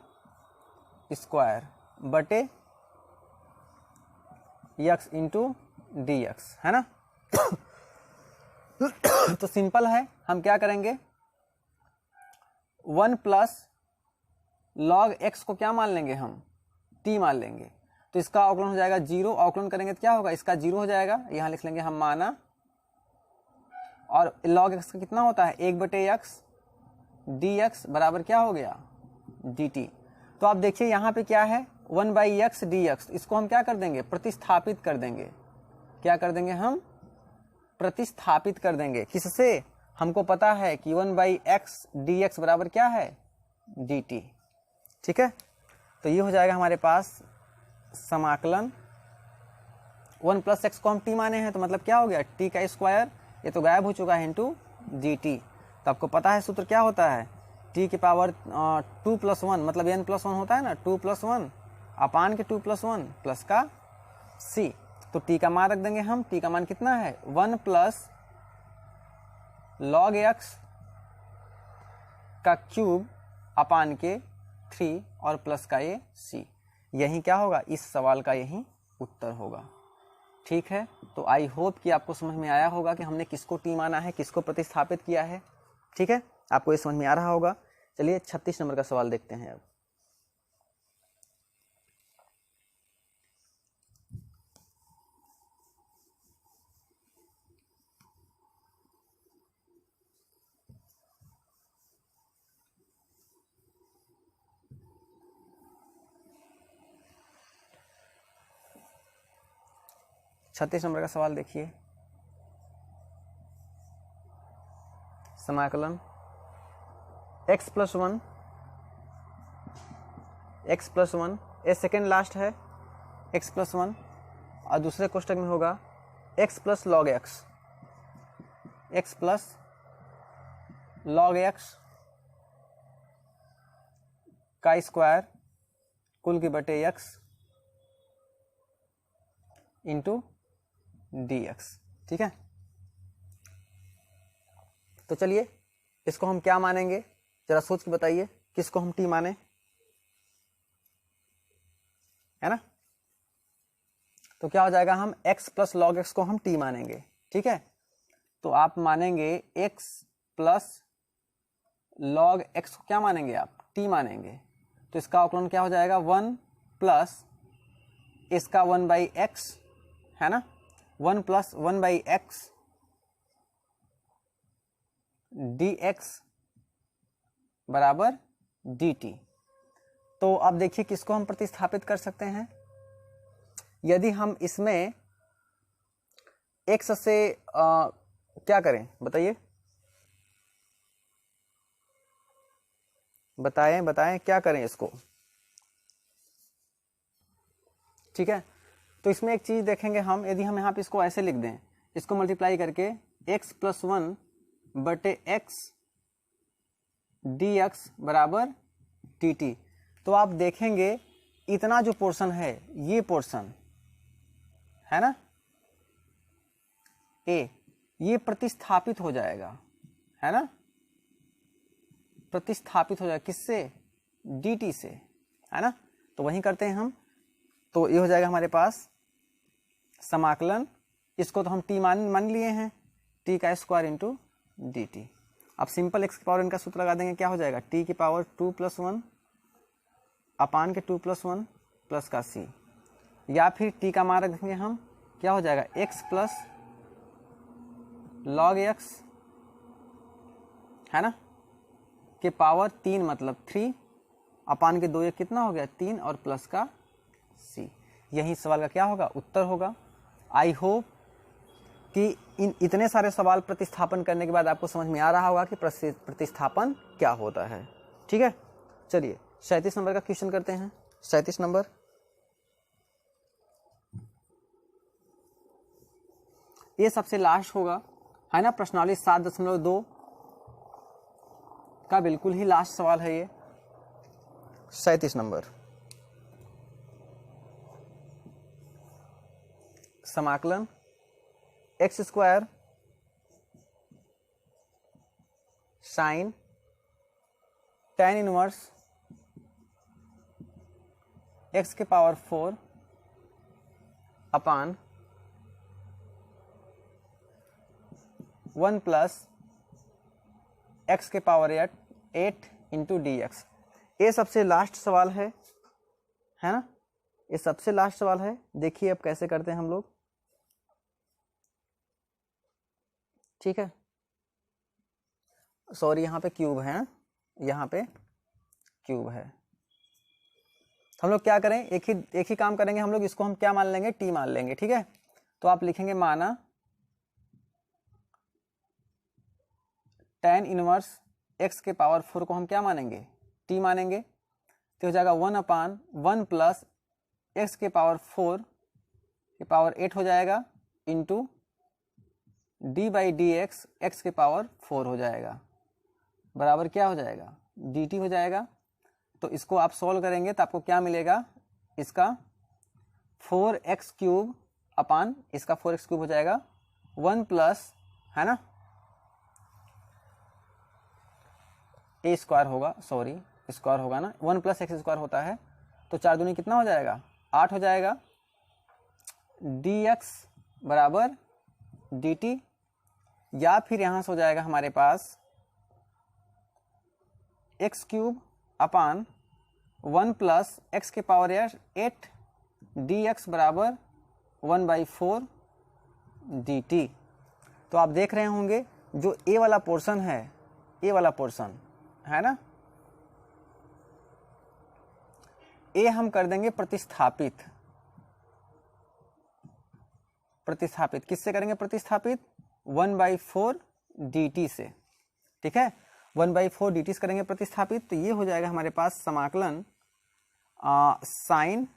स्क्वायर बटे x इंटू dx, है ना। तो सिंपल है, हम क्या करेंगे, 1 + log x को क्या मान लेंगे हम, t मान लेंगे। तो इसका अवकलन हो जाएगा 0, अवकलन करेंगे तो क्या होगा, इसका 0 हो जाएगा, यहाँ लिख लेंगे हम माना, और log x का कितना होता है 1/x dx बराबर क्या हो गया dt। तो आप देखिए यहाँ पे क्या है 1/x dx, इसको हम क्या कर देंगे, प्रतिस्थापित कर देंगे। क्या कर देंगे हम, प्रतिस्थापित कर देंगे। किससे, हमको पता है कि 1/x dx बराबर क्या है dt। ठीक है, तो ये हो जाएगा हमारे पास समाकलन 1 + x को हम t माने हैं, तो मतलब क्या हो गया t का स्क्वायर, ये तो गायब हो चुका है, इंटू dt। तो आपको पता है सूत्र क्या होता है, t की पावर 2 + 1 मतलब n + 1 होता है ना, 2 + 1 अपान के 2 + 1 प्लस का c। तो t का मान रख देंगे हम, t का मान कितना है 1 + log x का क्यूब अपान के 3 और प्लस का ये c। यही क्या होगा, इस सवाल का यही उत्तर होगा। ठीक है, तो आई होप कि आपको समझ में आया होगा कि हमने किसको t माना है, किसको प्रतिस्थापित किया है। ठीक है, आपको ये समझ में आ रहा होगा। चलिए 36 नंबर का सवाल देखते हैं अब। छत्तीस नंबर का सवाल देखिए, समाकलन x + 1 ये सेकेंड लास्ट है, x + 1, और दूसरे कोष्टक में होगा x + log x, x + log x का स्क्वायर कुल की बटे x इंटू dx। ठीक है, तो चलिए इसको हम क्या मानेंगे, जरा सोच के बताइए, किसको हम t माने, है ना। तो क्या हो जाएगा, हम x + log x को हम t मानेंगे। ठीक है, तो आप मानेंगे x + log x को क्या मानेंगे आप, t मानेंगे। तो इसका अवकलन क्या हो जाएगा 1 प्लस इसका 1/x, है ना, 1 + 1/x dx बराबर dt। तो अब देखिए किसको हम प्रतिस्थापित कर सकते हैं। यदि हम इसमें x से क्या करें बताइए, बताएं क्या करें इसको। ठीक है, तो इसमें एक चीज देखेंगे हम, यदि हम यहाँ पे इसको ऐसे लिख दें, इसको मल्टीप्लाई करके x + 1/x dx बराबर dt, तो आप देखेंगे इतना जो पोर्शन है, ये पोर्शन है ना a, ये प्रतिस्थापित हो जाएगा, है ना, प्रतिस्थापित हो जाएगा किससे, dt से, है ना। तो वही करते हैं हम, तो ये हो जाएगा हमारे पास समाकलन, इसको तो हम t मान लिए हैं, t का स्क्वायर इंटू dt। अब सिंपल x की पावर n का सूत्र लगा देंगे, क्या हो जाएगा t की पावर 2 + 1 अपान के 2 + 1 प्लस का c, या फिर t का मान रखेंगे हम, क्या हो जाएगा x + log x, है ना, के पावर 3 मतलब 3 अपान के 2 ये कितना हो गया 3 और प्लस का c। यही सवाल का क्या होगा, उत्तर होगा। आई होप कि इन इतने सारे सवाल प्रतिस्थापन करने के बाद आपको समझ में आ रहा होगा कि प्रतिस्थापन क्या होता है। ठीक है, चलिए 37 नंबर का क्वेश्चन करते हैं। 37 नंबर, ये सबसे लास्ट होगा, है ना, प्रश्नावली 7.2 का बिल्कुल ही लास्ट सवाल है ये। 37 नंबर, समाकलन x² sin tan inverse x के पावर 4 अपान 1 प्लस x के पावर 8 इंटू dx। ये सबसे लास्ट सवाल है ना। ये सबसे लास्ट सवाल है। देखिए अब कैसे करते हैं हम लोग। ठीक है, सॉरी यहाँ पे क्यूब है, यहाँ पे क्यूब है। हम लोग क्या करें, एक ही काम करेंगे हम लोग। इसको हम क्या मान लेंगे, टी मान लेंगे। ठीक है, तो आप लिखेंगे माना tan इनवर्स x के पावर 4 को हम क्या मानेंगे, t मानेंगे। तो हो जाएगा 1/1 प्लस x के पावर 4 के पावर 8 हो जाएगा इंटू d/dx x के पावर 4 हो जाएगा, बराबर क्या हो जाएगा, dt हो जाएगा। तो इसको आप सॉल्व करेंगे तो आपको क्या मिलेगा, इसका 4x क्यूब अपान इसका 4x क्यूब हो जाएगा 1 प्लस, है ना, ए स्क्वायर होगा, सॉरी स्क्वायर होगा ना, 1 प्लस एक्स स्क्वायर होता है। तो 4 दूनी कितना हो जाएगा, 8 हो जाएगा। dx बराबर dt, या फिर यहाँ से हो जाएगा हमारे पास x cube upon 1 plus x के पावर 8 dx बराबर 1/4 dt। तो आप देख रहे होंगे जो ए वाला पोर्शन है, ए वाला पोर्शन है ना, ए हम कर देंगे प्रतिस्थापित। प्रतिस्थापित किससे करेंगे, प्रतिस्थापित 1/4 dt से। ठीक है, 1/4 dt से करेंगे प्रतिस्थापित। तो ये हो जाएगा हमारे पास समाकलन साइन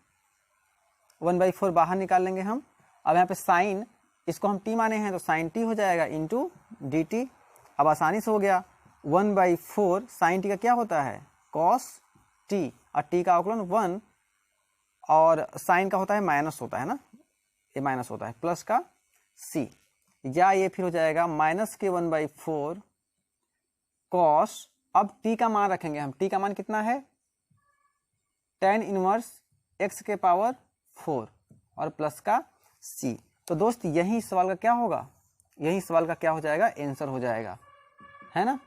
1/4 बाहर निकाल लेंगे हम। अब यहाँ पे साइन, इसको हम t माने हैं तो साइन t हो जाएगा इंटू dt। अब आसानी से हो गया, 1/4 साइन t का क्या होता है, cos t, और t का अवकलन 1, और साइन का होता है माइनस होता है ना, ये माइनस होता है, प्लस का c, या ये फिर हो जाएगा माइनस के 1/4 cos। अब t का मान रखेंगे हम, t का मान कितना है, tan इनवर्स x के पावर 4 और प्लस का c। तो दोस्त यही सवाल का क्या होगा, यही सवाल का क्या हो जाएगा, आंसर हो जाएगा, है ना,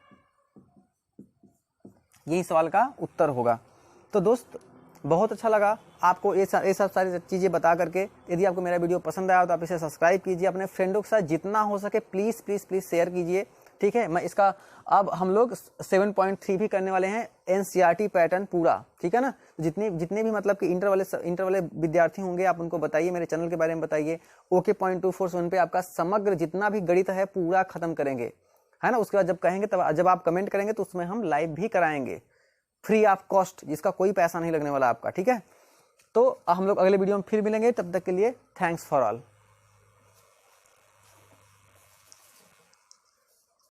यही सवाल का उत्तर होगा। तो दोस्त बहुत अच्छा लगा आपको ये सब सारी चीज़ें बता करके। यदि आपको मेरा वीडियो पसंद आया तो आप इसे सब्सक्राइब कीजिए, अपने फ्रेंडों के साथ जितना हो सके प्लीज़ प्लीज़ प्लीज़ शेयर कीजिए। ठीक है, मैं इसका अब हम लोग 7.3 भी करने वाले हैं, एनसीईआरटी पैटर्न पूरा। ठीक है ना, जितने भी मतलब कि इंटर वाले विद्यार्थी होंगे आप उनको बताइए, मेरे चैनल के बारे में बताइए। ओके 0.247 पे आपका समग्र जितना भी गणित है पूरा खत्म करेंगे, है ना। उसके बाद जब कहेंगे तब जब आप कमेंट करेंगे तो उसमें हम लाइव भी कराएंगे फ्री ऑफ कॉस्ट, जिसका कोई पैसा नहीं लगने वाला आपका। ठीक है, तो हम लोग अगले वीडियो में फिर मिलेंगे, तब तक के लिए थैंक्स फॉर ऑल।